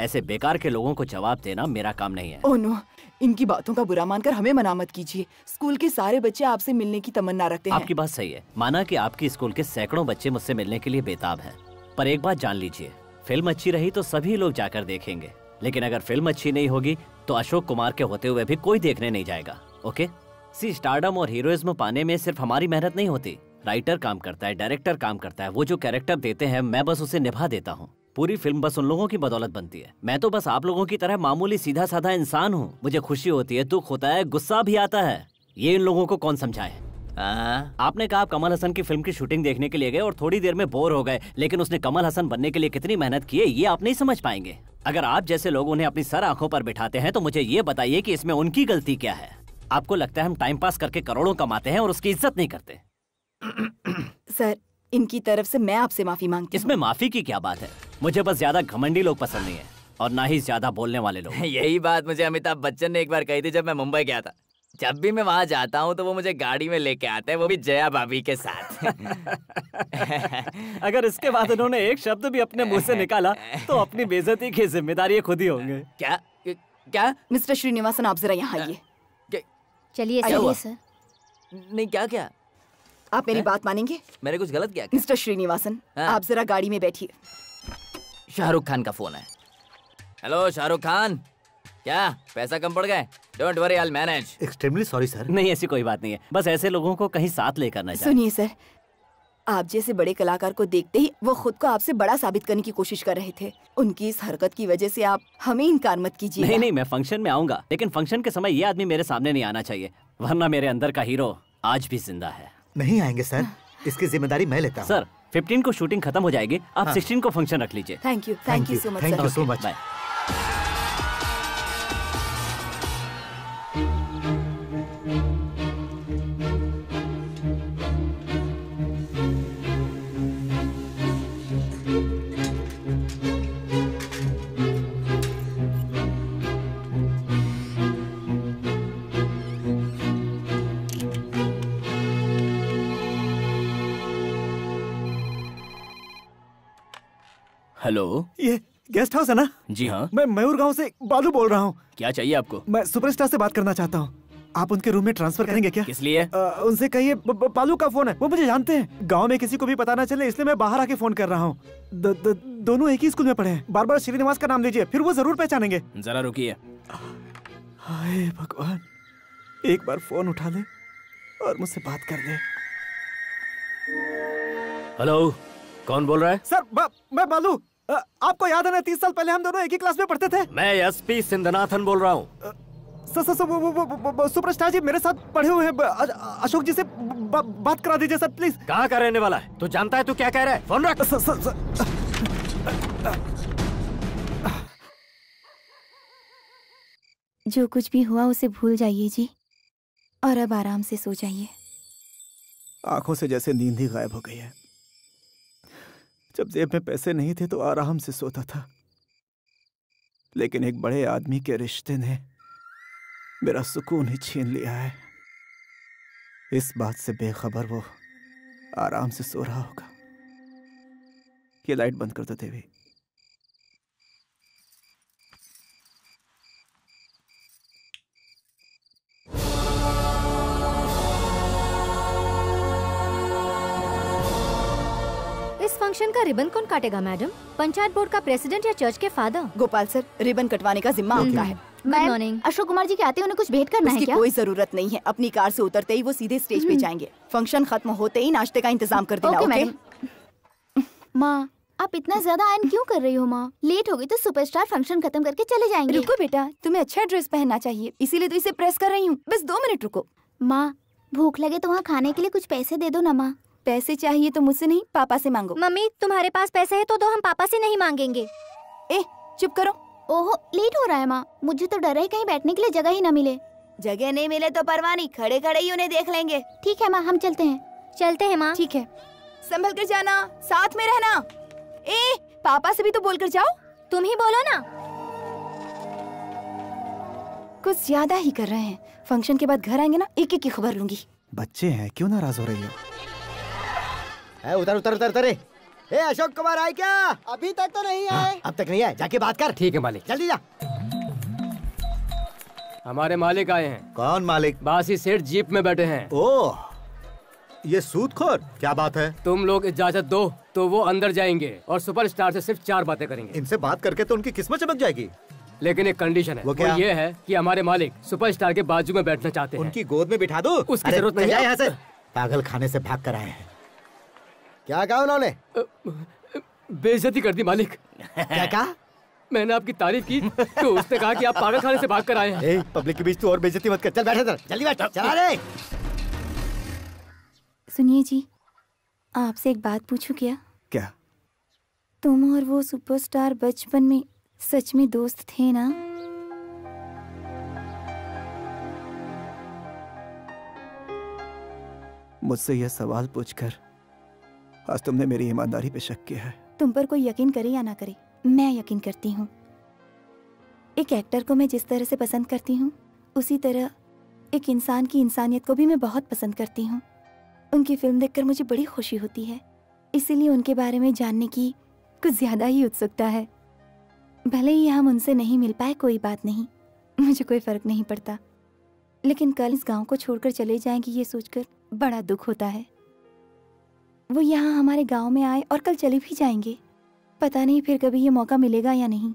ऐसे बेकार के लोगों को जवाब देना मेरा काम नहीं है। ओह नो, इनकी बातों का बुरा मानकर हमें मना मत कीजिए। स्कूल के सारे बच्चे आपसे मिलने की तमन्ना रखते हैं। आपकी बात सही है, माना कि आपकी स्कूल के सैकड़ों बच्चे मुझसे मिलने के लिए बेताब हैं। पर एक बात जान लीजिए, फिल्म अच्छी रही तो सभी लोग जाकर देखेंगे, लेकिन अगर फिल्म अच्छी नहीं होगी तो अशोक कुमार के होते हुए भी कोई देखने नहीं जाएगा। ओके? सी, स्टारडम और हीरोइज्म पाने में सिर्फ हमारी मेहनत नहीं होती। राइटर काम करता है, डायरेक्टर काम करता है, वो जो कैरेक्टर देते हैं मैं बस उसे निभा देता हूँ। पूरी फिल्म बस उन लोगों की बदौलत बनती है। मैं तो बस आप लोगों की तरह मामूली सीधा साधा इंसान हूँ। मुझे खुशी होती है, दुख होता है, गुस्सा भी आता है। ये इन लोगों को कौन समझाए? आपने कहा आप कमल हसन की फिल्म की शूटिंग देखने के लिए गए और थोड़ी देर में बोर हो गए, लेकिन उसने कमल हसन बनने के लिए कितनी मेहनत की है ये आप नहीं समझ पाएंगे। अगर आप जैसे लोग उन्हें अपनी सर आंखों पर बिठाते हैं तो मुझे ये बताइए कि इसमें उनकी गलती क्या है? आपको लगता है हम टाइम पास करके करोड़ों कमाते हैं और उसकी इज्जत नहीं करते? सर, इनकी तरफ से मैं आपसे माफी मांगती हूँ। इसमें माफी की क्या बात है? मुझे बस ज्यादा घमंडी लोग पसंद नहीं है और ना ही ज्यादा बोलने वाले लोग। यही बात मुझे अमिताभ बच्चन ने एक बार कही थी जब मैं मुंबई गया था। जब भी मैं वहाँ जाता हूँ तो वो मुझे गाड़ी में लेके आते हैं, वो भी जया भाभी के साथ। अगर इसके बाद उन्होंने एक शब्द भी अपने मुंह से निकाला तो अपनी बेइज्जती की जिम्मेदारी खुद ही होंगे। क्या क्या? मिस्टर श्रीनिवासन, आप जरा यहाँ आइए। चलिए सर। नहीं, क्या क्या? आप मेरी बात मानेंगे? मैंने कुछ गलत किया? मिस्टर श्रीनिवासन, आप जरा गाड़ी में बैठिए। शाहरुख खान का फोन है। हेलो शाहरुख खान, क्या पैसा कम पड़ गए? Don't worry, I will manage. Extremely sorry sir. नहीं, ऐसी कोई बात नहीं है, बस ऐसे लोगों को कहीं साथ लेकर न जाए। सुनिए सर, आप जैसे बड़े कलाकार को देखते ही वो खुद को आपसे बड़ा साबित करने की कोशिश कर रहे थे। उनकी इस हरकत की वजह से आप हमें इनकार मत कीजिए। नहीं नहीं, मैं फंक्शन में आऊंगा, लेकिन फंक्शन के समय ये आदमी मेरे सामने नहीं आना चाहिए, वरना मेरे अंदर का हीरो आज भी जिंदा है। नहीं आएंगे सर, इसकी जिम्मेदारी मैं लेता हूँ। सर, 15 को शूटिंग खत्म हो जाएगी, आप 16 को फंक्शन रख लीजिए। Thank you so much. Thank you so much. Hello, ये गेस्ट हाउस है ना? जी हाँ। मैं मयूर गांव से बालू बोल रहा हूँ। क्या चाहिए आपको? मैं सुपरस्टार से बात करना चाहता हूँ। आप उनके रूम में ट्रांसफर करेंगे क्या? किस लिए? उनसे कहिए बालू का फोन है, वो मुझे जानते हैं। गांव में किसी को भी पता ना चले इसलिए मैं बाहर आके फोन कर रहा हूँ। दोनों एक ही स्कूल में पढ़े हैं। बार बार श्रीनिवास का नाम लीजिए, फिर वो जरूर पहचानेंगे। जरा रुकिए। हाय भगवान, एक बार फोन उठा ले और मुझसे बात कर ले। हेलो, कौन बोल रहा है? सर, मैं बालू। आपको याद है ना, 30 साल पहले हम दोनों एक ही क्लास में पढ़ते थे। मैं एसपी सिंधनाथन बोल रहा हूँ। वो सुपरस्टार जी मेरे साथ पढ़े हुए हैं। अशोक जी से बात करा दीजिए सर, प्लीज। कहाँ का रहने वाला है? तू जानता है तू क्या कह रहा है? फोन रख। जो कुछ भी हुआ उसे भूल जाइए जी, और अब आराम से सो जाइए। आंखों से जैसे नींद ही गायब हो गई है। जब जेब में पैसे नहीं थे तो आराम से सोता था, लेकिन एक बड़े आदमी के रिश्ते ने मेरा सुकून ही छीन लिया है। इस बात से बेखबर वो आराम से सो रहा होगा। ये लाइट बंद कर दो देवी। इस फंक्शन का रिबन कौन काटेगा मैडम? पंचायत बोर्ड का प्रेसिडेंट या चर्च के फादर? गोपाल सर, रिबन कटवाने का जिम्मा उनका है। Good morning. अशोक कुमार जी के आते उन्हें कुछ भेंट करना है क्या? कोई जरूरत नहीं है। अपनी कार से उतरते ही वो सीधे स्टेज पे जाएंगे। फंक्शन खत्म होते ही नाश्ते का इंतजाम कर देना। ओके? माँ, आप इतना ज्यादा आयन क्यों कर रही हो माँ? लेट हो गई तो सुपरस्टार फंक्शन खत्म करके चले जाएंगे। रुको बेटा, तुम्हें अच्छा ड्रेस पहनना चाहिए, इसीलिए तो इसे प्रेस कर रही हूँ। बस 2 मिनट रुको। माँ, भूख लगे तो वहाँ खाने के लिए कुछ पैसे दे दो ना माँ। पैसे चाहिए तो मुझसे नहीं, पापा से मांगो। मम्मी, तुम्हारे पास पैसे है तो दो, हम पापा से नहीं मांगेंगे। ए, चुप करो। ओहो, लेट हो रहा है माँ। मुझे तो डर है कहीं बैठने के लिए जगह ही न मिले। जगह नहीं मिले तो परवाह नहीं, खड़े खड़े ही उन्हें देख लेंगे। ठीक है माँ, हम चलते हैं। चलते हैं माँ। ठीक है, संभल कर जाना, साथ में रहना। ए, पापा से भी तो बोलकर जाओ। तुम ही बोलो ना। कुछ ज्यादा ही कर रहे हैं। फंक्शन के बाद घर आएंगे ना, एक एक की खबर लूंगी। बच्चे हैं, क्यों नाराज हो रही हो? उतर उतर उतर उतर। ए, अशोक कुमार आए क्या? अभी तक तो नहीं आए। अब तक नहीं आए, जाके बात कर। ठीक है मालिक। जल्दी जा। हमारे मालिक आए हैं। कौन मालिक? बासी सेठ जीप में बैठे हैं। ओह, ये सूदखोर, क्या बात है? तुम लोग इजाजत दो तो वो अंदर जाएंगे और सुपरस्टार से सिर्फ 4 बातें करेंगे। इनसे बात करके तो उनकी किस्मत चमक जाएगी। लेकिन एक कंडीशन है। वो क्या? ये है कि हमारे मालिक सुपरस्टार के बाजू में बैठना चाहते हैं। उनकी गोद में बिठा दो। उसकी जरूरत नहीं है। यहाँ से पागल खाने से भाग कर आए हैं। क्या कहा उन्होंने? बेइज्जती कर दी मालिक। क्या कहा? मैंने आपकी तारीफ की तो उसने कहा कि आप पागल खाने से भाग कर आए हैं। पब्लिक के बीच तू और बेइज्जती मत कर। चल बैठ इधर, जल्दी बैठ। चला रे। सुनिए जी, आपसे एक बात पूछूं क्या? क्या? तुम और वो सुपरस्टार बचपन में सच में दोस्त थे ना? मुझसे यह सवाल पूछकर आज तुमने मेरी ईमानदारी पे शक किया है। तुम पर कोई यकीन करे या ना करे, मैं यकीन करती हूँ। एक एक्टर को मैं जिस तरह से पसंद करती हूँ, उसी तरह एक इंसान की इंसानियत को भी मैं बहुत पसंद करती हूँ। उनकी फिल्म देखकर मुझे बड़ी खुशी होती है, इसीलिए उनके बारे में जानने की कुछ ज्यादा ही उत्सुकता है। भले ही हम उनसे नहीं मिल पाए, कोई बात नहीं, मुझे कोई फर्क नहीं पड़ता। लेकिन कल इस गांव को छोड़कर चले जाएंगे ये सोचकर बड़ा दुख होता है। वो यहाँ हमारे गांव में आए और कल चले भी जाएंगे। पता नहीं फिर कभी ये मौका मिलेगा या नहीं।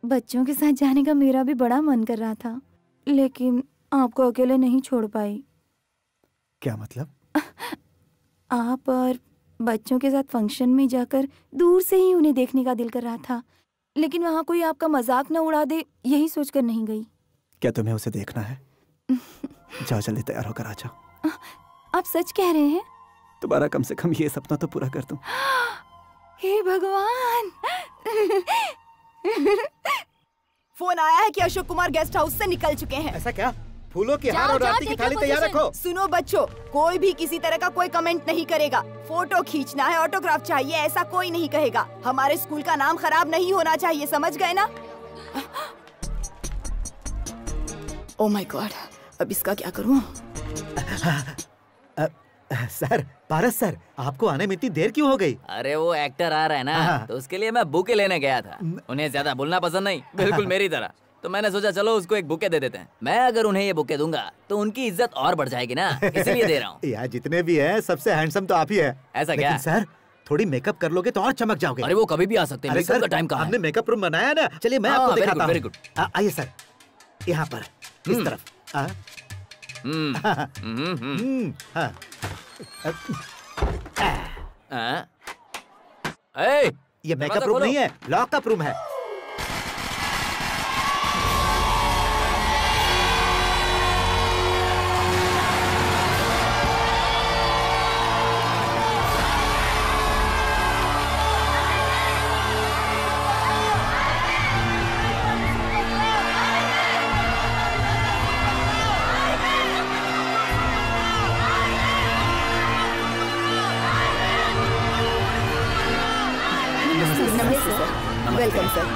बच्चों के साथ जाने का मेरा भी बड़ा मन कर रहा था, लेकिन आपको अकेले नहीं छोड़ पाई। क्या मतलब? आप और बच्चों के साथ फंक्शन में जाकर दूर से ही उन्हें देखने का दिल कर रहा था, लेकिन वहाँ कोई आपका मजाक न उड़ा दे, यही सोचकर नहीं गई। क्या तुम्हें उसे देखना है? जाओ जल्दी तैयार होकर आ जाओ। आप सच कह रहे हैं? तुम्हारा कम से कम ये सपना तो पूरा कर दूं। हे भगवान! फोन आया है कि अशोक कुमार गेस्ट हाउस से निकल चुके हैं। ऐसा क्या? फूलों के हार और आरती की थाली तैयार रखो। सुनो बच्चों, कोई भी किसी तरह का कोई कमेंट नहीं करेगा। फोटो खींचना है, ऑटोग्राफ चाहिए, ऐसा कोई नहीं कहेगा। हमारे स्कूल का नाम खराब नहीं होना चाहिए, समझ गए ना? ओह माय गॉड, अब इसका क्या करूं? सर, पारस सर, आपको आने में इतनी देर क्यों हो गई? अरे वो एक्टर आ रहा है ना, तो उसके लिए मैं बुके लेने गया था। उन्हें ज्यादा बोलना पसंद नहीं, बिल्कुल मेरी तरह। तो मैंने सोचा चलो उसको एक बुके दे देते हैं। मैं अगर उन्हें ये बुके दूंगा तो उनकी इज्जत और बढ़ जाएगी ना, इसलिए दे रहा हूँ। यार जितने भी हैं सबसे हैंडसम तो आप ही है। ऐसा क्या? सर थोड़ी मेकअप कर लोगे तो और चमक जाओगे। अरे वो कभी भी आ सकते हैं, मेकअप का टाइम कहाँ है? हमने मेकअप रूम बनाया ना, चलिए मैं आपको दिखाता हूँ। Very good. आइए सर, यहाँ पर इस तरफ। ये मेकअप रूम नहीं है, लॉकअप रूम है। Welcome sir.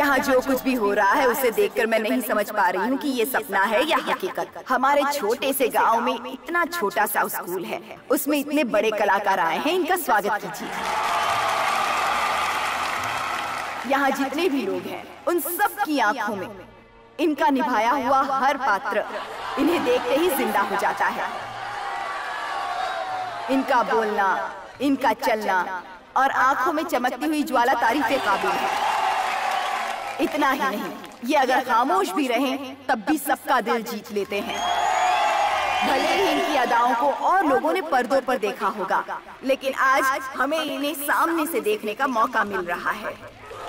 यहाँ जो कुछ भी हो रहा है उसे देखकर मैं नहीं समझ पा रही हूँ कि ये सपना है या हकीकत। हमारे छोटे से गांव में इतना छोटा सा स्कूल है, उसमें इतने बड़े कलाकार आए हैं, इनका स्वागत कीजिए। यहाँ जितने भी लोग हैं उन सब की आंखों में इनका निभाया हुआ हर पात्र इन्हें देखते ही जिंदा हो जाता है। इनका बोलना, इनका चलना और आंखों में चमकती हुई ज्वाला तारीफे काबिल है। इतना ही नहीं, ये अगर खामोश भी रहें तब भी सबका दिल जीत लेते हैं। भले ही इनकी अदाओं को और लोगों ने पर्दों पर देखा होगा, लेकिन आज हमें इन्हें सामने से देखने का मौका मिल रहा है।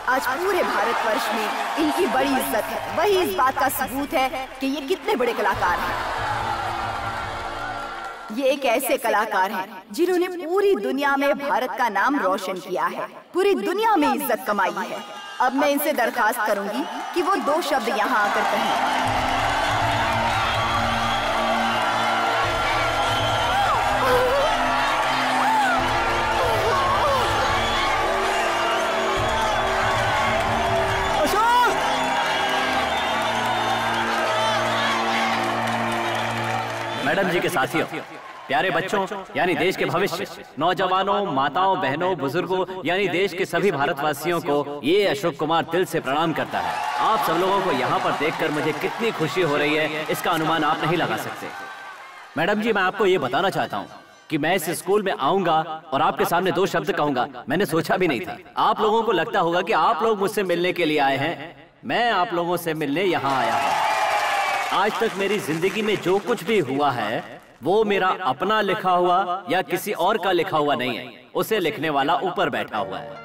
आज पूरे भारतवर्ष में इनकी बड़ी इज्जत है। वही इस बात का सबूत है कि ये कितने बड़े कलाकार हैं। ये एक ऐसे कलाकार हैं जिन्होंने पूरी दुनिया में भारत का नाम रोशन किया है, पूरी दुनिया में इज्जत कमाई है। अब मैं इनसे दरखास्त करूंगी कि वो 2 शब्द यहाँ आकर कहें। मैडम जी के साथियों, प्यारे बच्चों यानी देश के भविष्य, नौजवानों, माताओं, बहनों, बुजुर्गों यानी देश के सभी भारतवासियों को ये अशोक कुमार दिल से प्रणाम करता है। आप सब लोगों को यहाँ पर देखकर मुझे कितनी खुशी हो रही है, इसका अनुमान आप नहीं लगा सकते। मैडम जी, मैं आपको ये बताना चाहता हूँ कि मैं इस स्कूल में आऊंगा और आपके सामने 2 शब्द कहूंगा, मैंने सोचा भी नहीं था। आप लोगों को लगता होगा कि आप लोग मुझसे मिलने के लिए आए हैं, मैं आप लोगों से मिलने यहाँ आया हूँ। आज तक मेरी जिंदगी में जो कुछ भी हुआ है वो मेरा अपना लिखा हुआ या किसी और का लिखा हुआ नहीं है, उसे लिखने वाला ऊपर बैठा हुआ है।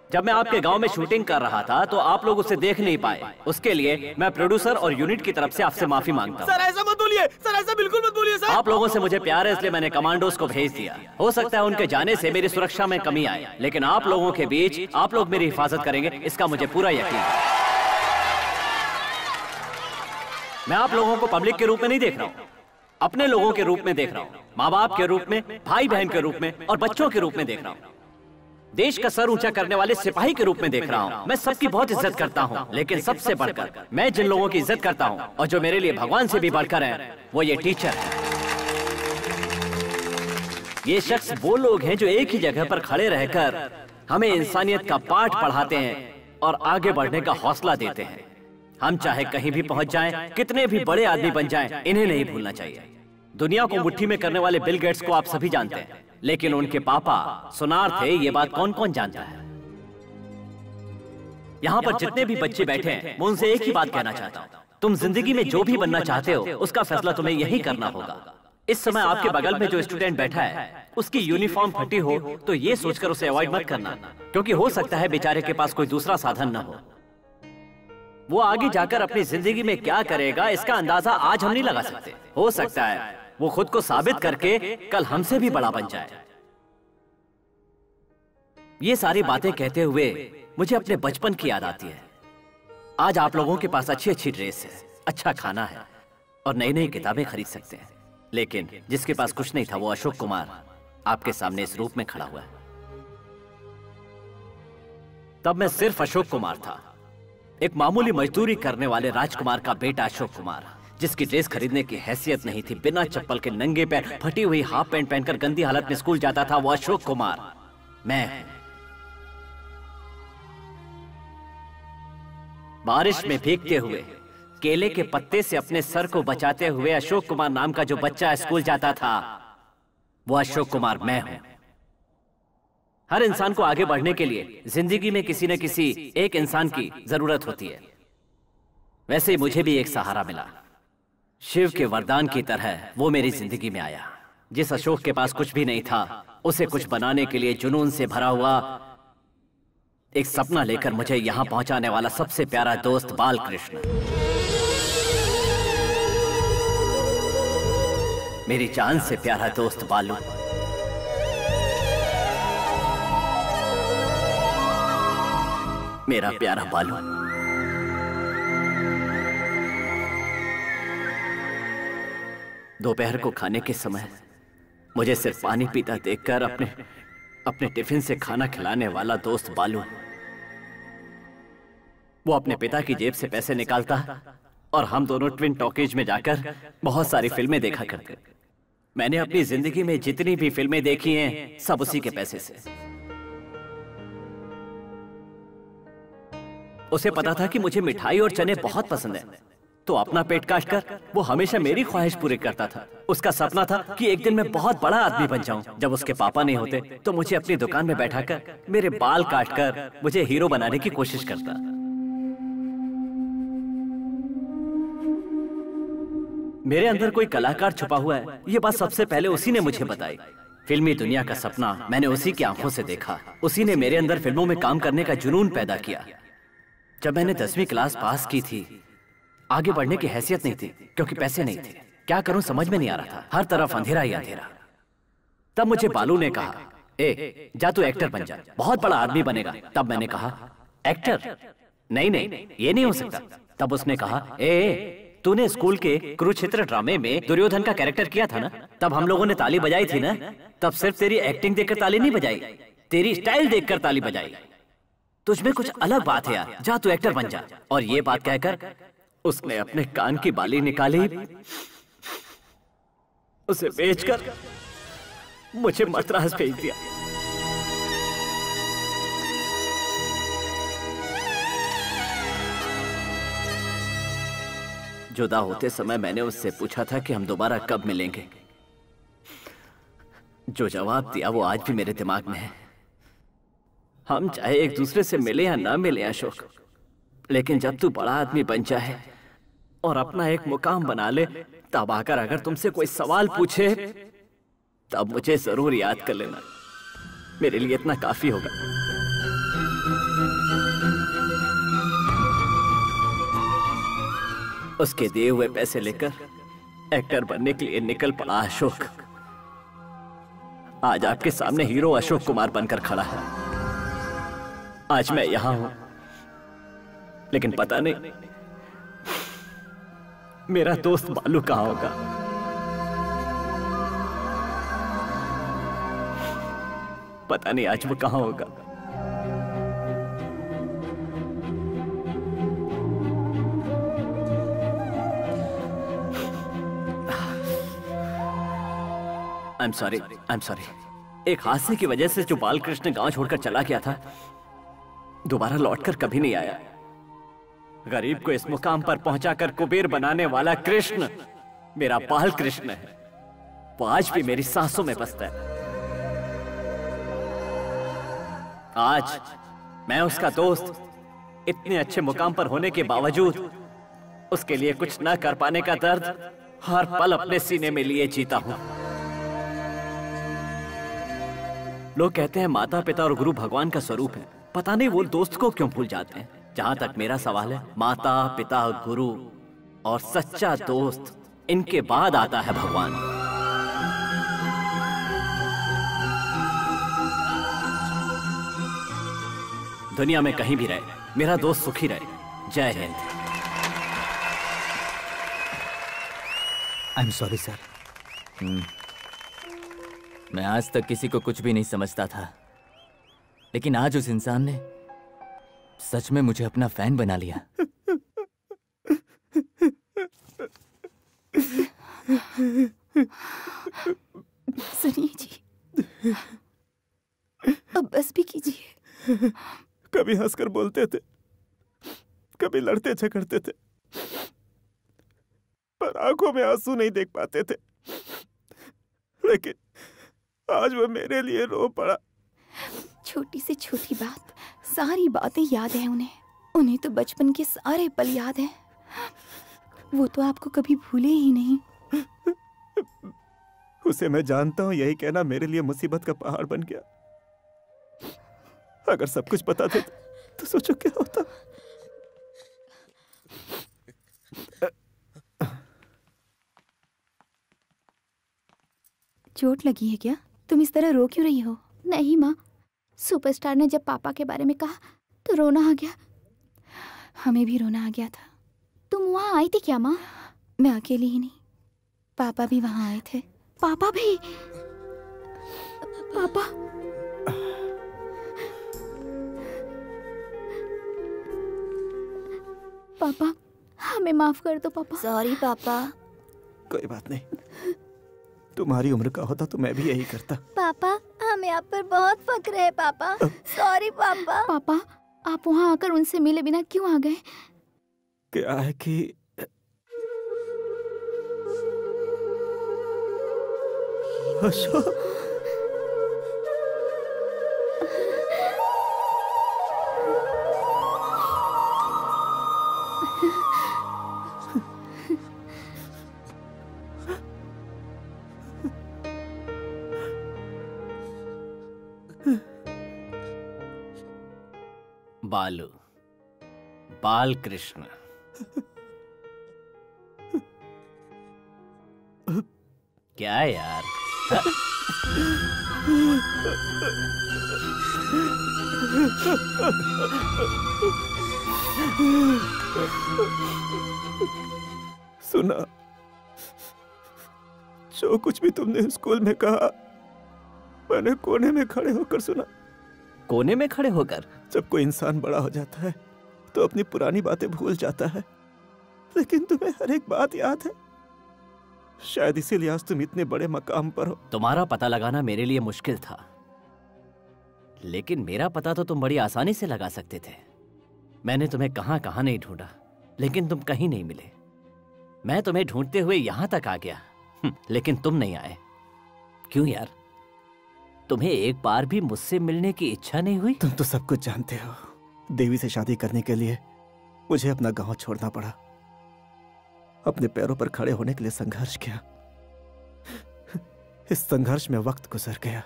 जब मैं आपके गांव में शूटिंग कर रहा था तो आप लोग उसे देख नहीं पाए, उसके लिए मैं प्रोड्यूसर और यूनिट की तरफ से आपसे माफी मांगता हूँ। सर ऐसा मत बोलिए, सर ऐसा बिल्कुल मत बोलिए सर। आप लोगों से मुझे प्यार है इसलिए मैंने कमांडोज को भेज दिया। हो सकता है उनके जाने से मेरी सुरक्षा में कमी आए, लेकिन आप लोगों के बीच आप लोग मेरी हिफाजत करेंगे, इसका मुझे पूरा यकीन है। मैं आप लोगों को पब्लिक के रूप में नहीं देख रहा हूँ, अपने लोगों के रूप में देख रहा हूँ, माँ बाप के रूप में, भाई बहन के रूप में और बच्चों के रूप में देख रहा हूँ। देश का सर ऊंचा करने वाले सिपाही के रूप में देख रहा हूँ। मैं सबकी बहुत इज्जत करता हूँ, लेकिन सबसे बढ़कर मैं जिन लोगों की इज्जत करता हूँ और जो मेरे लिए भगवान से भी बढ़कर हैं, वो ये टीचर है। ये शख्स वो लोग हैं जो एक ही जगह पर खड़े रहकर हमें इंसानियत का पाठ पढ़ाते हैं और आगे बढ़ने का हौसला देते हैं। हम चाहे कहीं भी पहुंच जाएं, कितने भी बड़े आदमी बन जाएं, इन्हें नहीं भूलना चाहिए। दुनिया को मुट्ठी में करने वाले बिल गेट्स को आप सभी जानते हैं, लेकिन उनके पापा सुनार थे, ये बात कौन कौन जानता है। यहाँ पर जितने भी बच्चे बैठे हैं, मैं उनसे एक ही बात कहना चाहता हूँ, तुम जिंदगी में जो भी बनना चाहते हो उसका फैसला तुम्हें यही करना होगा। इस समय आपके बगल में जो स्टूडेंट बैठा है उसकी यूनिफॉर्म फटी हो तो ये सोचकर उसे अवॉइड मत करना, क्योंकि हो सकता है बेचारे के पास कोई दूसरा साधन न हो। वो आगे जाकर अपनी जिंदगी में क्या करेगा इसका अंदाजा आज हम नहीं लगा सकते। हो सकता है वो खुद को साबित करके कल हमसे भी बड़ा बन जाए। ये सारी बातें कहते हुए मुझे अपने बचपन की याद आती है। आज आप लोगों के पास अच्छी अच्छी ड्रेस है, अच्छा खाना है और नई नई किताबें खरीद सकते हैं, लेकिन जिसके पास कुछ नहीं था वो अशोक कुमार आपके सामने इस रूप में खड़ा हुआ है। तब मैं सिर्फ अशोक कुमार था, एक मामूली मजदूरी करने वाले राजकुमार का बेटा अशोक कुमार, जिसकी ड्रेस खरीदने की हैसियत नहीं थी, बिना चप्पल के नंगे पैर फटी हुई हाफ पैंट पहनकर गंदी हालत में स्कूल जाता था वो अशोक कुमार मैं। बारिश में भीगते हुए केले के पत्ते से अपने सर को बचाते हुए अशोक कुमार नाम का जो बच्चा स्कूल जाता था वो अशोक कुमार मैं हूं। हर इंसान को आगे बढ़ने के लिए जिंदगी में किसी न किसी एक इंसान की जरूरत होती है। वैसे ही मुझे भी एक सहारा मिला, शिव के वरदान की तरह वो मेरी जिंदगी में आया। जिस अशोक के पास कुछ भी नहीं था उसे कुछ बनाने के लिए जुनून से भरा हुआ एक सपना लेकर मुझे यहां पहुंचाने वाला सबसे प्यारा दोस्त बालकृष्ण, मेरी जान से प्यारा दोस्त बालू, मेरा प्यारा बालू। दोपहर को खाने के समय मुझे सिर्फ पानी पीता देखकर अपने टिफिन से खाना खिलाने वाला दोस्त बालू। वो अपने पिता की जेब से पैसे निकालता और हम दोनों ट्विन टॉकीज में जाकर बहुत सारी फिल्में देखा करते। मैंने अपनी जिंदगी में जितनी भी फिल्में देखी हैं सब उसी के पैसे से। उसे पता था कि मुझे मिठाई और चने बहुत पसंद है, तो अपना पेट काट कर वो हमेशा मेरी ख्वाहिश पूरी करता था। उसका सपना था कि एक दिन मैं बहुत बड़ा आदमी बन जाऊं। जब उसके पापा नहीं होते तो मुझे अपनी दुकान में बैठाकर मेरे बाल काटकर मुझे हीरो बनाने की कोशिश करता। मेरे अंदर कोई कलाकार छुपा हुआ है, ये बात सबसे पहले उसी ने मुझे बताई। फिल्मी दुनिया का सपना मैंने उसी की आंखों से देखा। उसी ने मेरे अंदर फिल्मों में काम करने का जुनून पैदा किया। जब मैंने 10वीं क्लास पास की थी, आगे बढ़ने की हैसियत नहीं थी क्योंकि पैसे नहीं थे। क्या करूं समझ में नहीं आ रहा था, हर तरफ अंधेरा ही अंधेरा। तब मुझे बालू ने कहा, ए जा तू एक्टर बन जा, बहुत बड़ा आदमी बनेगा। तब मैंने कहा, एक्टर? नहीं नहीं, ये नहीं हो सकता। तब उसने कहा, ए तूने स्कूल के कुरुक्षेत्र ड्रामे में दुर्योधन का कैरेक्टर किया था ना, तब हम लोगों ने ताली बजाई थी ना। तब सिर्फ तेरी एक्टिंग देखकर ताली नहीं बजाई, तेरी स्टाइल देखकर ताली बजाई। तुझमें कुछ अलग बात है यार, जा तू एक्टर बन जा। और ये बात कहकर उसने अपने कान की बाली निकाली, उसे बेचकर मुझे मद्रास भेज दिया। जुदा होते समय मैंने उससे पूछा था कि हम दोबारा कब मिलेंगे। जो जवाब दिया वो आज भी मेरे दिमाग में है। हम चाहे एक दूसरे से मिले या ना मिले अशोक, लेकिन जब तू बड़ा आदमी बन जाए और अपना एक मुकाम बना ले, तब आकर अगर तुमसे कोई सवाल पूछे तब मुझे जरूर याद कर लेना। मेरे लिए इतना काफी होगा। उसके दिए हुए पैसे लेकर एक्टर बनने के लिए निकल पड़ा अशोक। आज आपके सामने हीरो अशोक कुमार बनकर खड़ा है। आज मैं यहां हूं, लेकिन पता नहीं मेरा दोस्त बालू कहां होगा। पता नहीं आज वो कहां होगा। I'm sorry। एक हादसे की वजह से जो बालकृष्ण गांव छोड़कर चला गया था, दोबारा लौटकर कभी नहीं आया। गरीब को इस मुकाम पर पहुंचाकर कुबेर बनाने वाला कृष्ण मेरा बाल कृष्ण है। वो आज भी मेरी सांसों में बसता है। आज मैं उसका दोस्त इतने अच्छे मुकाम पर होने के बावजूद उसके लिए कुछ न कर पाने का दर्द हर पल अपने सीने में लिए जीता हूं। लोग कहते हैं माता पिता और गुरु भगवान का स्वरूप है। पता नहीं वो दोस्त को क्यों भूल जाते हैं। जहां तक मेरा सवाल है, माता पिता गुरु और सच्चा दोस्त, इनके बाद आता है भगवान। दुनिया में कहीं भी रहे, मेरा दोस्त सुखी रहे। जय Hind. I am sorry sir. मैं आज तक किसी को कुछ भी नहीं समझता था, लेकिन आज उस इंसान ने सच में मुझे अपना फैन बना लिया। सुनिए जी, अब बस भी कीजिए। कभी हंसकर बोलते थे, कभी लड़ते झगड़ते थे, पर आंखों में आंसू नहीं देख पाते थे। लेकिन आज वो मेरे लिए रो पड़ा। छोटी से छोटी बात, सारी बातें याद है उन्हें तो बचपन के सारे पल याद हैं। वो तो आपको कभी भूले ही नहीं। उसे मैं जानता हूँ, यही कहना मेरे लिए मुसीबत का पहाड़ बन गया। अगर सब कुछ पता था तो सोचो क्या होता। चोट लगी है क्या? तुम इस तरह रो क्यों रही हो? नहीं माँ, सुपरस्टार ने जब पापा के बारे में कहा तो रोना आ गया। हमें भी रोना आ गया था। तुम वहाँ आई थी क्या माँ? मैं अकेली ही नहीं, पापा भी वहाँ आए थे। पापा भी? पापा? पापा हमें माफ कर दो पापा। सॉरी पापा। कोई बात नहीं, तुम्हारी उम्र का होता तो मैं भी यही करता। पापा हमें आप पर बहुत फक्र है पापा। सॉरी पापा। पापा आप वहाँ आकर उनसे मिले बिना क्यों आ गए? क्या है कि अशोक, बालू, बाल कृष्ण। क्या यार? सुना, जो कुछ भी तुमने स्कूल में कहा मैंने कोने में खड़े होकर सुना। कोने में खड़े होकर? जब कोई इंसान बड़ा हो जाता है तो अपनी पुरानी बातें भूल जाता है, लेकिन तुम्हें हर एक बात याद है। शायद इसीलिए आज तुम इतने बड़े मकाम पर हो। तुम्हारा पता लगाना मेरे लिए मुश्किल था, लेकिन मेरा पता तो तुम बड़ी आसानी से लगा सकते थे। मैंने तुम्हें कहां कहां नहीं ढूंढा, लेकिन तुम कहीं नहीं मिले। मैं तुम्हें ढूंढते हुए यहां तक आ गया, लेकिन तुम नहीं आए। क्यों यार? तुम्हें एक बार भी मुझसे मिलने की इच्छा नहीं हुई? तुम तो सब कुछ जानते हो। देवी से शादी करने के लिए मुझे अपना गांव छोड़ना पड़ा। अपने पैरों पर खड़े होने के लिए संघर्ष किया। इस संघर्ष में वक्त गुजर गया।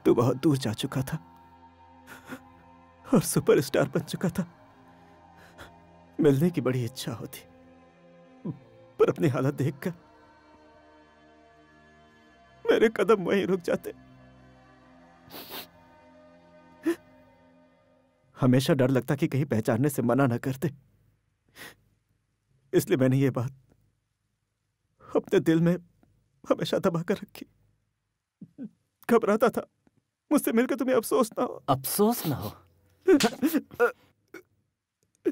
तू बहुत दूर जा चुका था और सुपरस्टार बन चुका था। मिलने की बड़ी इच्छा होती, पर अपनी हालत देखकर मेरे कदम वहीं रुक जाते। हमेशा डर लगता कि कहीं पहचानने से मना न कर दे, इसलिए मैंने ये बात अपने दिल में हमेशा दबा कर रखी। घबराता था मुझसे मिलकर तुम्हें अफसोस ना हो। अफसोस ना हो?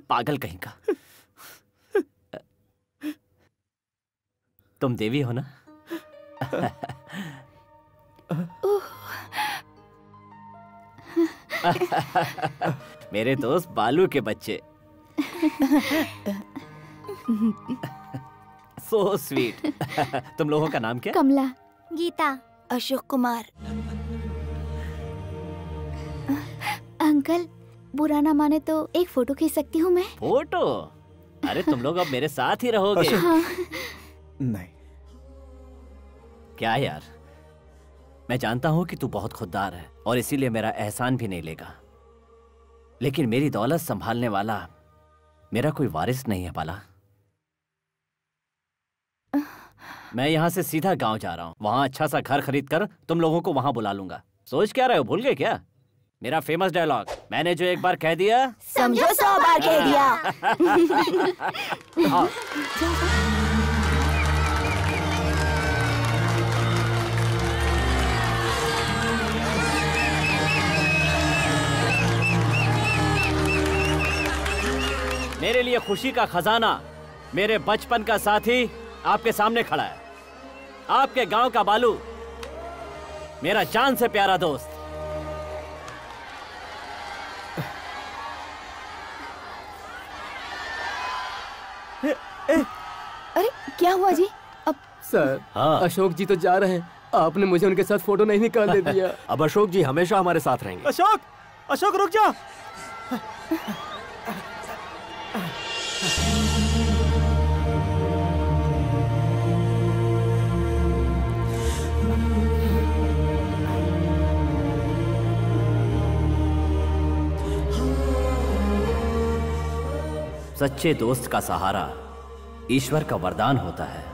पागल कहीं का। तुम देवी हो ना? मेरे दोस्त बालू के बच्चे। So sweet. तुम लोगों का नाम क्या? कमला, गीता, अशोक कुमार। अंकल बुरा ना माने तो एक फोटो खींच सकती हूँ मैं? फोटो? अरे तुम लोग अब मेरे साथ ही रहोगे। हाँ। नहीं। क्या यार, मैं जानता हूं कि तू बहुत खुददार है और इसीलिए मेरा एहसान भी नहीं लेगा, लेकिन मेरी दौलत संभालने वाला मेरा कोई वारिस नहीं है बाला। मैं यहाँ से सीधा गांव जा रहा हूँ। वहां अच्छा सा घर खरीद कर तुम लोगों को वहां बुला लूंगा। सोच क्या रहे हो, भूल गए क्या मेरा फेमस डायलॉग? मैंने जो एक बार कह दिया समझो 100 बार कह दिया। मेरे लिए खुशी का खजाना मेरे बचपन का साथी आपके सामने खड़ा है। आपके गांव का बालू, मेरा जान से प्यारा दोस्त। अरे क्या हुआ जी? अब सर, हाँ। अशोक जी तो जा रहे हैं, आपने मुझे उनके साथ फोटो नहीं निकालने दिया। अब अशोक जी हमेशा हमारे साथ रहेंगे। अशोक, अशोक रुक जा। सच्चे दोस्त का सहारा ईश्वर का वरदान होता है।